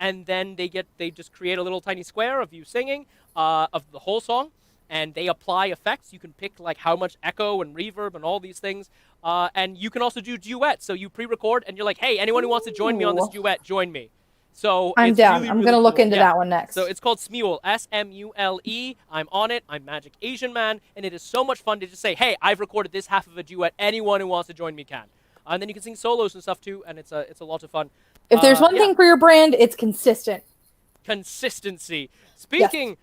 and then they just create a little tiny square of you singing of the whole song, and they apply effects. You can pick like how much echo and reverb and all these things, and you can also do duets. So you pre-record, and you're like, hey, anyone who wants to join me on this duet, join me. So I'm down. Really, I'm really gonna cool. look into that one next. So it's called Smule, Smule. I'm on it. I'm Magic Asian Man, and it is so much fun to just say, hey, I've recorded this half of a duet. Anyone who wants to join me can. And then you can sing solos and stuff too, and it's a lot of fun. If there's one thing for your brand, it's consistent. Consistency. Speaking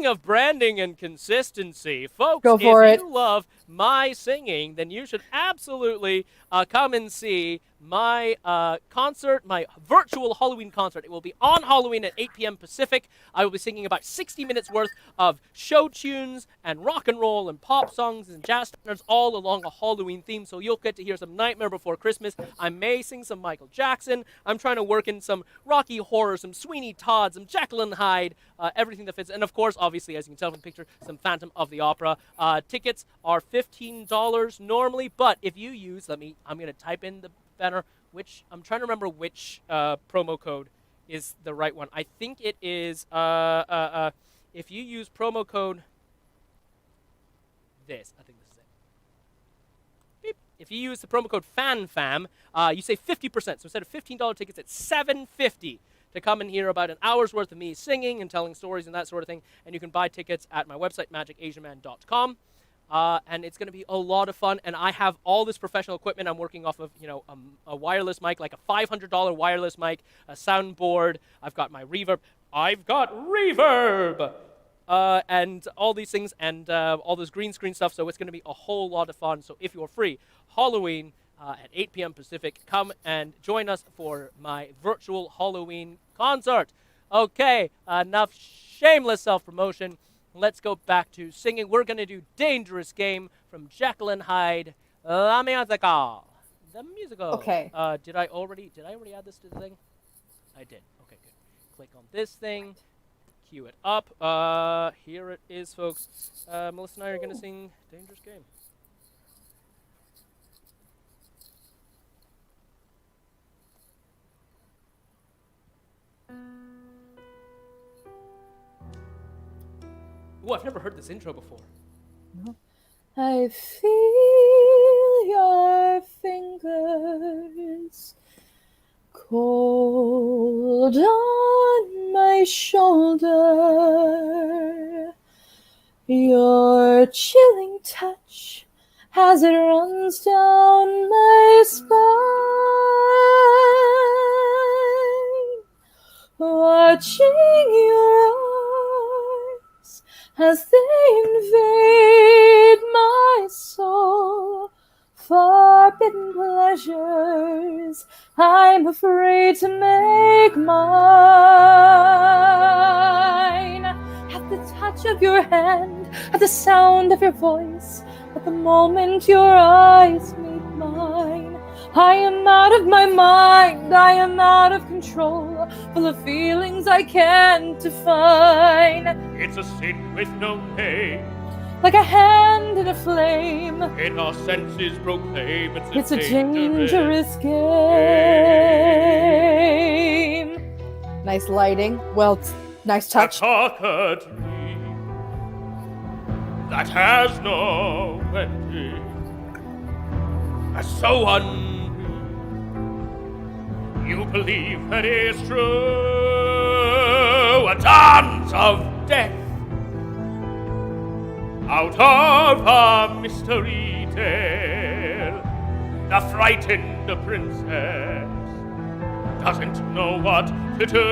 of branding and consistency, folks, Go for if it. you love my singing, then you should absolutely come and see my concert, my virtual Halloween concert. It will be on Halloween at 8 p.m. Pacific. I will be singing about 60 minutes worth of show tunes and rock and roll and pop songs and jazz standards all along a Halloween theme. So you'll get to hear some Nightmare Before Christmas. I may sing some Michael Jackson. I'm trying to work in some Rocky Horror, some Sweeney Todd, some Jekyll and Hyde, everything that fits. And of course, obviously, as you can tell from the picture, some Phantom of the Opera. Tickets are $15 normally, but if you use, I'm going to type in the banner, I'm trying to remember which promo code is the right one. I think it is, if you use promo code this, I think this is it. Beep. If you use the promo code FANFAM, you save 50%. So instead of $15 tickets, it's $7.50 to come and hear about an hour's worth of me singing and telling stories and that sort of thing. And you can buy tickets at my website, magicasianman.com. And it's going to be a lot of fun. And I have all this professional equipment. I'm working off of, a wireless mic, like a $500 wireless mic, a soundboard. I've got my reverb. and all these things, and all this green screen stuff. So it's going to be a whole lot of fun. So if you're free, Halloween at 8 p.m. Pacific, come and join us for my virtual Halloween concert. Okay, enough shameless self-promotion. Let's go back to singing. We're going to do Dangerous Game from Jekyll and Hyde, La Musical. The musical. Okay. Did I already add this to the thing? I did. Okay, good. Click on this thing. Cue it up. Here it is, folks. Melissa and I are going to sing Dangerous Game. Ooh, I've never heard this intro before. I feel your fingers cold on my shoulder, your chilling touch as it runs down my spine, watching your eyes as they invade my soul. Forbidden pleasures I'm afraid to make mine. At the touch of your hand, at the sound of your voice, at the moment your eyes meet mine, I am out of my mind, I am out of control, full of feelings I can't define. It's a sin with no name, like a hand in a flame. In our senses proclaim It's a dangerous game. Nice lighting. Well, nice touch. A cockatoo that has no ending, so unreal. You believe that it's true. A dance of death out of a mystery tale. The frightened princess doesn't know what to do.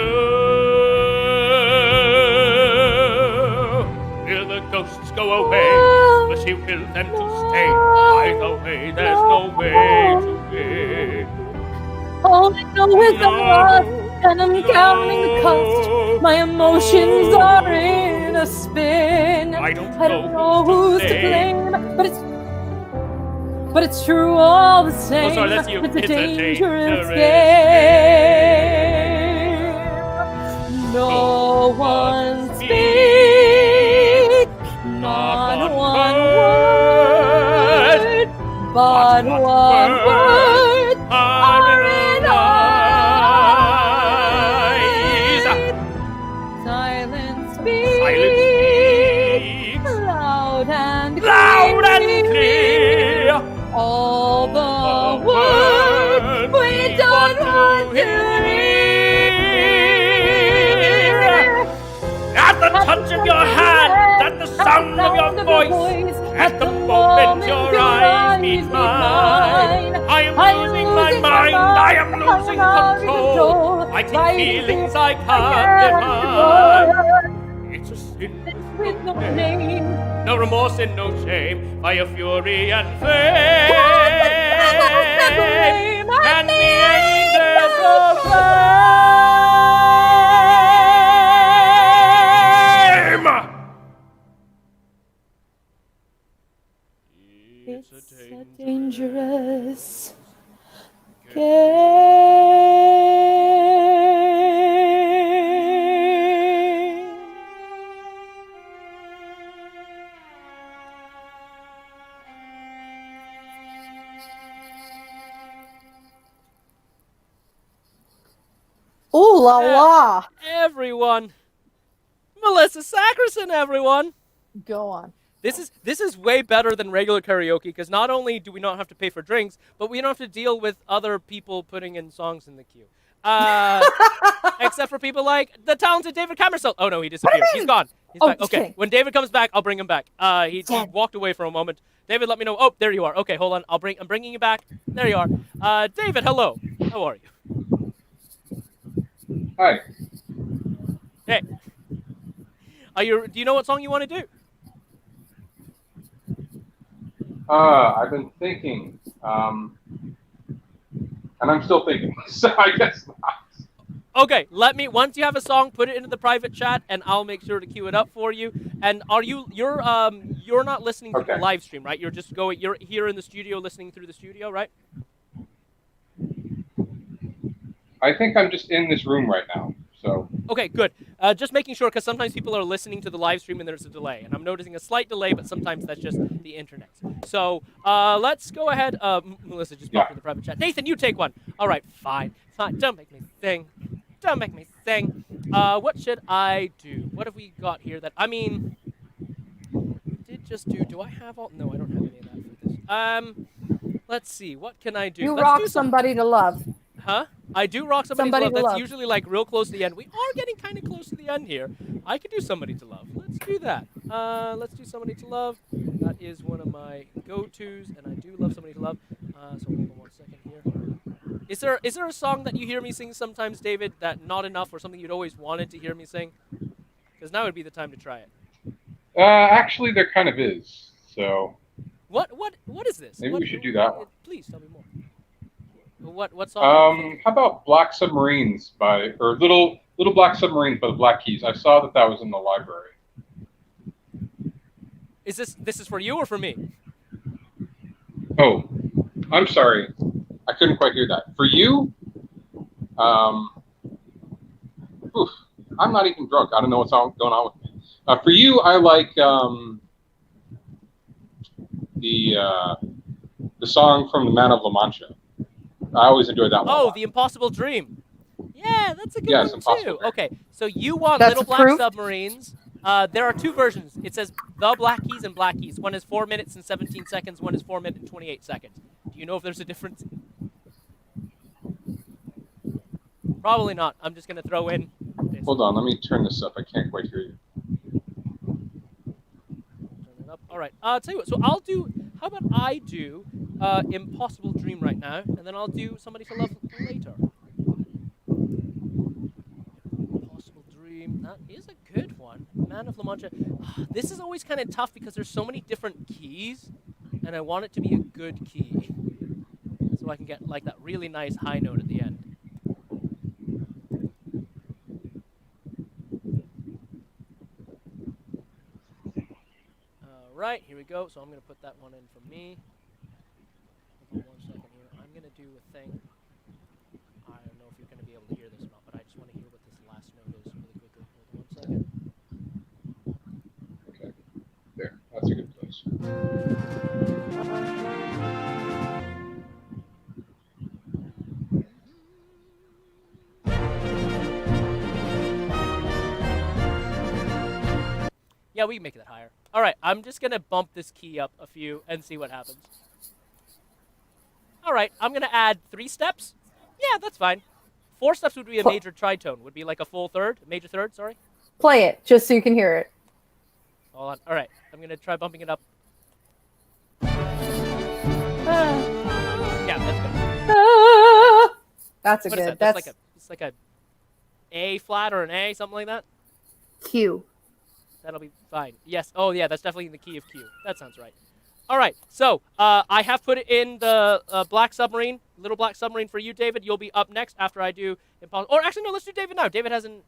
Will the ghosts go away? Will she will them to stay? Either way, there's no way to win. All I know is I'm lost, and I'm counting the cost. My emotions are in a spin. I don't know who's to blame, but it's true all the same. Oh, sorry, that's you. It's a dangerous dangerous game. No one speaks, not one word, but one word are in eyes. Silence speaks, loud and clear. All the words we don't want to hear. At the touch of your hand, at the sound of your voice, at the moment your eyes meet mine, I am losing my mind, I am losing control. I take feelings I can't define. It's a sin with no name, no remorse and no shame, by a fury and flame, and the angels proclaim. It's a dangerous game. Ooh la la! Everyone, Melissa Sackerson, everyone. Go on. This is way better than regular karaoke, because not only do we not have to pay for drinks, but we don't have to deal with other people putting in songs in the queue. Except for people like the talented David Camersell. Oh no, he disappeared. He's gone. He's back. just Okay, kidding. when David comes back, I'll bring him back. He walked away for a moment. David, let me know. Oh, there you are. Okay, hold on. I'm bringing you back. There you are. David, hello. How are you? Hi. Hey. Do you know what song you want to do? I've been thinking, and I'm still thinking, so I guess not. Okay, once you have a song, put it into the private chat, and I'll make sure to queue it up for you. And you're not listening to the live stream, right? You're here in the studio listening through the studio, right? I think I'm just in this room right now, so. Okay, good. Just making sure, because sometimes people are listening to the live stream and there's a delay. And I'm noticing a slight delay, but sometimes that's just the internet. So let's go ahead. Melissa just popped in the private chat. Nathan, you take one. All right, fine. Don't make me sing. Don't make me sing. What should I do? What have we got here that, I mean, did just do I have all, no, I don't have any of that for this. Let's see, what can I do? You rock Somebody to Love. Huh? I do rock Somebody to Love. That's Love. usually like real close to the end. We are getting kind of close to the end here. I could do Somebody to Love. Let's do that. Let's do Somebody to Love. That is one of my go-tos, and I do love Somebody to Love. So hold on 1 second here. Is there a song that you hear me sing sometimes, David, that not enough, or something you'd always wanted to hear me sing? Because now would be the time to try it. Actually, there kind of is. So. What is this? Maybe we should do that one. Please tell me more. What song? How about Black Submarines or Little Black Submarines by the Black Keys? I saw that was in the library. Is this is for you or for me? Oh, I'm sorry. I couldn't quite hear that. For you, oof, I'm not even drunk. I don't know what's going on with me. For you, I like the song from The Man of La Mancha. I always enjoyed that one. Oh, The Impossible Dream. Yeah, that's a good one too. Dream. Okay, so you want That's Little Black approved? Submarines. There are two versions. It says The Black Keys and Black Keys. One is 4 minutes and 17 seconds. One is 4 minutes and 28 seconds. Do you know if there's a difference? Probably not. I'm just going to throw in this. Hold on, let me turn this up. I can't quite hear you. Turn it up. All right. I'll tell you what. So how about I do Impossible Dream right now, and then I'll do Somebody to Love later. Impossible Dream. That is a good one. Man of La Mancha. This is always kind of tough because there's so many different keys, and I want it to be a good key. So I can get like that really nice high note at the end. Right, here we go. So I'm going to put that one in for me. Hold on 1 second here. I'm going to do a thing. I don't know if you're going to be able to hear this or not, but I just want to hear what this last note is really quickly. Hold on 1 second. Okay. There. That's a good place. Yeah, we can make that higher. All right, I'm just going to bump this key up a few and see what happens. All right, I'm going to add 3 steps. Yeah, that's fine. 4 steps would be a major tritone. Would be like a full third, major third, sorry. Play it, just so you can hear it. Hold on. All right, I'm going to try bumping it up. Yeah, that's good. That's a What is good. that? That's It's like a A flat or an A, something like that. Q. That'll be fine. Yes. Oh, yeah, that's definitely in the key of Q. That sounds right. All right. So I have put it in the Black Submarine, Little Black Submarine for you, David. You'll be up next after I do Impossible. Or actually, no, let's do David now. David hasn't.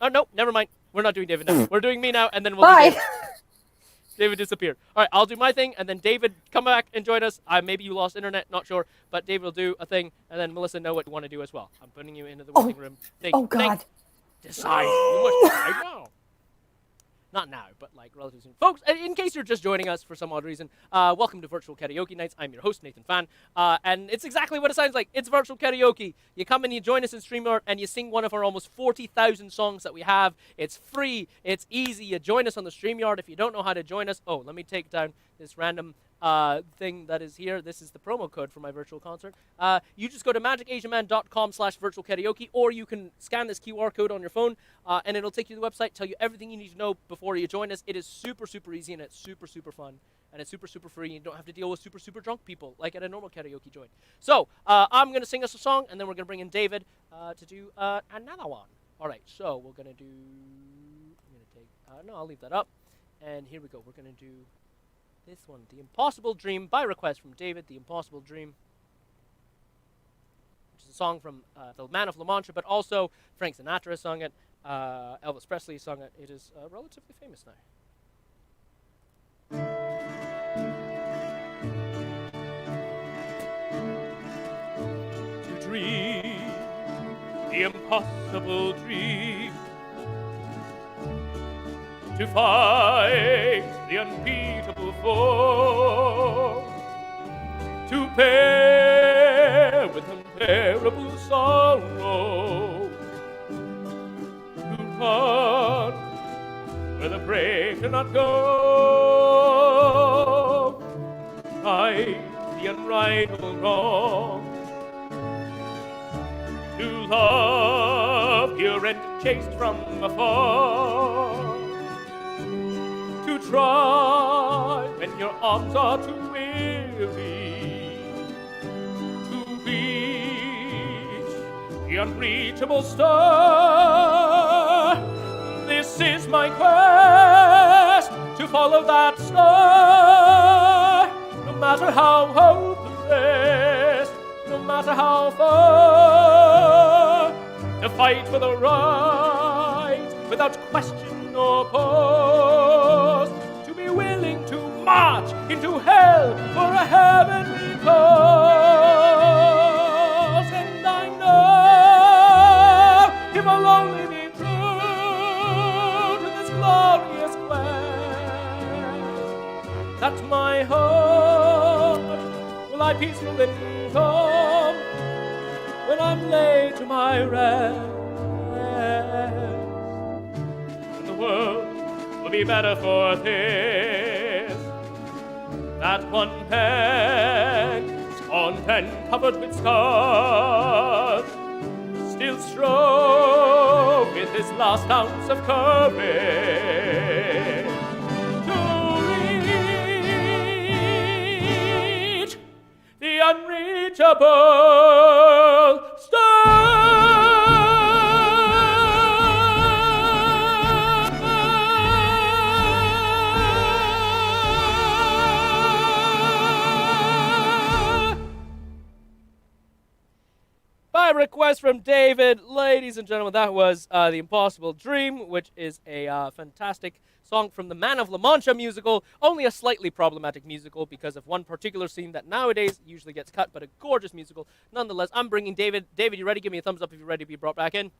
Oh, no, never mind. We're not doing David now. We're doing me now, and then we'll do Bye. David. David disappeared. All right, I'll do my thing, and then David, come back and join us. Maybe you lost internet, not sure, but David will do a thing, and then Melissa know what you want to do as well. I'm putting you into the waiting room. Oh, God. Decide. You must decide now. Not now, but like relatively soon. Folks, in case you're just joining us for some odd reason, welcome to Virtual Karaoke Nights. I'm your host, Naathan Phan. And it's exactly what it sounds like. It's Virtual Karaoke. You come and you join us in StreamYard and you sing one of our almost 40,000 songs that we have. It's free. It's easy. You join us on the StreamYard. If you don't know how to join us, let me take down this random thing that is here. This is the promo code for my virtual concert. You just go to magicasianman.com/virtual karaoke, or you can scan this QR code on your phone, and it'll take you to the website, tell you everything you need to know before you join us. It is super, super easy, and it's super, super fun, and it's super, super free. You don't have to deal with super, super drunk people like at a normal karaoke joint. So I'm going to sing us a song, and then we're going to bring in David to do another one. All right, so we're going to do... I'm going to take... No, I'll leave that up. And here we go. We're going to do this one, The Impossible Dream, by request from David, The Impossible Dream, which is a song from The Man of La Mancha, but also Frank Sinatra sung it, Elvis Presley sung it. It is relatively famous now. To dream the impossible dream, to fight the unbeatable foe, to bear with unbearable sorrow, to run where the brave cannot go, right the unrightable wrong, to love pure and chaste from afar, to try when your arms are too weary, to reach the unreachable star. This is my quest, to follow that star, no matter how hopeless, no matter how far, to fight for the right without question or pause, to be willing to march into hell for a heavenly cause. And I know if I'll only be true to this glorious quest, that my heart will lie peaceful and calm when I'm laid to my rest. And the world will be better for this, that one man, scorned and covered with scars, still strove with his last ounce of courage to reach the unreachable star. By request from David, ladies and gentlemen, that was The Impossible Dream, which is a fantastic song from the Man of La Mancha musical, only a slightly problematic musical because of one particular scene that nowadays usually gets cut, but a gorgeous musical. Nonetheless, I'm bringing David. David, you ready? Give me a thumbs up if you're ready to be brought back in.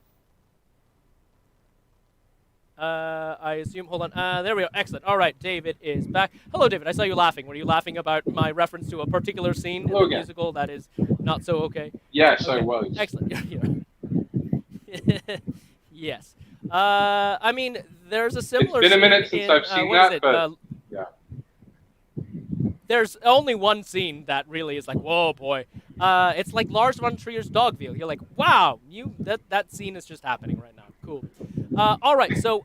I assume, hold on, there we go, excellent. All right, David is back. Hello, David, I saw you laughing. Were you laughing about my reference to a particular scene in the musical that is not so okay? Yes, okay. I was. Excellent, yes. I mean, there's a similar It's been a minute scene since I've seen that, but yeah. There's only one scene that really is like, whoa, boy. It's like Lars von Trier's Dogville. You're like, wow, that scene is just happening right now. Cool. All right, so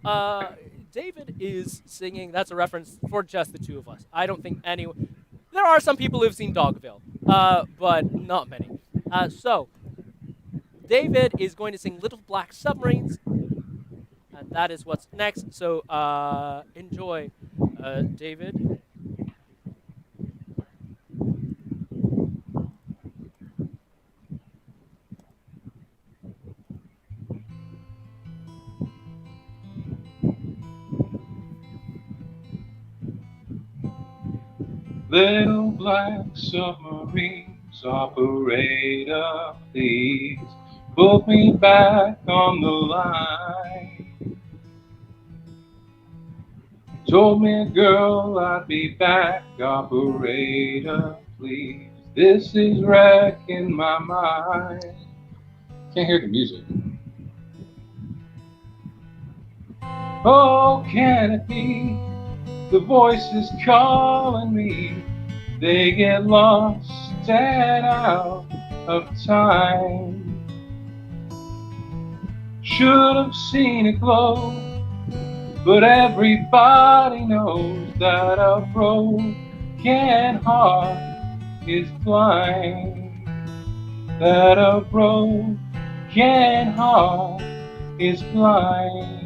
David is singing. That's a reference for just the two of us. I don't think anyone. There are some people who've seen Dogville, but not many. So David is going to sing Little Black Submarines, and that is what's next. So enjoy, David. Little black submarines, operator, please put me back on the line. Told me, girl, I'd be back, operator, please. This is wrecking my mind. Can't hear the music. Oh, can it be? The voices calling me, they get lost and out of time. Should have seen it glow, but everybody knows that a broken heart is blind. That a broken heart is blind.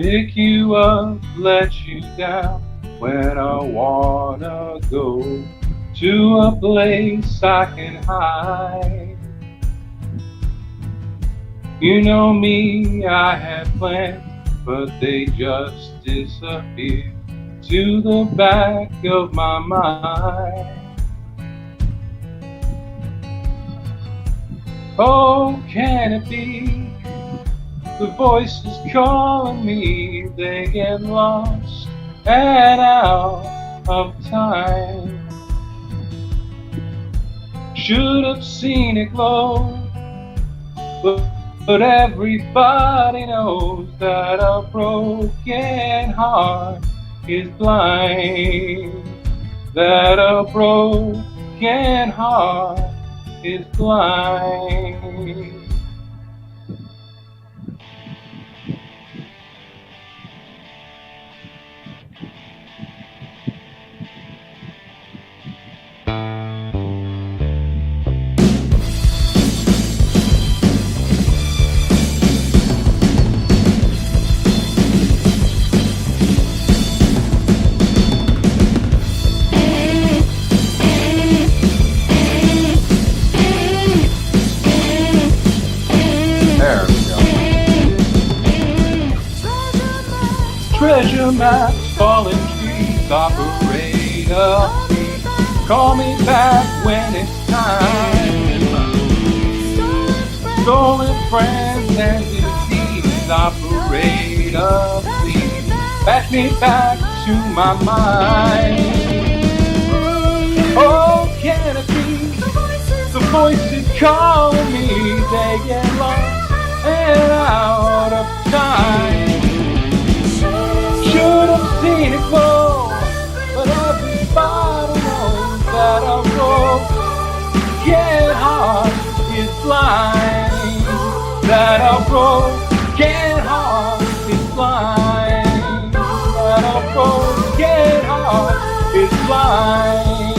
pick you up, let you down when I wanna go to a place I can hide. You know me, I had plans, but they just disappeared to the back of my mind. Oh, can it be the voices calling me? They get lost and out of time. Should have seen it glow, but everybody knows that a broken heart is blind. That a broken heart is blind. Treasure maps, fallen trees, operator, please call me back when it's time. Stolen friends and disease, operator, please back me back to my mind. Oh, can it be the voices calling me? They get lost and out of time. Should have seen it glow, but everybody knows that a broken heart is blind. That a broken heart is blind. That a broken heart is blind.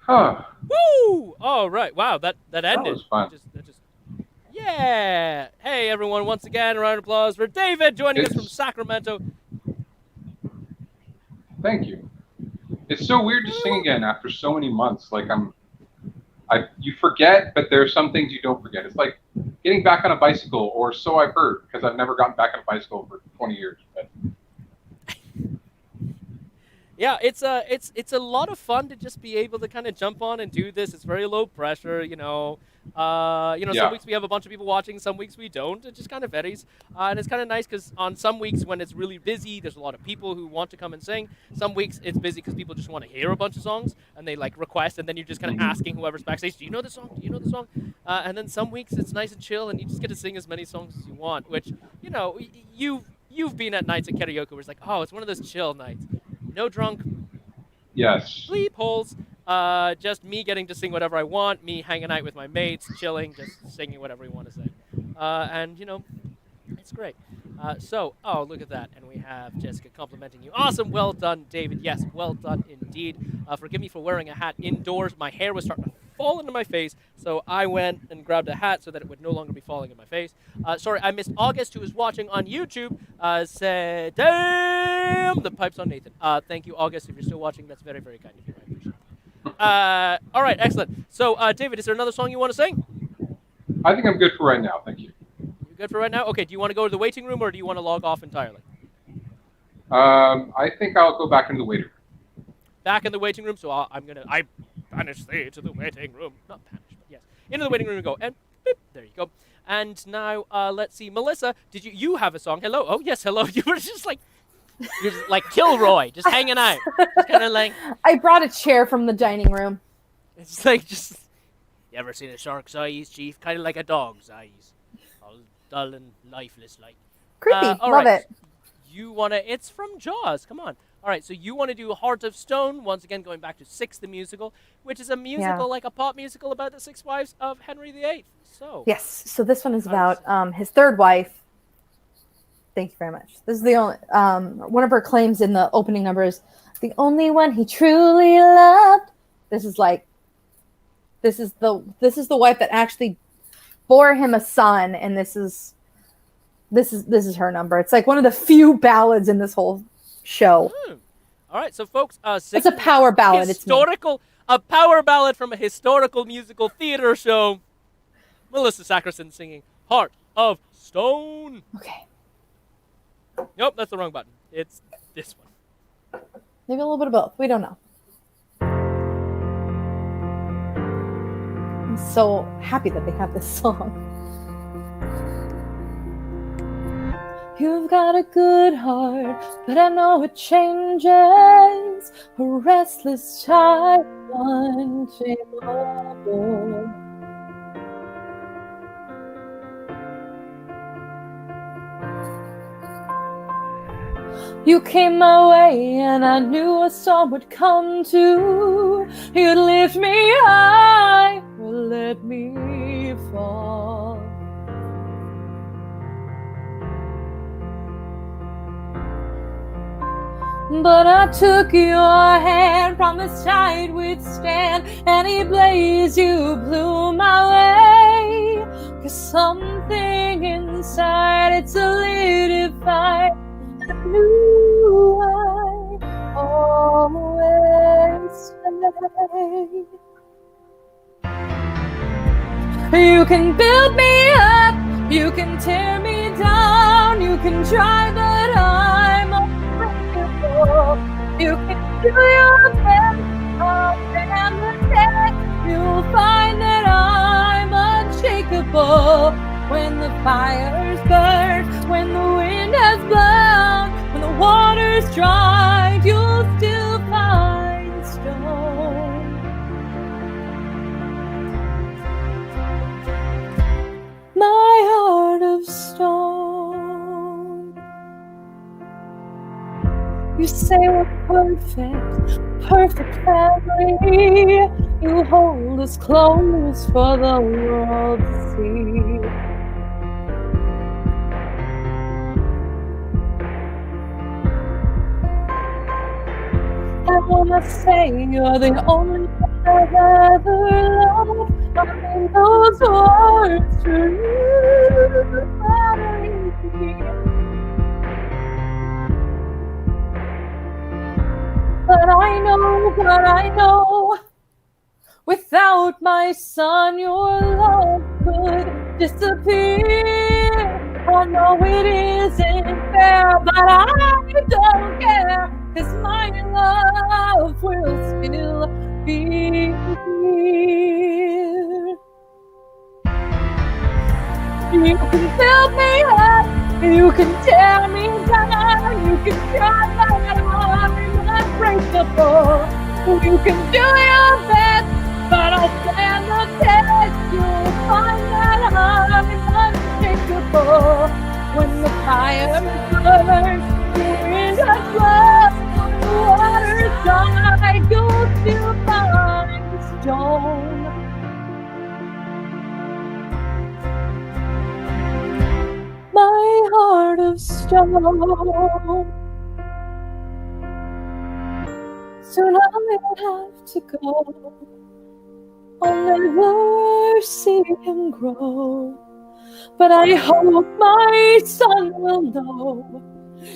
Huh. Woo! All right. Wow, that ended. was fun. Yeah. Hey, everyone. Once again, a round of applause for David joining us from Sacramento. Thank you. It's so weird to sing again after so many months. Like you forget, but there are some things you don't forget. It's like getting back on a bicycle, or so I've heard, because I've never gotten back on a bicycle for 20 years. But Yeah, it's a lot of fun to just be able to kind of jump on and do this. It's very low pressure, Some weeks we have a bunch of people watching, some weeks we don't. It just kind of varies, and it's kind of nice because on some weeks when it's really busy, there's a lot of people who want to come and sing. Some weeks it's busy because people just want to hear a bunch of songs and they like request, and then you're just kind of asking whoever's backstage, "Do you know the song? Do you know the song?" And then some weeks it's nice and chill, and you just get to sing as many songs as you want. Which you've been at nights at karaoke where it's like, oh, it's one of those chill nights. No drunk. yes. Sleep holes. Just me getting to sing whatever I want, me hanging out with my mates, chilling, just singing whatever we want to sing. And it's great. Oh, look at that. And we have Jessica complimenting you. Awesome. Well done, David. Yes, well done indeed. Forgive me for wearing a hat indoors. My hair was starting to fall into my face, so I went and grabbed a hat so that it would no longer be falling in my face. Sorry, I missed August, who is watching on YouTube. Said, damn, the pipe's on Nathan. Thank you, August. If you're still watching, that's very, very kind of you. I appreciate it. All right, excellent. So, David, is there another song you want to sing? I think I'm good for right now. Thank you. You good for right now? Okay, do you want to go to the waiting room or do you want to log off entirely? I think I'll go back into the waiting room. Back in the waiting room, so I banish thee to the waiting room. Not banish, but yes. Into the waiting room we go. And boop, there you go. And now, let's see, Melissa, did you have a song? Hello? Oh, yes, hello. You were just like, Kilroy, just hanging out. Just kind of like... I brought a chair from the dining room. It's like just... You ever seen a shark's eyes, Chief? Kind of like a dog's eyes. All dull and lifeless like. Creepy. All Love right. it. You want to... It's from Jaws. Come on. All right, so you want to do Heart of Stone, once again going back to Six the Musical, which is a musical, like a pop musical about the 6 wives of Henry VIII. So... Yes. So this one is about his third wife. Thank you very much. This is the only one of her claims in the opening number is the only one he truly loved. This is the wife that actually bore him a son, and this is her number. It's like one of the few ballads in this whole show. All right, so folks, it's a power ballad. A power ballad from a historical musical theater show. Melissa Sackerson singing Heart of Stone. Okay. Nope, that's the wrong button. It's this one. Maybe a little bit of both. We don't know. I'm so happy that they have this song. You've got a good heart, but I know it changes. A restless child, untamable. You came my way and I knew a storm would come too. You'd lift me high or let me fall. But I took your hand, promised I'd withstand any blaze you blew my way. 'Cause something inside, it solidified. I knew I'd always stay. You can build me up, you can tear me down, you can try, but I'm unbreakable. You can do your best, I'll stand the test. You'll find that I'm unshakable. When the fires burn, when the wind has blown, when the water's dried, you'll still find stone. My heart of stone. You say we're perfect family. You hold us close for the world to see. I wanna say you're the only one I've ever loved. I mean those words true. But I know, without my son, your love could disappear. I know it isn't fair, but I don't care. 'Cause my love will still be here. You can build me up, you can tear me down, you can try, but I'm unbreakable. You can do your best, but I'll stand the test. You'll find that I'm unshakable. When the fire burns, the wind has blown, the water's dry, you'll still find stone. My heart of stone. Soon I will have to go. I'll never see him grow. But I hope my son will know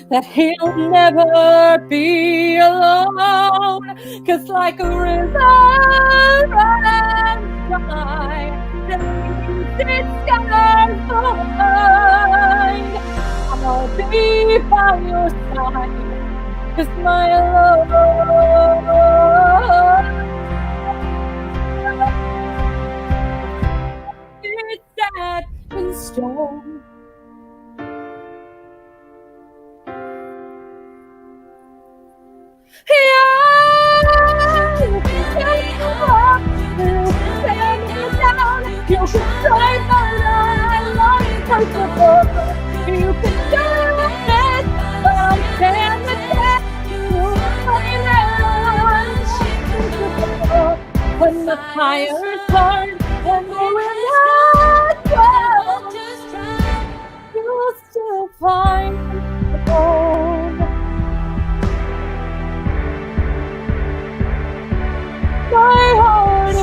that he'll never be alone. 'Cause like a river runs dry, that leaves its scars behind, I'll be by your side. 'Cause my love, it's sad in stone. Yeah, you can tell me what to do. Tear me down. You can say that I love you first of all. You can do it, but I can't admit you find out. When the fire burns, when the wind blows, you'll still find the gold. My heart is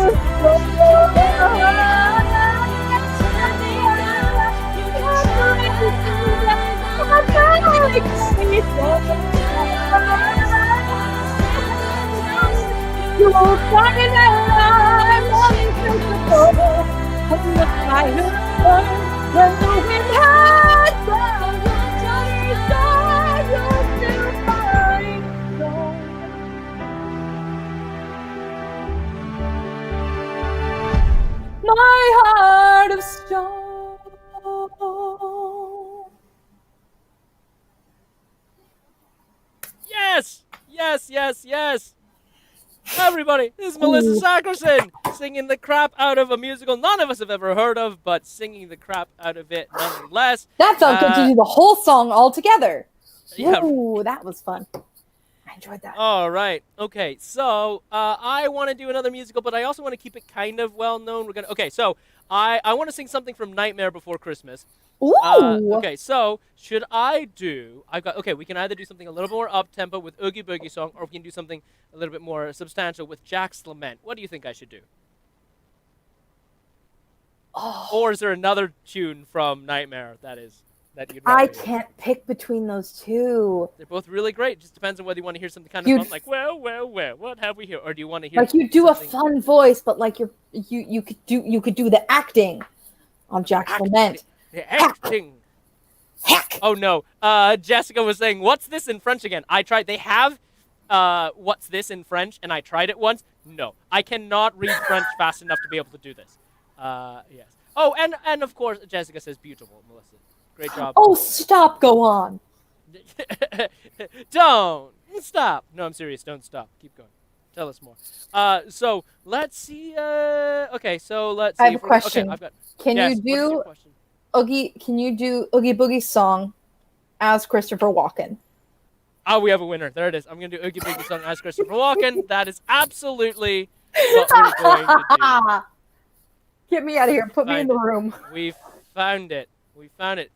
you'll find out I'm unfixable. When the fire burns, when the wind has blown, you'll still find gold. My heart of stone. Yes! Yes, yes, yes! Everybody, this is Melissa Sackerson singing the crap out of a musical none of us have ever heard of, but singing the crap out of it nonetheless. That felt good to do the whole song all together. Yeah. Ooh, that was fun. I enjoyed that. All right. Okay. So I want to do another musical, but I also want to keep it kind of well known. We're gonna. Okay. So I want to sing something from Nightmare Before Christmas. Ooh. Okay. So should I do? I've got. Okay. We can either do something a little more up tempo with Oogie Boogie Song, or we can do something a little bit more substantial with Jack's Lament. What do you think I should do? Oh. Or is there another tune from Nightmare that you'd I rather hear? can't pick between those two. They're both really great. Just depends on whether you want to hear something kind of fun, like well, what have we here, or do you want to hear like you do something... a fun voice, but like you could do the acting on Jack's Lament. The acting. Heck. Oh no. Jessica was saying, "What's this in French again?" I tried. They have "What's this" in French, and I tried it once. No, I cannot read French fast enough to be able to do this. Yes. Oh, and of course, Jessica says beautiful, Melissa. Great job. Oh, stop. Go on. Don't stop. No, I'm serious. Don't stop. Keep going. Tell us more. So let's see. Okay, so let's see. I have a question. Okay, I've got. Can Yes, you what is your do question? Oogie? Can you do Oogie Boogie Song as Christopher Walken? Oh, we have a winner. There it is. I'm going to do Oogie Boogie Song as Christopher Walken. That is absolutely what we're going to do. Get me out of here. Put me in the room. We found it. We found it.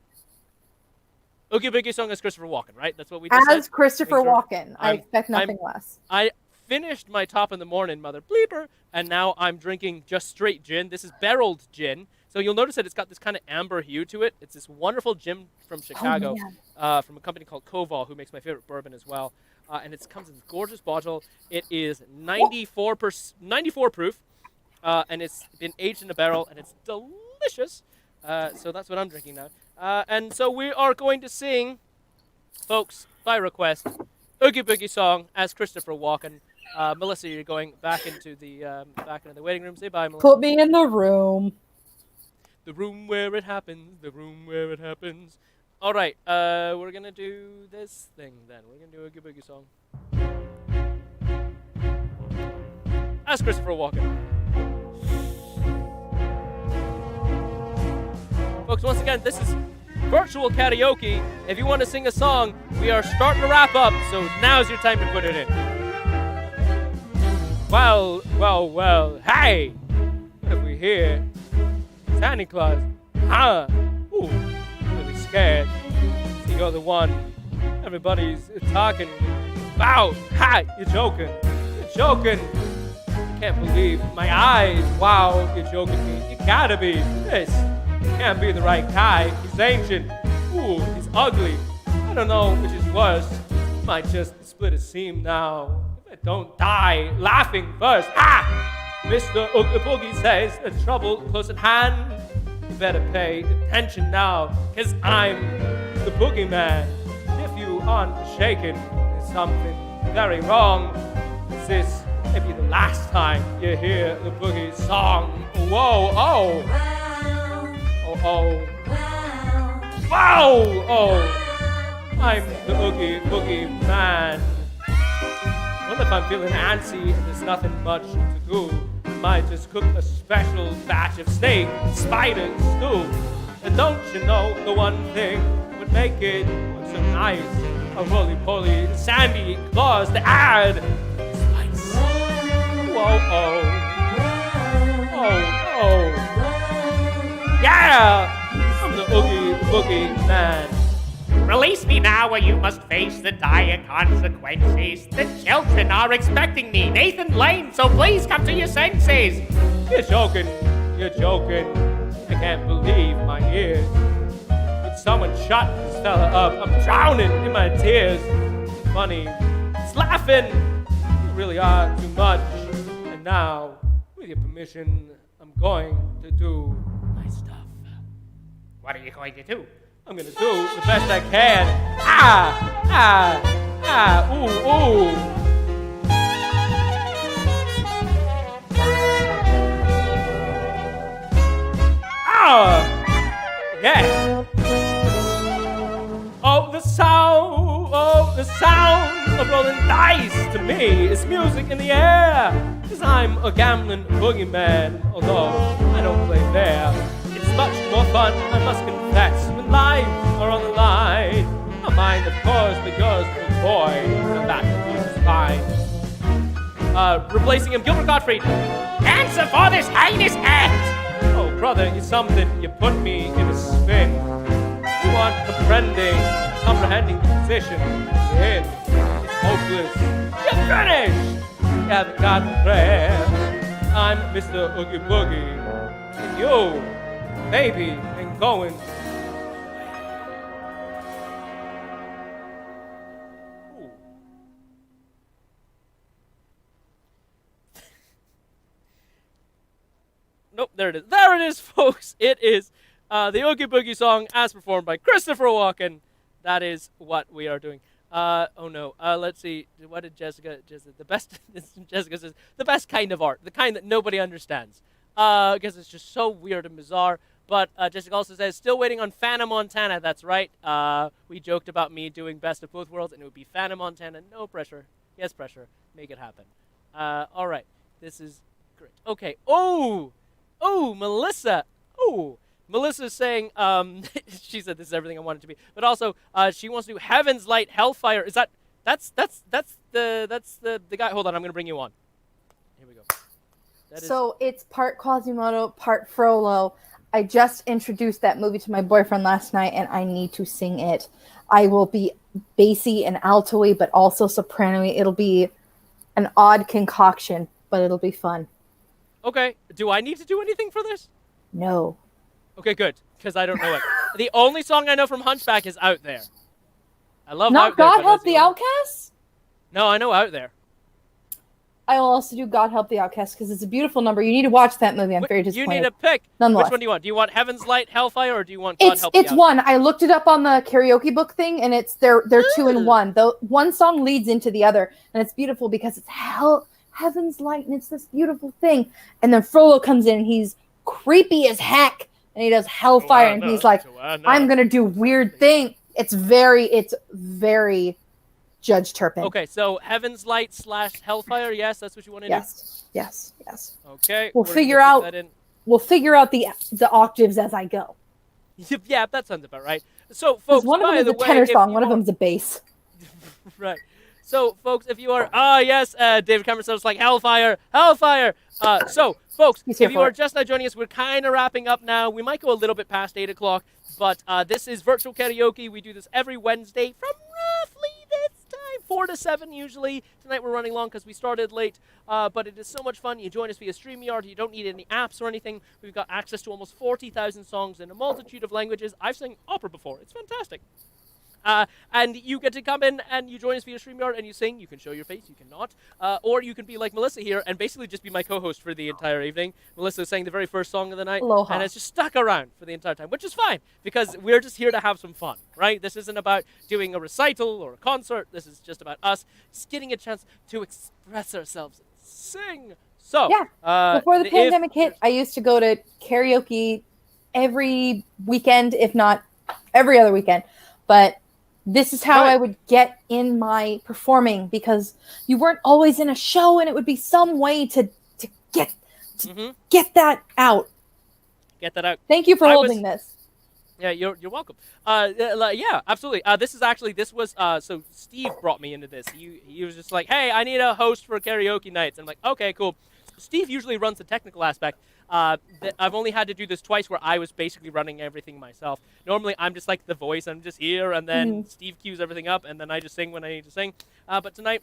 Oogie Boogie Song as Christopher Walken, right? That's what we just said? As Christopher Make sure. Walken. I expect nothing less. I finished my top in the morning, mother bleeper, and now I'm drinking just straight gin. This is barreled gin. So you'll notice that it's got this kind of amber hue to it. It's this wonderful gin from Chicago, from a company called Koval, who makes my favorite bourbon as well. And it comes in this gorgeous bottle. It is 94 proof, and it's been aged in a barrel, and it's delicious. So that's what I'm drinking now. And so we are going to sing, folks, by request, Oogie Boogie Song as Christopher Walken. Melissa, you're going back into the waiting room. Say bye, Melissa. Put me in the room. The room where it happens. The room where it happens. All right. We're gonna do this thing then. We're gonna do Oogie Boogie Song as Christopher Walken. Folks, once again, this is Virtual Karaoke. If you want to sing a song, we are starting to wrap up, so now's your time to put it in. Well, hey! What have we here? Santa Claus. Huh? Ooh, really scared. So you're the one everybody's talking about. Hi, you're joking. You're joking. I can't believe my eyes. Wow, you're joking me. You gotta be. This can't be the right guy. He's ancient. Ooh, he's ugly. I don't know which is worse. Might just split a seam now. If I don't die laughing first. Ah! Mr. Oogie Boogie says the trouble close at hand. You better pay attention now, 'cause I'm the boogeyman. If you aren't shaking, there's something very wrong. This may be the last time you hear the boogie song. Whoa, oh. oh. Wow. Wow! Oh, I'm the Oogie Boogie Man. Well, if I'm feeling antsy and there's nothing much to do, I might just cook a special batch of snake spider stew. And don't you know the one thing would make it so nice? A roly-poly sandy claws to add spice. Whoa, oh. Oh, oh. Yeah! I'm the Oogie Boogie Man. Release me now or you must face the dire consequences. The children are expecting me, Nathan Lane, so please come to your senses. You're joking. You're joking. I can't believe my ears. Would someone shut this fella up? I'm drowning in my tears. It's funny. It's laughing. You really are too much. And now, with your permission, I'm going to do my stuff. What are you going to do? I'm gonna do the best I can. Ooh, ooh. Yeah. Oh, the sound of rolling dice to me is music in the air. 'Cause I'm a gambling boogeyman, although I don't play fair. It's much more fun, I must confess, when lives are on the line. Not mine, of course, but yours, good boy, and that is fine. Replacing him, Gilbert Gottfried. Answer for this heinous act! Oh, brother, you're something, you put me in a spin. You aren't comprehending the position you're in. It's hopeless. You're finished! You haven't got a prayer. I'm Mr. Oogie Boogie, and you, baby, ain't going. Ooh. Nope, there it is. There it is, folks. It is the Oogie Boogie song as performed by Christopher Walken. That is what we are doing. Oh no. Let's see. What did Jessica? The best. Jessica says the best kind of art, the kind that nobody understands. Because it's just so weird and bizarre. But Jessica also says still waiting on Fana Montana. That's right. We joked about me doing Best of Both Worlds, and it would be Fana Montana. No pressure. Yes, pressure. Make it happen. All right. This is great. Okay. Oh, Melissa. Oh. Melissa's saying, she said this is everything I want it to be, but also she wants to do Heaven's Light, Hellfire. Is that's the guy? Hold on, I'm gonna bring you on. Here we go. So it's part Quasimodo, part Frollo. I just introduced that movie to my boyfriend last night, and I need to sing it. I will be bassy and alto-y, but also soprano-y. It'll be an odd concoction, but it'll be fun. Okay. Do I need to do anything for this? No. Okay, good, because I don't know it. The only song I know from Hunchback is Out There. I love Not Out There. God Help the Outcasts? No, I know Out There. I will also do God Help the Outcasts because it's a beautiful number. You need to watch that movie. I'm very disappointed. You need to pick. Nonetheless. Which one do you want? Do you want Heaven's Light, Hellfire, or do you want God Help the It's one. I looked it up on the karaoke book thing, and it's they're two in one. The one song leads into the other, and it's beautiful because it's Heaven's Light, and it's this beautiful thing. And then Frollo comes in, and he's creepy as heck. And he does Hellfire, and he's like, I'm going to do weird thing. It's very Judge Turpin. Okay, so Heaven's Light / Hellfire, yes, that's what you want to do? Yes. Okay. We'll figure out the octaves as I go. Yeah, that sounds about right. So, folks, one of them is a tenor song, one of them is a bass. Right. So, folks, if you are, David Cameron sounds like Hellfire. So, folks, if you are just now joining us, we're kind of wrapping up now. We might go a little bit past 8 o'clock, but this is Virtual Karaoke. We do this every Wednesday from roughly this time, 4 to 7 usually. Tonight we're running long because we started late, but it is so much fun. You join us via StreamYard. You don't need any apps or anything. We've got access to almost 40,000 songs in a multitude of languages. I've sung opera before. It's fantastic. And you get to come in and you join us via StreamYard and you sing. You can show your face, you cannot. Or you can be like Melissa here and basically just be my co-host for the entire evening. Melissa sang the very first song of the night. Aloha. And it's just stuck around for the entire time, which is fine because we're just here to have some fun, right? This isn't about doing a recital or a concert. This is just about us just getting a chance to express ourselves and sing. So, yeah, before the pandemic hit, I used to go to karaoke every weekend, if not every other weekend. But this is how I would get in my performing, because you weren't always in a show, and it would be some way to get that out. Get that out. Thank you for holding this. Yeah, you're welcome. Yeah, absolutely. This was so Steve brought me into this. He was just like, hey, I need a host for karaoke nights. I'm like, okay, cool. Steve usually runs the technical aspect. I've only had to do this twice where I was basically running everything myself. Normally, I'm just like the voice. I'm just here, and then Steve cues everything up, and then I just sing when I need to sing. But tonight,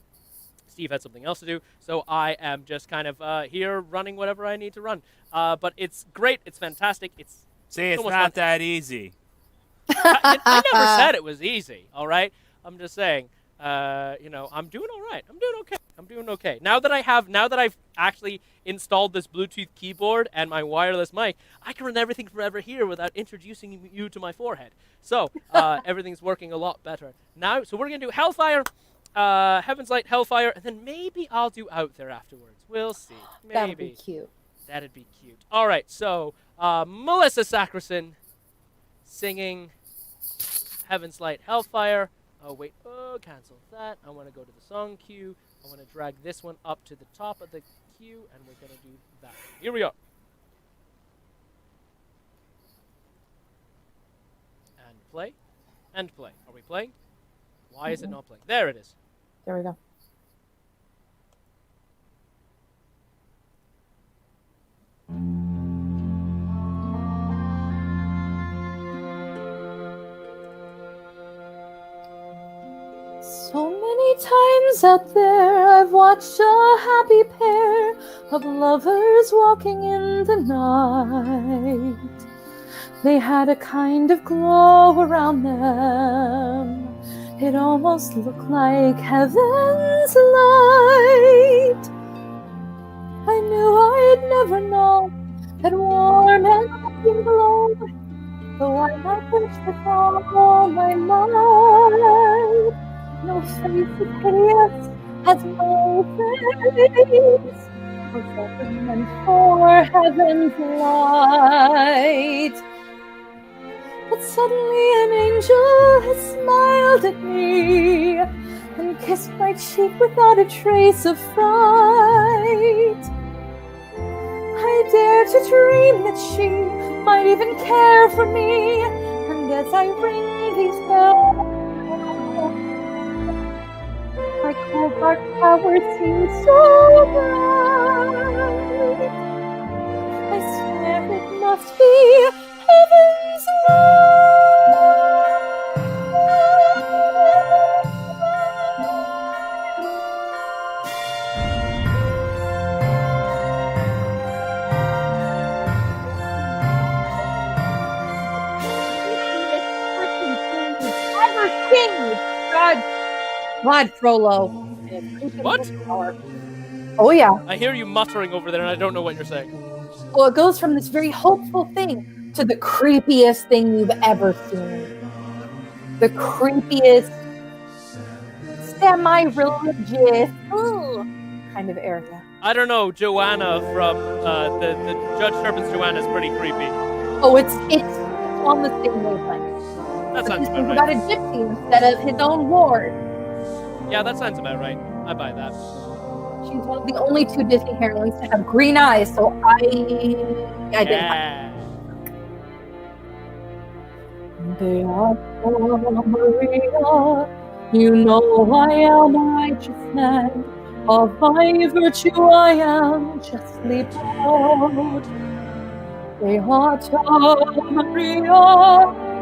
Steve had something else to do, so I am just kind of here running whatever I need to run. But it's great. It's fantastic. It's it's not that easy. I never said it was easy, all right? I'm just saying, I'm doing all right. I'm doing okay. Now that I've actually installed this Bluetooth keyboard and my wireless mic, I can run everything forever here without introducing you to my forehead. So everything's working a lot better now. So we're going to do Hellfire, Heaven's Light, Hellfire, and then maybe I'll do Out There afterwards. We'll see. Maybe. That'd be cute. That'd be cute. All right, so Melissa Sackerson singing Heaven's Light, Hellfire. Oh, wait. Oh, cancel that. I want to go to the song queue. I want to drag this one up to the top of the queue, and we're going to do that. Here we are. And play. And play. Are we playing? Why is it not playing? There it is. There we go. So many times out there I've watched a happy pair of lovers walking in the night. They had a kind of glow around them. It almost looked like heaven's light. I knew I'd never know that warm and loving glow, though I might wish with all my might. No face as hideous as my face was ever meant for heaven's light. But suddenly an angel has smiled at me and kissed my cheek without a trace of fright. I dare to dream that she might even care for me, and as I ring these bells, my cold dark tower seems so bright. I swear it must be heaven's God, Frollo. What? Oh, yeah. I hear you muttering over there, and I don't know what you're saying. Well, it goes from this very hopeful thing to the creepiest thing you've ever seen. The creepiest, semi-religious kind of area. I don't know, Joanna from the Judge Turpin's Joanna is pretty creepy. Oh, it's on the same wavelength. That sounds about He's got a right. gypsy instead of his own ward. Yeah, that sounds about right. I buy that. She's one of the only two Disney heroines to have green eyes, so I didn't like it. They are Maria, you know I am a righteous man. Of my virtue I am justly proud. They are Maria,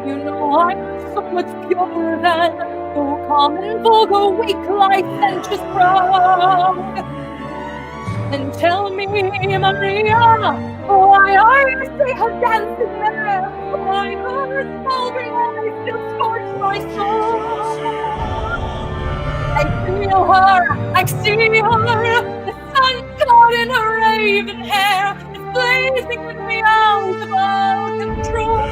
you know I'm so much purer than the common, vulgar, weak, licentious crowd. And tell me, Maria, why I stay her dancing there? Why her smoldering eyes still scorch my soul? I feel her, the sun god in her raven hair is blazing with me out of all control.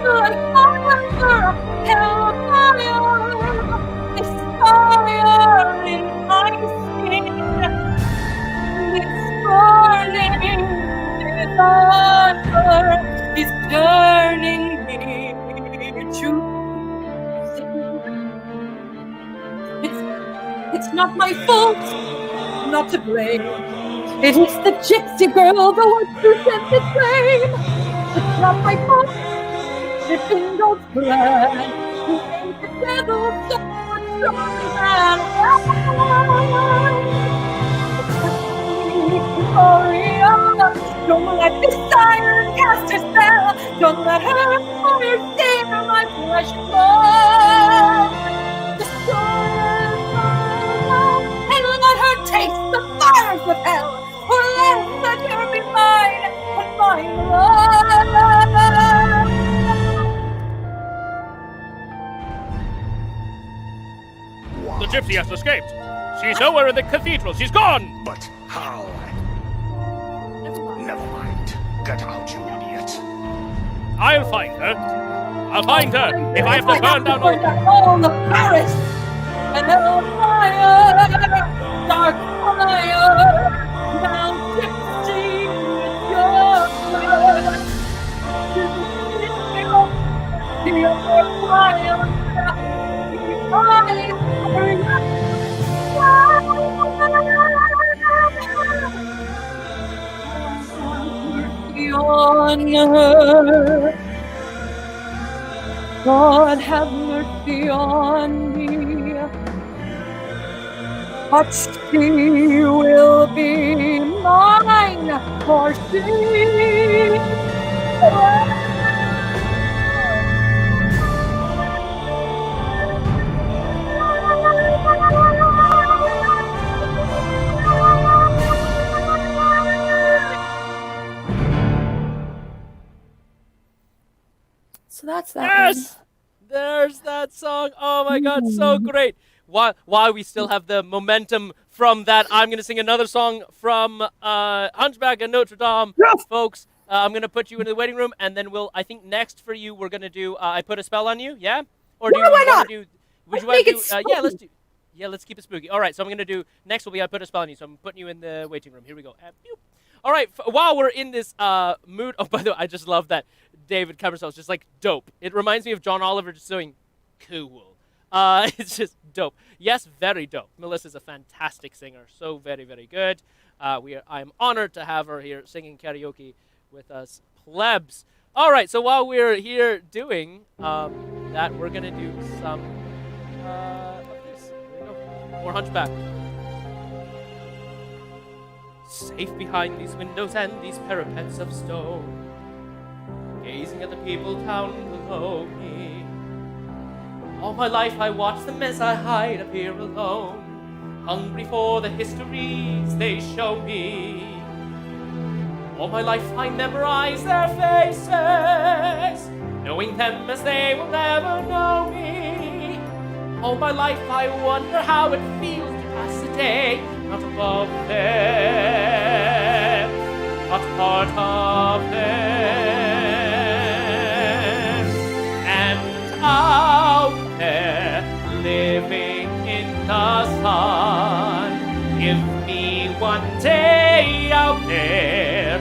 Like fire, hellfire, this fire in my skin, this burning It's not my fault, not to blame. It is the gypsy girl, the one who sent the flame. It's not my fault, it's in God's plan. Who made the devil so much stronger than I. Gloria, don't let this siren cast her spell. Don't let her fire steal my precious love. Destroy her love, and let her taste the fires of hell. Or let her be mine, and mine love. The gypsy has escaped. She's nowhere in the cathedral. She's gone. But how? Never mind. Get out, you idiot. I'll find her. I'll find her if I have to burn down all the Paris. Hellfire, dark fire. Now gypsy, it's yours. On her. God have mercy on me, but she will be mine, for she So that's that. Yes! There's that song. Oh my god, so great. While we still have the momentum from that, I'm going to sing another song from Hunchback of Notre Dame. Yes! Folks, I'm going to put you in the waiting room, and then I think next for you, we're going to do I Put a Spell on You, yeah? Or do you want to do... Would you want to do... yeah, let's do... Yeah, let's keep it spooky. All right, so I'm going to do... Next will be I Put a Spell on You, so I'm putting you in the waiting room. Here we go. All right, while we're in this mood... Oh, by the way, I just love that David Cumberstone is just like dope. It reminds me of John Oliver just doing cool. It's just dope. Yes, very dope. Melissa's a fantastic singer. So very, very good. I'm honored to have her here singing karaoke with us plebs. All right, so while we're here doing that, we're going to do some of this. Here we go. More Hunchback. Safe behind these windows and these parapets of stone, gazing at the people down below me. All my life I watch them as I hide up here alone, hungry for the histories they show me. All my life I memorize their faces, knowing them as they will never know me. All my life I wonder how it feels to pass a day not above them, but part of them. And out there, living in the sun, give me one day out there.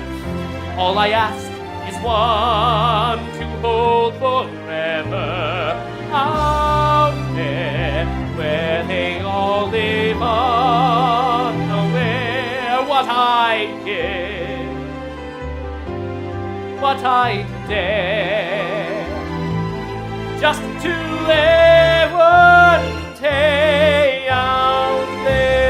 All I ask is one to hold forever. Out there, where they all live unaware. What I'd give, what I'd dare, just to live one day out there.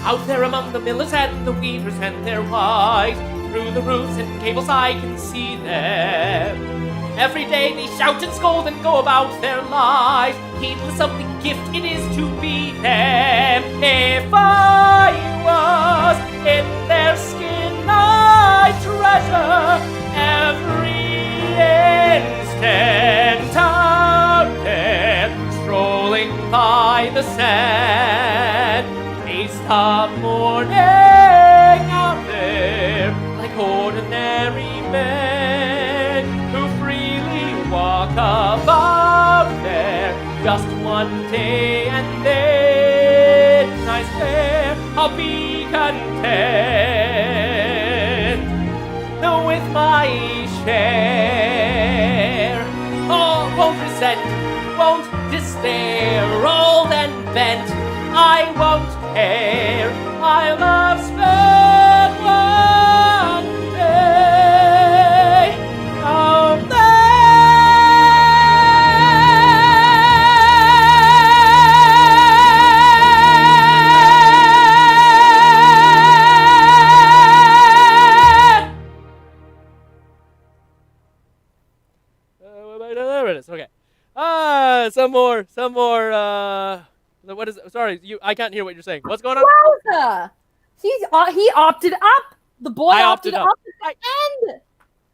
Out there among the millers and the weavers and their wives, through the roofs and cables I can see them. Every day they shout and scold and go about their lives, heedless of the gift it is to be them. If I was in their skin, I'd treasure every instant out there, strolling by the sand. Taste the morning out there, like ordinary men who freely walk about there. Just one day and then I swear I'll be content with my share spent, I won't care. I'll have spent one day out there it is. Okay. Some more. What is? Sorry, I can't hear what you're saying. What's going on? Wowza! He opted up. The boy I opted opted up up. at the end.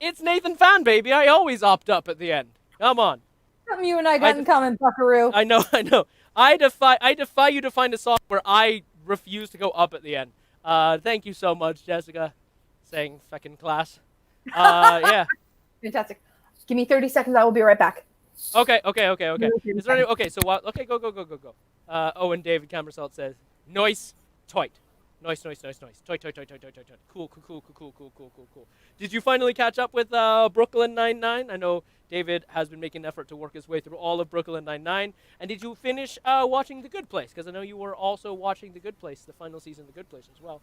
It's Naathan Phan, baby. I always opt up at the end. Come on. Something you and I got in common, Buckaroo. I know. I defy you to find a song where I refuse to go up at the end. Thank you so much, Jessica. Saying feckin' class. Yeah. Fantastic. Give me 30 seconds. I will be right back. Okay. Is there any? Okay, so what? Okay, go. Owen David Cambersalt says, "Noise, toit, noise. Toit. Cool. Did you finally catch up with Brooklyn Nine-Nine? I know David has been making an effort to work his way through all of Brooklyn Nine-Nine. And did you finish watching The Good Place? Because I know you were also watching The Good Place, the final season of The Good Place as well.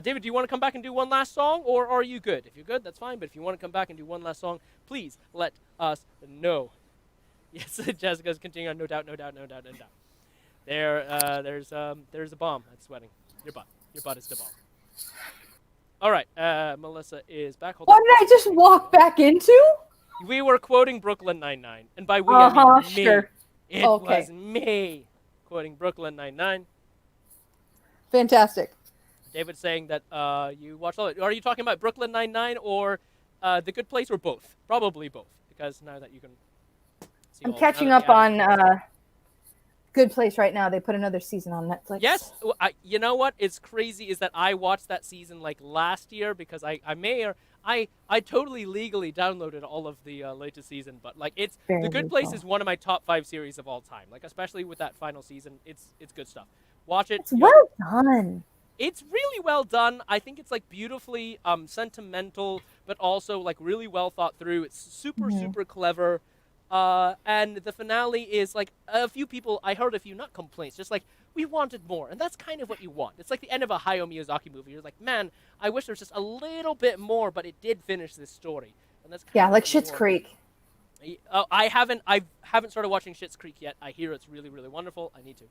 David, do you want to come back and do one last song, or are you good? If you're good, that's fine. But if you want to come back and do one last song, please let us know." Yes, Jessica's continuing on. No doubt. There's a bomb that's sweating. Your butt is the bomb. All right, Melissa is back. Hold What on. did I just walk back into? We were quoting Brooklyn Nine-Nine, and by we I mean me. Sure. It was me quoting Brooklyn Nine-Nine. Fantastic. David saying that you watched all it. Are you talking about Brooklyn Nine-Nine or The Good Place, or both? Probably both, because now that you can. I'm catching up on Good Place right now. They put another season on Netflix. Yes, you know what? It's crazy is that I watched that season like last year because I totally legally downloaded all of the latest season, but like The Good Place is one of my top 5 series of all time. Like especially with that final season, it's good stuff. Watch it. It's well done. It's really well done. I think it's like beautifully sentimental, but also like really well thought through. It's super clever. And the finale is like I heard a few, not complaints, just like, we wanted more. And that's kind of what you want. It's like the end of a Hayao Miyazaki movie. You're like, man, I wish there was just a little bit more, but it did finish this story. And that's kind of like what you Schitt's want. Creek. I haven't started watching Schitt's Creek yet. I hear it's really, really wonderful. I need to.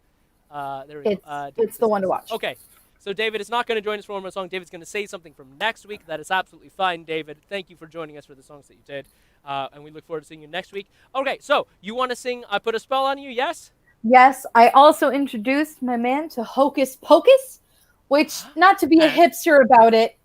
There we go. It's the one to watch. Okay. So David is not going to join us for one more song. David's going to say something from next week. That is absolutely fine, David. Thank you for joining us for the songs that you did. And we look forward to seeing you next week. Okay, so you want to sing I Put a Spell on You, yes? Yes, I also introduced my man to Hocus Pocus, which, not to be a hipster about it,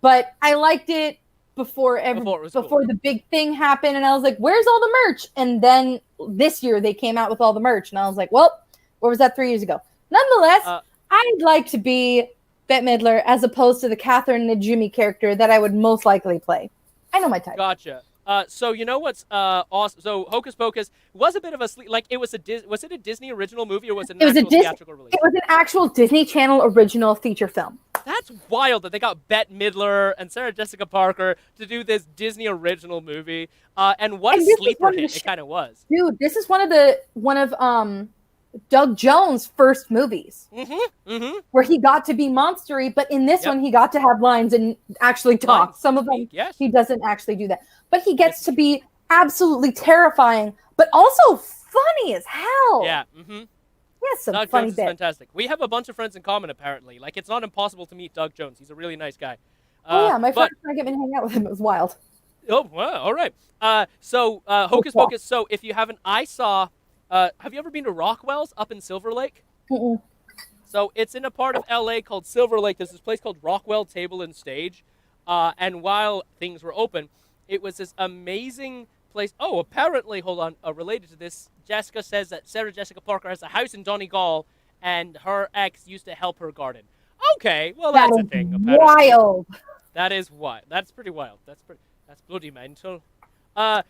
but I liked it before the big thing happened, and I was like, where's all the merch? And then this year they came out with all the merch, and I was like, well, where was that 3 years ago? Nonetheless, I'd like to be Bette Midler as opposed to the Catherine Najimy character that I would most likely play. I know my type. Gotcha. So you know what's awesome? So Hocus Pocus was a bit of a was it a Disney original movie or was it an actual theatrical release? It was an actual Disney Channel original feature film. That's wild that they got Bette Midler and Sarah Jessica Parker to do this Disney original movie. And what a sleeper hit it kind of was. Dude, this is one of Doug Jones' first movies, where he got to be monstery, but in this one he got to have lines and actually talk. Some of them he doesn't actually do that, but he gets to be absolutely terrifying, but also funny as hell. Yeah. Yes, some Doug funny Jones is fantastic. We have a bunch of friends in common apparently. Like it's not impossible to meet Doug Jones. He's a really nice guy. My friend tried to get me to hang out with him. It was wild. Oh, wow. All right. So Hocus Pocus. So if you haven't, I saw. Have you ever been to Rockwell's up in Silver Lake? Mm-mm. So it's in a part of LA called Silver Lake. There's this place called Rockwell Table and Stage. And while things were open, it was this amazing place. Oh, apparently, hold on, related to this, Jessica says that Sarah Jessica Parker has a house in Donegal and her ex used to help her garden. Okay, well, that's a thing. Apparently. Wild. That is wild. That's pretty wild. That's bloody mental.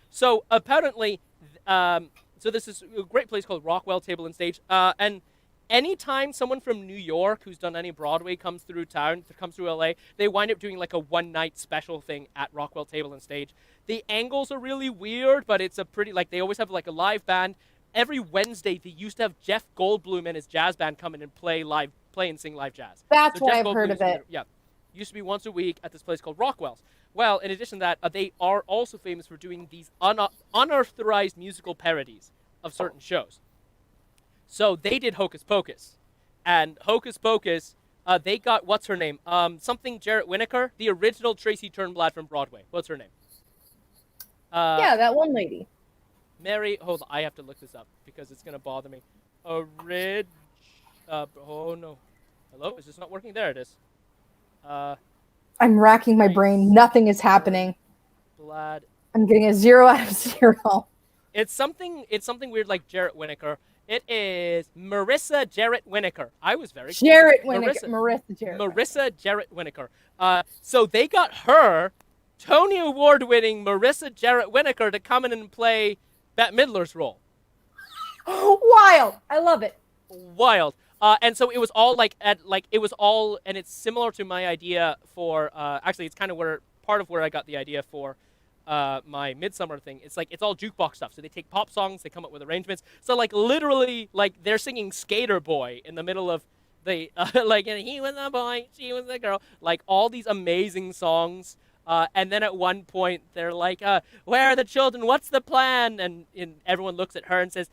So apparently, so this is a great place called Rockwell Table and Stage. And anytime someone from New York who's done any Broadway comes through LA, they wind up doing like a one-night special thing at Rockwell Table and Stage. The angles are really weird, but it's a pretty, like, they always have like a live band. every Wednesday they used to have Jeff Goldblum and his jazz band come in and play and sing live jazz. That's So what Jeff I've heard Goldblum's of it. Yeah, used to be once a week at this place called Rockwell's. Well, in addition to that, they are also famous for doing these unauthorized musical parodies of certain shows. So they did Hocus Pocus, and Hocus Pocus, they got what's her name? Something Jarrett Winokur, the original Tracy Turnblad from Broadway. What's her name? Yeah, that one lady. Mary. Hold on, I have to look this up because it's gonna bother me. Oh no. Hello, is this not working? There it is. I'm racking my brain. Nothing is happening. Blad. I'm getting a 0 out of 0. It's something weird like Jarrett Winokur. It is Marissa Jarrett Winokur. I was very close. Jarrett Winokur. Marissa Jarrett. Marissa Jarrett Winokur. So they got her, Tony Award-winning Marissa Jarrett Winokur, to come in and play Bette Midler's role. Wild. I love it. Wild. And so it was all and it's similar to my idea for, actually it's kind of part of where I got the idea for my Midsummer thing. It's like, it's all jukebox stuff. So they take pop songs, they come up with arrangements. So like literally, like they're singing Skater Boy in the middle of the, like, and he was a boy, she was a girl, like all these amazing songs. And then at one point they're like, where are the children? What's the plan? And everyone looks at her and says,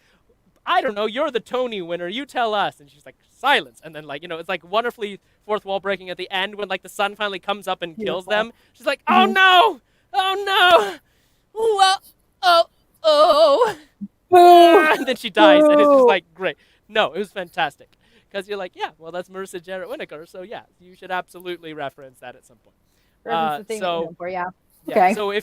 I don't know, you're the Tony winner, you tell us. And she's like, silence. And then like, it's like wonderfully fourth wall breaking at the end when like the sun finally comes up and kills them. She's like, oh no, oh. And then she dies, and it's just like, great. No, it was fantastic. Because you're like, yeah, well, that's Marissa Jarrett Winokur, so yeah, you should absolutely reference that at some point. Okay. So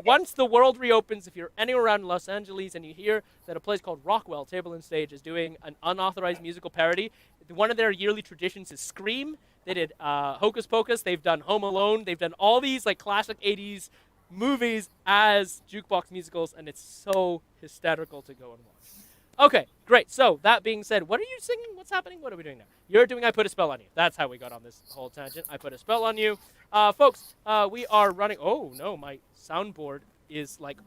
once the world reopens, if you're anywhere around Los Angeles and you hear that a place called Rockwell Table and Stage is doing an unauthorized musical parody, one of their yearly traditions is Scream. They did Hocus Pocus. They've done Home Alone. They've done all these like classic 80s movies as jukebox musicals, and it's so hysterical to go and watch. Okay, great. So that being said, what are you singing? What's happening? What are we doing now? You're doing I Put a Spell on You. That's how we got on this whole tangent. I Put a Spell on You. Folks, we are running. Oh, no, my soundboard is like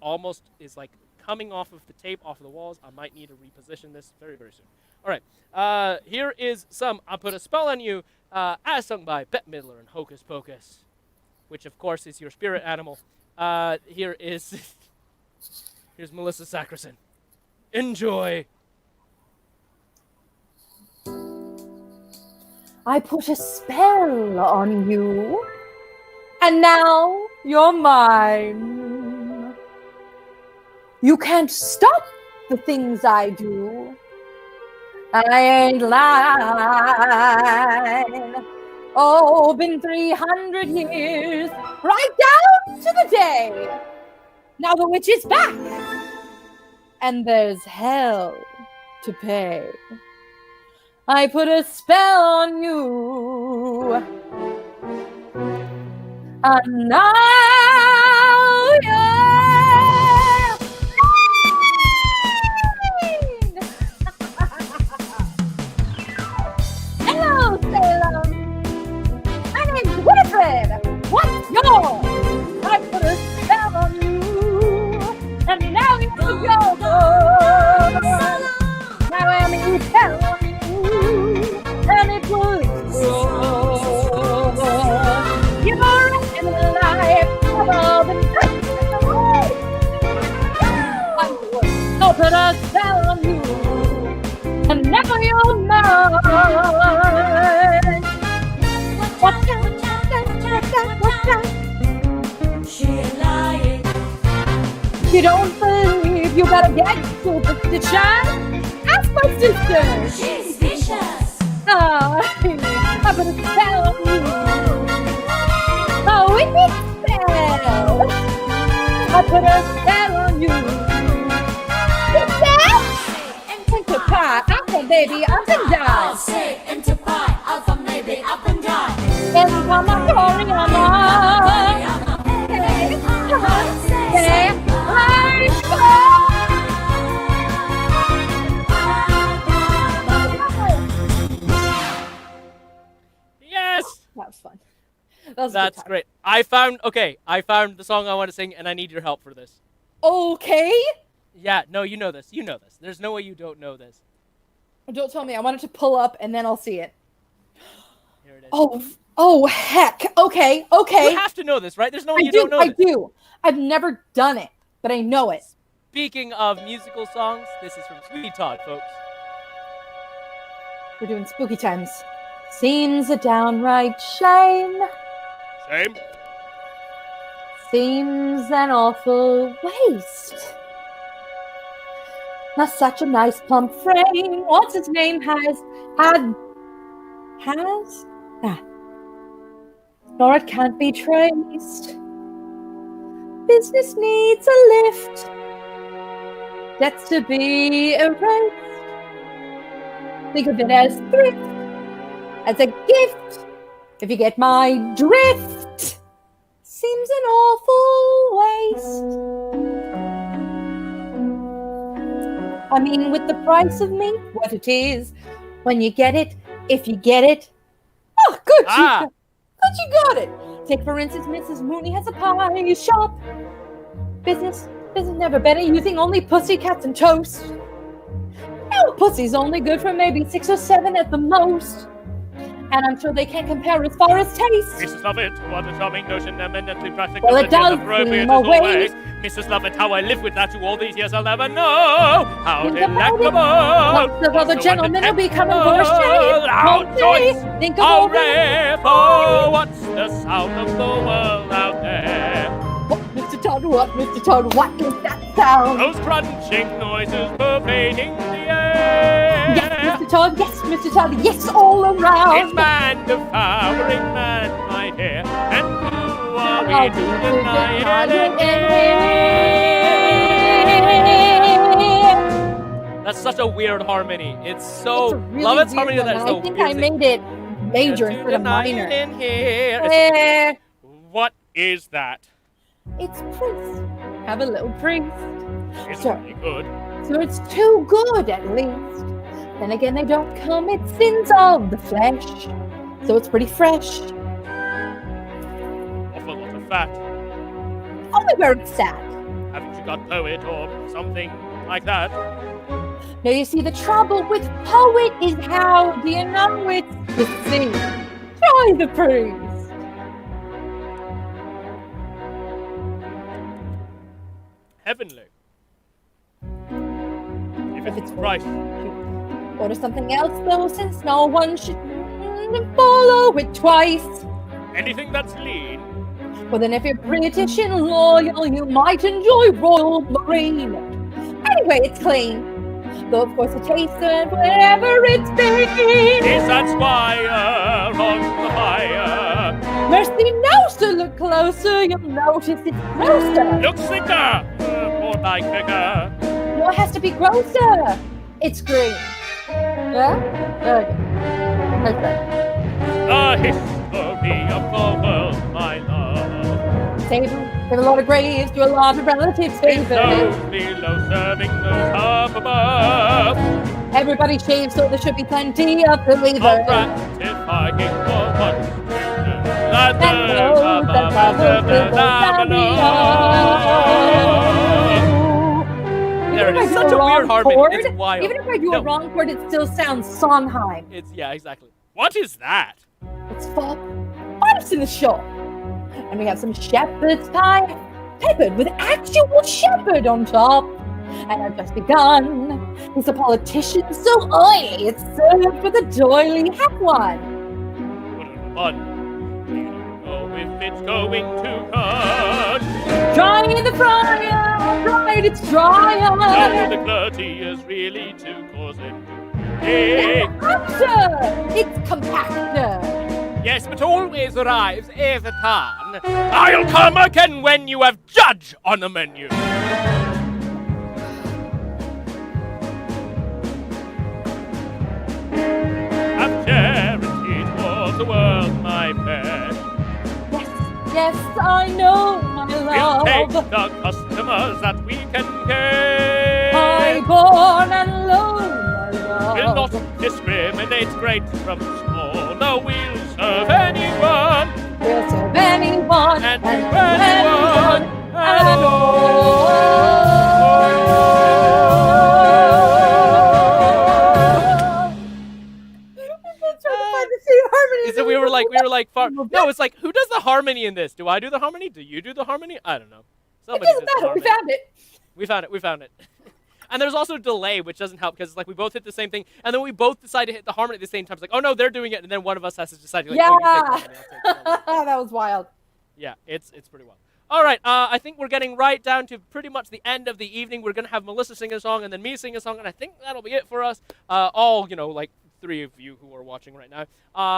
coming off of the tape, off of the walls. I might need to reposition this very, very soon. All right. Here is some I Put a Spell on You, as sung by Bette Midler and Hocus Pocus, which, of course, is your spirit animal. Here's Melissa Sackerson. Enjoy. I put a spell on you, and now you're mine. You can't stop the things I do. I ain't lying. Oh, been 300 years, right down to the day. Now the witch is back, and there's hell to pay. I put a spell on you, and now you're mine. Hello, Salem. My name's Winifred. What's yours? I put a spell on you, and now you're yours. Now I'm in spell on you, and it was yours. You're in life of all the nights in the world. I'll put a spell on you, and now you're mine. What's that? She's lying. You don't believe, you better get superstition. Ask my sister. She's vicious. I put a spell on you. Oh, we need spell. I put a spell on you. What's that? Into pie, apple baby, up and I'll down. say into pie, alpha maybe up and down. Every time I'm calling on Yes! That was fun. That's great. I found the song I want to sing, and I need your help for this. Okay. Yeah, no, you know this. You know this. There's no way you don't know this. Don't tell me. I want it to pull up and then I'll see it. Here it is. Oh, heck. Okay. You have to know this, right? There's no way you don't know this. I do. I've never done it, but I know it. Speaking of musical songs, this is from Sweetie Todd, folks. We're doing spooky times. Seems a downright shame. Shame. Seems an awful waste. Not such a nice plump frame. What's his name has? Ah. Nor it can't be traced. Business needs a lift. Debts to be erased. Think of it as thrift, as a gift. If you get my drift. Seems an awful waste. I mean, with the price of meat, what it is, when you get it, if you get it. Oh, good. Good, you got it. Take, for instance, Mrs. Mooney has a pie shop. Business never better, using only pussycats and toast. Now, pussy's only good for maybe 6 or 7 at the most. And I'm sure they can't compare as far as taste. Mrs. Lovett, what a charming notion, eminently practical. Well, it does seem a waste. Mrs. Lovett, how I live with that to all these years, I'll never know. How Think about delectable. Lots of other gentlemen will become abortioned. Think of all the... Oh, what's the sound of the world out there? What, Mr. Todd, what, Mr. Todd, what is that sound? Those crunching noises pervading the air. Yes, Mr. Todd, yes, all around. It's man devouring man, my dear, and who are we to deny it? That's such a weird harmony. It's so... It's a really Lovett's weird harmony one, that's and so I think weird. I made it major instead of minor. What is that? It's Prince. Have a little priest. It's Sure. really good. So it's too good, at least. Then again, they don't commit sins of the flesh. So it's pretty fresh. Awful lot of fat. Only where it's sad. Haven't you got poet or something like that? Now you see, the trouble with poet is how do you know it's to sing? Try the priest. Heavenly. If it's right. Order something else though, since no one should follow it twice. Anything that's lean. Well then, if you're British and loyal, you might enjoy Royal Marine. Anyway, it's clean. Though of course it tastes good wherever it's been. Is that Squire on the fire? Mercy knows to look closer, you'll notice it's grosser. Look thicker, more like bigger. No, it has to be grosser. It's green. Yeah? Okay. The history of the world, my love. Save a lot of graves to a lot of relatives' Those favors. below serving those up above. Everybody shaves, so there should be plenty of flavor. Of gratifying for what that those that bubbles will go down below. There it Even is. if I do Such a wrong weird harmony. chord, It's wild. Even if I do a wrong chord, it still sounds Sondheim. Yeah, exactly. What is that? It's for artists in the shop. And we have some shepherd's pie, peppered with actual shepherd on top. And I've just begun. He's a politician, so oily. It's served with a doily hat one. Fun. You don't know if it's going to cut. Dry in the fryer, right, it's drier. No, the gluttony is really to cause it to It's actor, it's compactor. Yes, but always arrives as a turn. I'll come again when you have judge on the menu. Have charity for the world, my pet. Yes, I know, my We'll take love. the customers that we can get. High-born and low, my love. We'll not discriminate great from small. No, we'll serve anyone. We'll serve anyone And and anyone anyone and all. No, it's like, who does the harmony in this? Do I do the harmony? Do you do the harmony? I don't know. It Somebody doesn't does the matter. We harmony. found it. We found it. And there's also a delay, which doesn't help because it's like we both hit the same thing, and then we both decide to hit the harmony at the same time. It's like, oh no, they're doing it, and then one of us has to decide. Like, Yeah. oh, you take the harmony, I'll take the harmony. That was wild. Yeah, it's pretty wild. All right, I think we're getting right down to pretty much the end of the evening. We're gonna have Melissa sing a song, and then me sing a song, and I think that'll be it for us. All like 3 of you who are watching right now.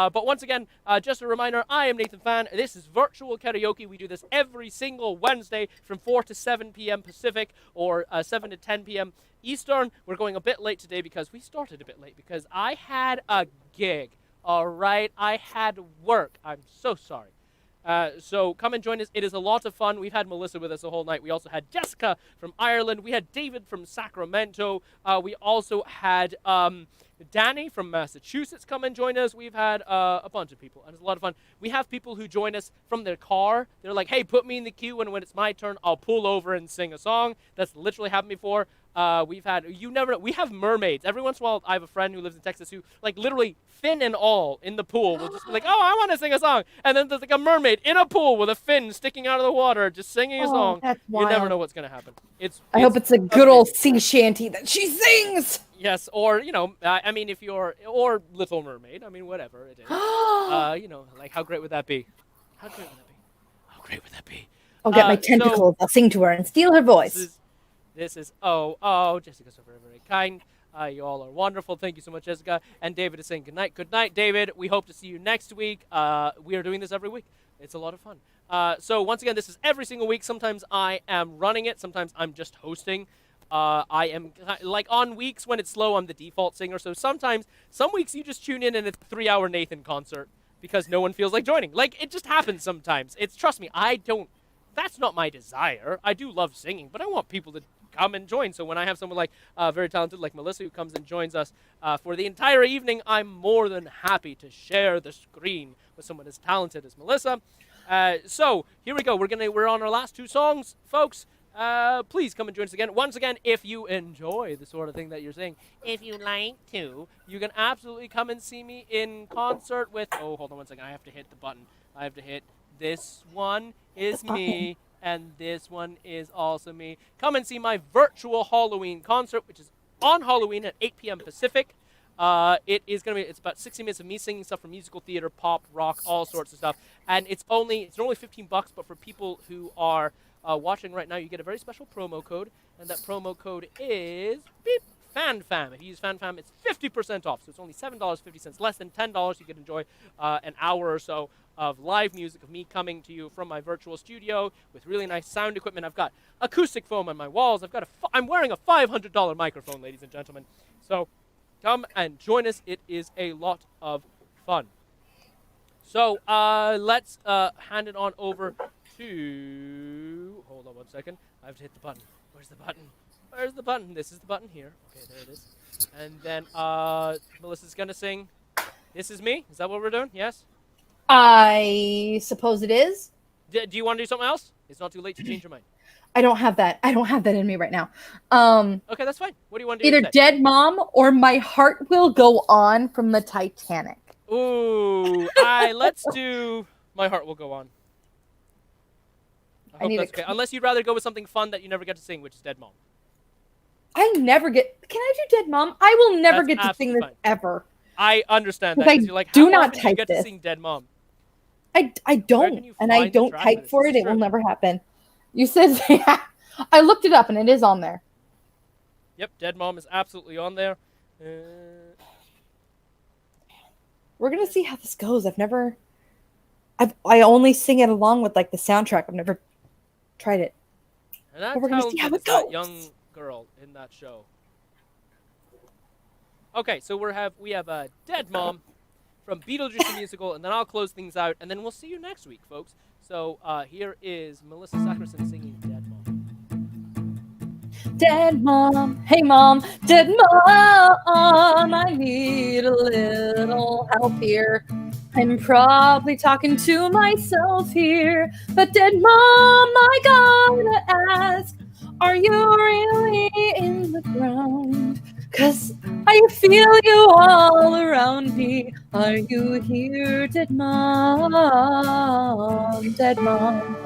But once again, just a reminder, I am Naathan Phan. This is Virtual Karaoke. We do this every single Wednesday from 4 to 7 p.m. Pacific or 7 to 10 p.m. Eastern. We're going a bit late today because we started a bit late because I had a gig. All right, I had work. I'm so sorry. So come and join us. It is a lot of fun. We've had Melissa with us the whole night. We also had Jessica from Ireland. We had David from Sacramento. We also had Danny from Massachusetts come and join us. We've had a bunch of people, and it's a lot of fun. We have people who join us from their car. They're like, hey, put me in the queue, and when it's my turn, I'll pull over and sing a song. That's literally happened before. We've had, we have mermaids. Every once in a while, I have a friend who lives in Texas who, like, literally, fin and all in the pool will just be like, oh, I want to sing a song. And then there's, like, a mermaid in a pool with a fin sticking out of the water just singing a song. That's You never wild. know what's going to happen. I hope it's a good old sea shanty that she sings. Yes, or, I mean, if you're, or Little Mermaid, I mean, whatever it is. Like, how great would that be? How great would that be? How great would that be? I'll get my tentacles. I'll sing to her and steal her voice. This is Jessica's so very, very kind. You all are wonderful. Thank you so much, Jessica. And David is saying good night. Good night, David. We hope to see you next week. We are doing this every week. It's a lot of fun. So once again, this is every single week. Sometimes I am running it. Sometimes I'm just hosting. I am, like, on weeks when it's slow, I'm the default singer. So some weeks you just tune in and it's a 3-hour Naathan concert because no one feels like joining. Like, it just happens sometimes. Trust me, that's not my desire. I do love singing, but I want people to come and join. So when I have someone like very talented like Melissa who comes and joins us for the entire evening, I'm more than happy to share the screen with someone as talented as Melissa. So here we go. We're on our last 2 songs, folks. Please come and join us again. Once again, if you enjoy the sort of thing that you're saying, if you like to, you can absolutely come and see me in concert with... Oh, hold on one second. I have to hit the button. I have to hit... This one is me, and this one is also me. Come and see my virtual Halloween concert, which is on Halloween at 8 p.m. Pacific. It's about 60 minutes of me singing stuff from musical theater, pop, rock, all sorts of stuff. And it's only $15, but for people who are watching right now, you get a very special promo code, and that promo code is beep, FanFam. If you use FanFam, it's 50% off. So it's only $7.50, less than $10. You can enjoy an hour or so of live music of me coming to you from my virtual studio with really nice sound equipment. I've got acoustic foam on my walls. I'm wearing a $500 microphone, ladies and gentlemen. So come and join us. It is a lot of fun. So let's hand it on over to... Hold on one second. I have to hit the button. Where's the button? Where's the button? This is the button here. Okay, there it is. And then Melissa's going to sing This Is Me. Is that what we're doing? Yes? I suppose it is. Do you want to do something else? It's not too late to change your mind. I don't have that. I don't have that in me right now. Okay, that's fine. What do you want to do Either instead? Dead Mom or My Heart Will Go On from the Titanic. Ooh, let's do My Heart Will Go On. I hope that's okay. Unless you'd rather go with something fun that you never get to sing, which is Dead Mom. I never get... Can I do Dead Mom? I will never That's get to sing this fine. ever. I understand that. Because I 'cause you're like, do how not often do you type get this. to sing Dead Mom? I Where can don't. you And I find the don't track type for for this? it. Is It will true. never happen. You said... I looked it up and it is on there. Yep, Dead Mom is absolutely on there. We're going to see how this goes. I only sing it along with, like, the soundtrack. I've never tried it. And that But we're gonna see how talented it is that goes. young girl in that show. Okay, so we have Dead Mom from Beetlejuice the Musical, and then I'll close things out, and then we'll see you next week, folks. So here is Melissa Sackerson singing Dead Mom. Dead Mom, hey Mom, Dead Mom, I need a little help here. I'm probably talking to myself here, but Dead Mom, I gotta ask, are you really in the ground? 'Cause I feel you all around me. Are you here, dead mom? Dead mom.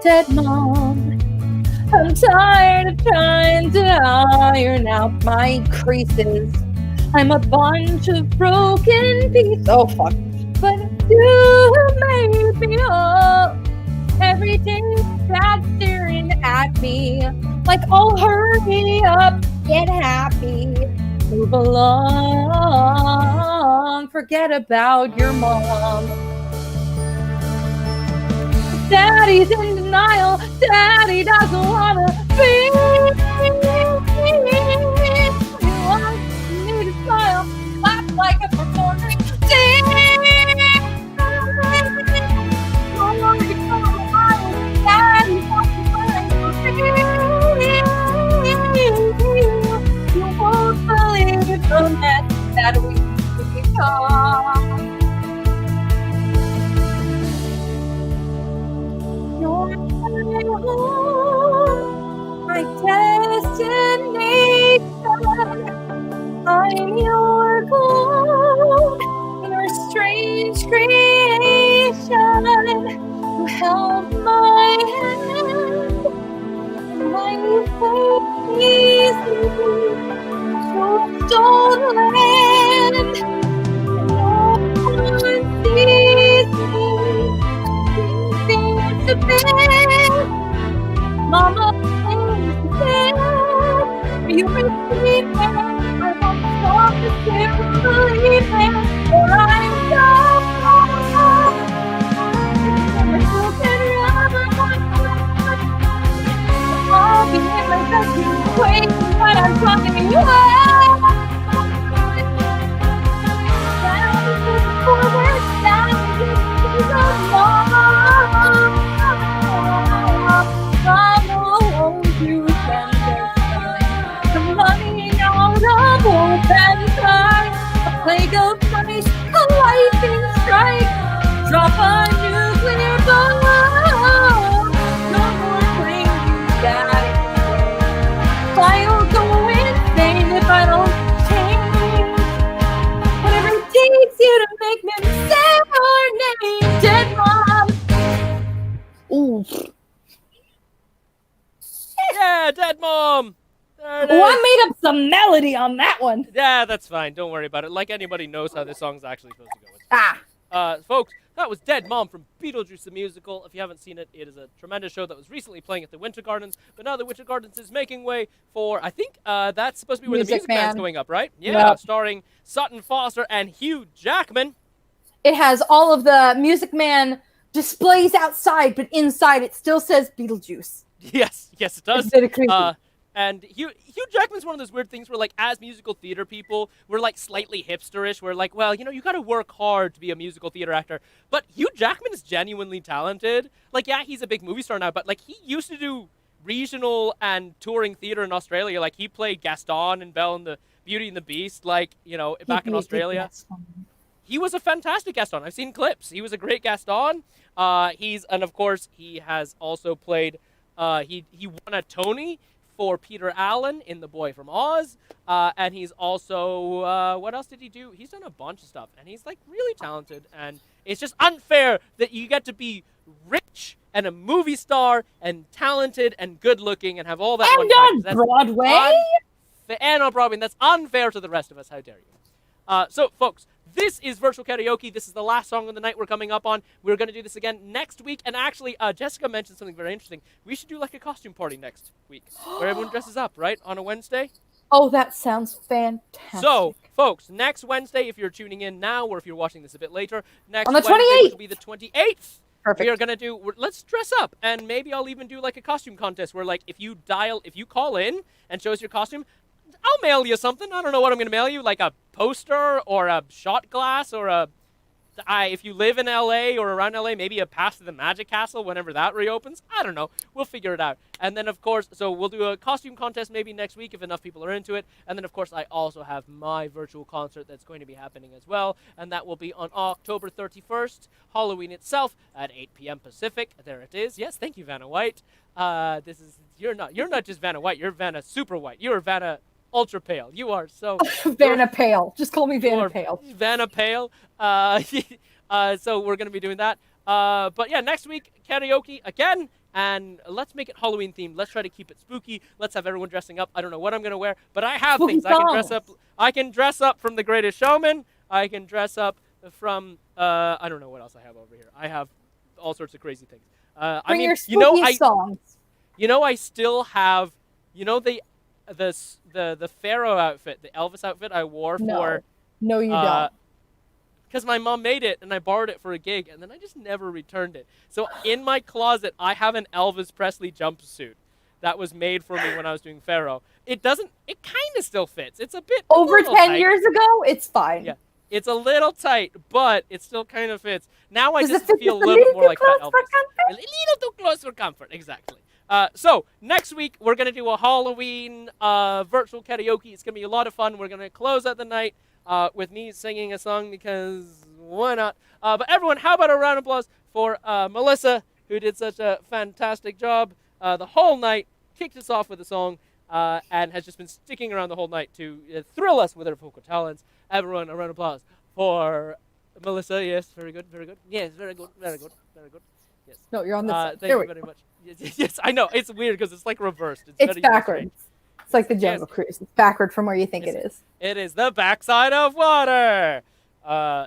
Dead mom. I'm tired of trying to iron out my creases. I'm a bunch of broken pieces. Oh, fuck. But you made me whole. Every day that's staring at me. Like, oh, hurry up, get happy. Move along. Forget about your mom. Daddy's in denial. Daddy doesn't wanna be. He wants me to smile, laugh like a performing. Daddy wants to find me. You won't believe the mess that we become. You're my home, my destination. I'm your gold, your strange creation. You held my hand when you please me. So don't land, no one sees me. Things to bed, Mama, things to bed. You receive me. I won't stop to believe me, or I'm gone. I'll be in my bedroom waiting when I'm talking to you. Down to forward, down to the mom. I'm alone to spend this time. The money out of open time. A plague of mice, a lightning strike. Drop a nuclear bomb. No more playing you guys. I'll go insane if I don't change. Whatever it takes you to make me say your name, dead mom. Ooh. Yeah, dead mom. There it Oh, I is. made up some melody on that one. Yeah, that's fine. Don't worry about it. Like anybody knows how this song's actually supposed to go. It's folks, that was Dead Mom from Beetlejuice the Musical. If you haven't seen it, it is a tremendous show that was recently playing at the Winter Gardens. But now the Winter Gardens is making way for, I think that's supposed to be where the Music Music Man's Man. going up, right? Yeah, Yep. starring Sutton Foster and Hugh Jackman. It has all of the Music Man displays outside, but inside it still says Beetlejuice. Yes, it does. It's a bit of creepy. And Hugh Jackman's one of those weird things where, like, as musical theater people, we're, like, slightly hipsterish. We're like, well, you know, you gotta work hard to be a musical theater actor. But Hugh Jackman is genuinely talented. Like, yeah, he's a big movie star now, but, like, he used to do regional and touring theater in Australia. Like, he played Gaston and Belle and the Beauty and the Beast, like, you know, back in Australia. He was a fantastic Gaston. I've seen clips. He was a great Gaston. And of course, he has also played, he won a Tony for Peter Allen in The Boy from Oz. And he's also, what else did he do? He's done a bunch of stuff. And he's, like, really talented. And it's just unfair that you get to be rich and a movie star and talented and good looking and have all that. And on Broadway? And on Broadway. And that's unfair to the rest of us. How dare you? So, folks, this is Virtual Karaoke. This is the last song of the night we're coming up on. We're going to do this again next week. And actually, Jessica mentioned something very interesting. We should do like a costume party next week where everyone dresses up, right? On a Wednesday. Oh, that sounds fantastic. So, folks, next Wednesday, if you're tuning in now or if you're watching this a bit later, next on the Wednesday, 28th. which will be the 28th. Perfect. We are going to do, let's dress up. And maybe I'll even do like a costume contest where like if you call in and show us your costume, I'll mail you something. I don't know what I'm going to mail you, like a poster or a shot glass or if you live in LA or around LA, maybe a pass to the Magic Castle whenever that reopens. I don't know. We'll figure it out. And then, of course, so we'll do a costume contest maybe next week if enough people are into it. And then, of course, I also have my virtual concert that's going to be happening as well. And that will be on October 31st, Halloween itself, at 8 p.m. Pacific. There it is. Yes, thank you, Vanna White. You're not just Vanna White. You're Vanna Super White. You're Vanna ultra pale. You are so Vanna Pale. Just call me you Vanna are Pale. Vanna Pale. So we're gonna be doing that. But yeah, next week karaoke again, and let's make it Halloween themed. Let's try to keep it spooky. Let's have everyone dressing up. I don't know what I'm gonna wear, but I have Spooky things. I can dress songs. up. I can dress up from The Greatest Showman. I can dress up from I don't know what else I have over here. I have all sorts of crazy things. I Bring mean, your spooky songs. I still have, the Pharaoh outfit, the Elvis outfit I wore for. No, you don't. Because my mom made it and I borrowed it for a gig and then I just never returned it. So in my closet, I have an Elvis Presley jumpsuit that was made for me when I was doing Pharaoh. It kind of still fits. It's a bit Over a little 10 tight. years ago, it's fine. Yeah. It's a little tight, but it still kind of fits. Now I Does just it fit feel a just a little bit little more too like Fat close for Elvis. comfort? A little too close for comfort, exactly. So next week we're gonna do a Halloween virtual karaoke. It's gonna be a lot of fun. We're gonna close out the night with me singing a song because why not? But everyone, how about a round of applause for Melissa, who did such a fantastic job the whole night, kicked us off with a song, and has just been sticking around the whole night to thrill us with her vocal talents. Everyone, a round of applause for Melissa. Yes, very good, very good. Yes, very good, very good, very good. Yes. No, you're on this side. Thank There you we very go. much. Yes, I know. It's weird because it's like reversed. It's very backwards. strange. It's like the Jungle Cruise. It's backward from where you think it is. It is the backside of water.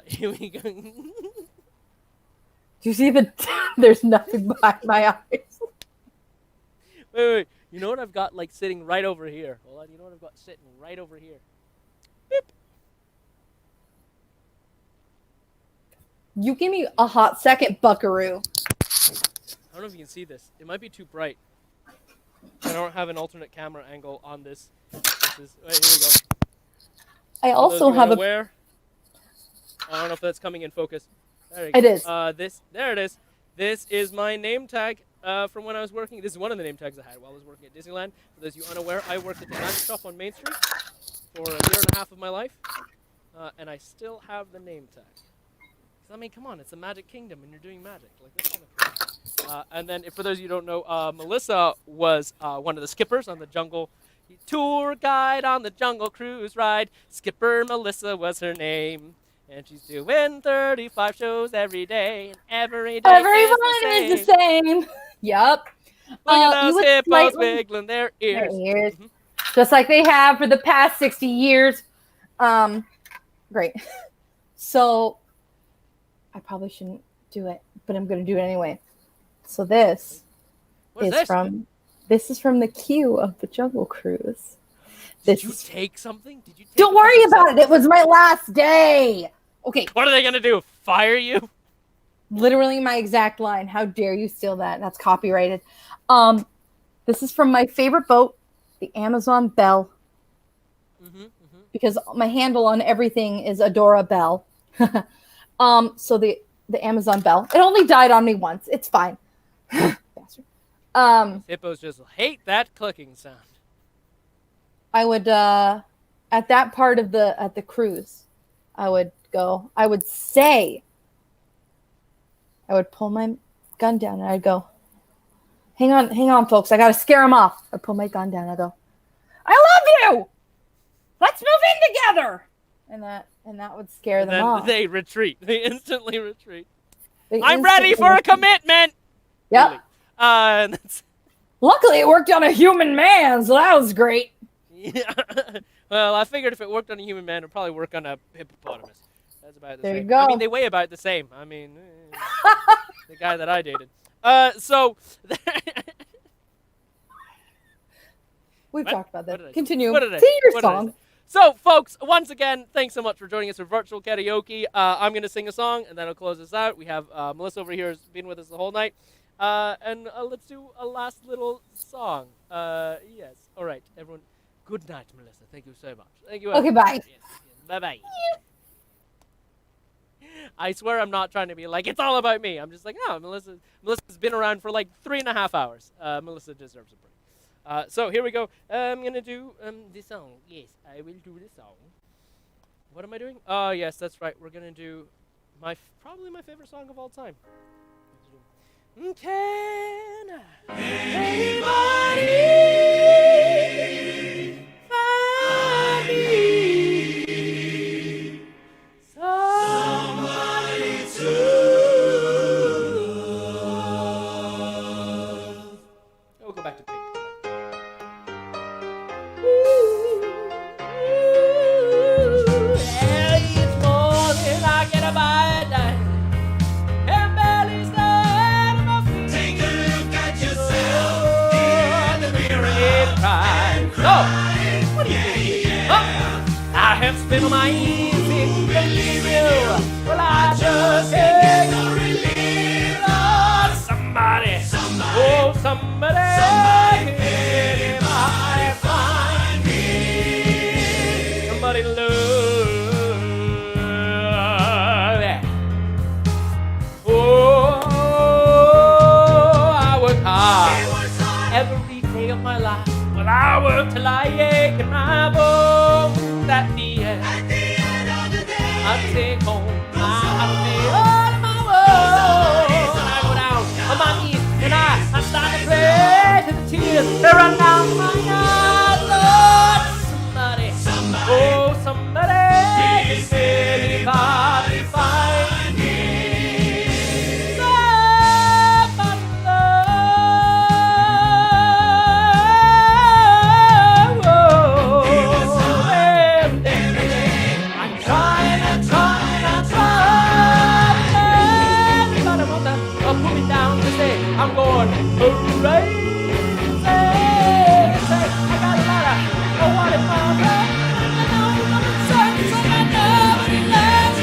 Here we go. Do you see the? There's nothing behind my eyes. Wait. You know what I've got like sitting right over here? Hold on. You know what I've got sitting right over here? Beep. You give me a hot second, buckaroo. I don't know if you can see this. It might be too bright. I don't have an alternate camera angle on this. Wait, here we go. I also have a. Where? I don't know if that's coming in focus. There It is. There it is. This is my name tag from when I was working. This is one of the name tags I had while I was working at Disneyland. For those of you unaware, I worked at the magic shop on Main Street for a year and a half of my life, and I still have the name tag. I mean, come on, it's a Magic Kingdom, and you're doing magic. Like, that's kind of cool. And then, for those of you who don't know, Melissa was one of the skippers on the Jungle tour guide on the Jungle Cruise ride. Skipper Melissa was her name, and she's doing 35 shows every day, and every day Everyone is the same. Yup. Look at you those would hippos slightly- wiggling their ears. Just like they have for the past 60 years. Great. So I probably shouldn't do it, but I'm going to do it anyway. So this What is is this? from the queue of the Jungle Cruise. Did you take something? Did you? Don't worry about it. It was my last day. Okay. What are they gonna do? Fire you? Literally my exact line. How dare you steal that? That's copyrighted. This is from my favorite boat, the Amazon Belle. Because my handle on everything is Adora Bell. So the Amazon Belle. It only died on me once. It's fine. Hippos just hate that clicking sound. I would at that part of the cruise, I would pull my gun down and I'd go, hang on, folks, I gotta scare them off. I'd pull my gun down and I'd go, I love you. Let's move in together. And that would scare And them then off. they retreat. They instantly retreat. They I'm ready instantly for a retreat. commitment. Yep. Really. And that's Luckily, it worked on a human man, so that was great. yeah. Well, I figured if it worked on a human man, it'd probably work on a hippopotamus. That's about the There you same. go. I mean, they weigh about the same. I mean, the guy that I dated. So We've What? talked about What that. did I say? Continue. What did I Sing say? your What did I song. say? So, folks, once again, thanks so much for joining us for Virtual Karaoke. I'm going to sing a song, and that'll close us out. We have Melissa over here has been with us the whole night. And let's do a last little song. Yes. All right, everyone. Good night, Melissa. Thank you so much. Thank you. Okay, everyone. bye. Yes, yes. Bye-bye. I swear I'm not trying to be like, it's all about me. I'm just like, no, Melissa's been around for like 3.5 hours. Melissa deserves a break. So here we go. I'm going to do the song. Yes, I will do the song. What am I doing? Oh, yes, that's right. We're going to do probably my favorite song of all time. Can anybody find spin my easy, believe you. Well, I just can't relieve. Oh, somebody, oh, somebody, if I find me somebody to love. Oh, I work hard every day of my life. Well, I work till I ache in my bones. At the end of the day, I take home my happy all of my woes. And I go down on my knees and I start to pray till the tears they run down my eyes. Lord, somebody, oh somebody, can really hardly find me. I'm going hooray! Say, I got a letter. Oh, what if I'm right? I know I'm certain somebody nobody loves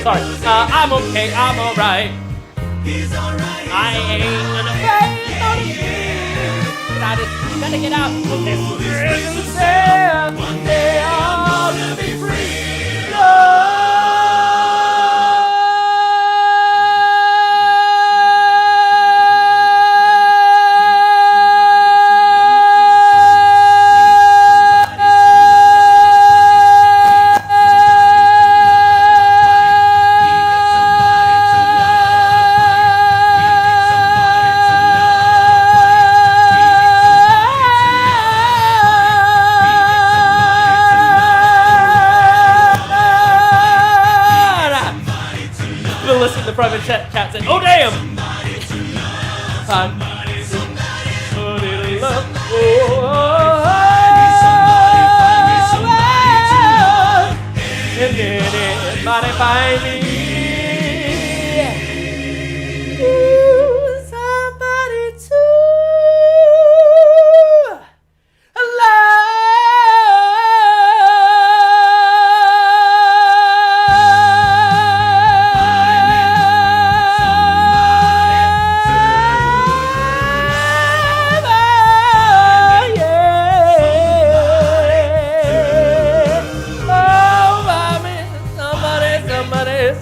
Sorry, I'm okay, I'm alright. He's alright. I ain't gonna face no disease. But I just gotta get out of this prison cell. One day I'll be free. Lord. Private chat said, oh damn! Somebody to love. And anybody find me? Ooh, somebody to love.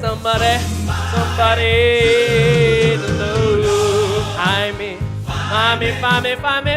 Somebody to love. Find me.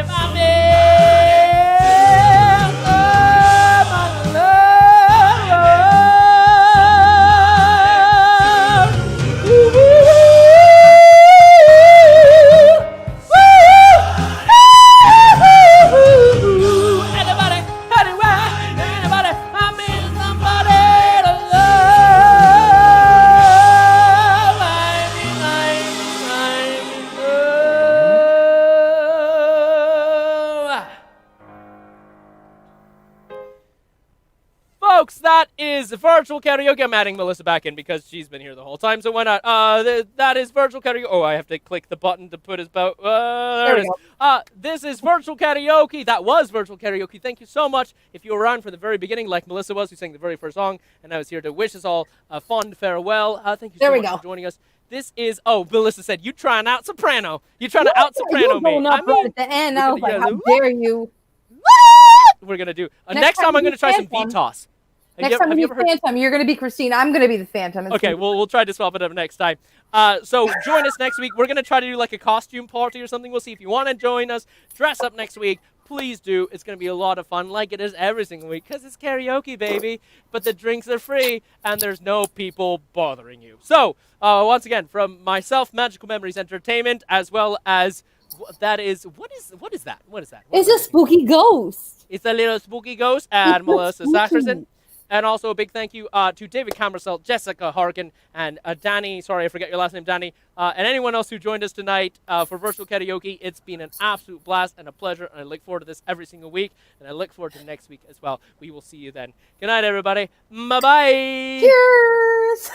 Folks, that is Virtual Karaoke. I'm adding Melissa back in because she's been here the whole time, so why not? That is Virtual Karaoke. Oh, I have to click the button to put his boat. There it is. This is Virtual Karaoke. That was Virtual Karaoke. Thank you so much. If you were around from the very beginning, like Melissa was, who sang the very first song, and I was here to wish us all a fond farewell. Thank you so much for joining us. This is, Melissa said, you trying out soprano. You trying to out soprano me. Up right at the end. I was like, how dare you? We're going to do. Next time I'm going to try some beat toss. Next time you Phantom, you're going to be Christine. I'm going to be the Phantom. Okay, we'll try to swap it up next time. So join us next week. We're going to try to do like a costume party or something. We'll see if you want to join us. Dress up next week. please do. It's going to be a lot of fun, like it is every single week, because it's karaoke, baby. But the drinks are free, and there's no people bothering you. So, once again, from myself, Magical Memories Entertainment, as well as that is what is that? What is that? It's a spooky ghost. It's a little spooky ghost, and It's Melissa spooky. Sacherson. And also a big thank you to David Camersell, Jessica Harkin, and Danny. Sorry, I forget your last name, Danny. And anyone else who joined us tonight for Virtual Karaoke. It's been an absolute blast and a pleasure. And I look forward to this every single week. And I look forward to next week as well. We will see you then. Good night, everybody. Bye-bye. Cheers.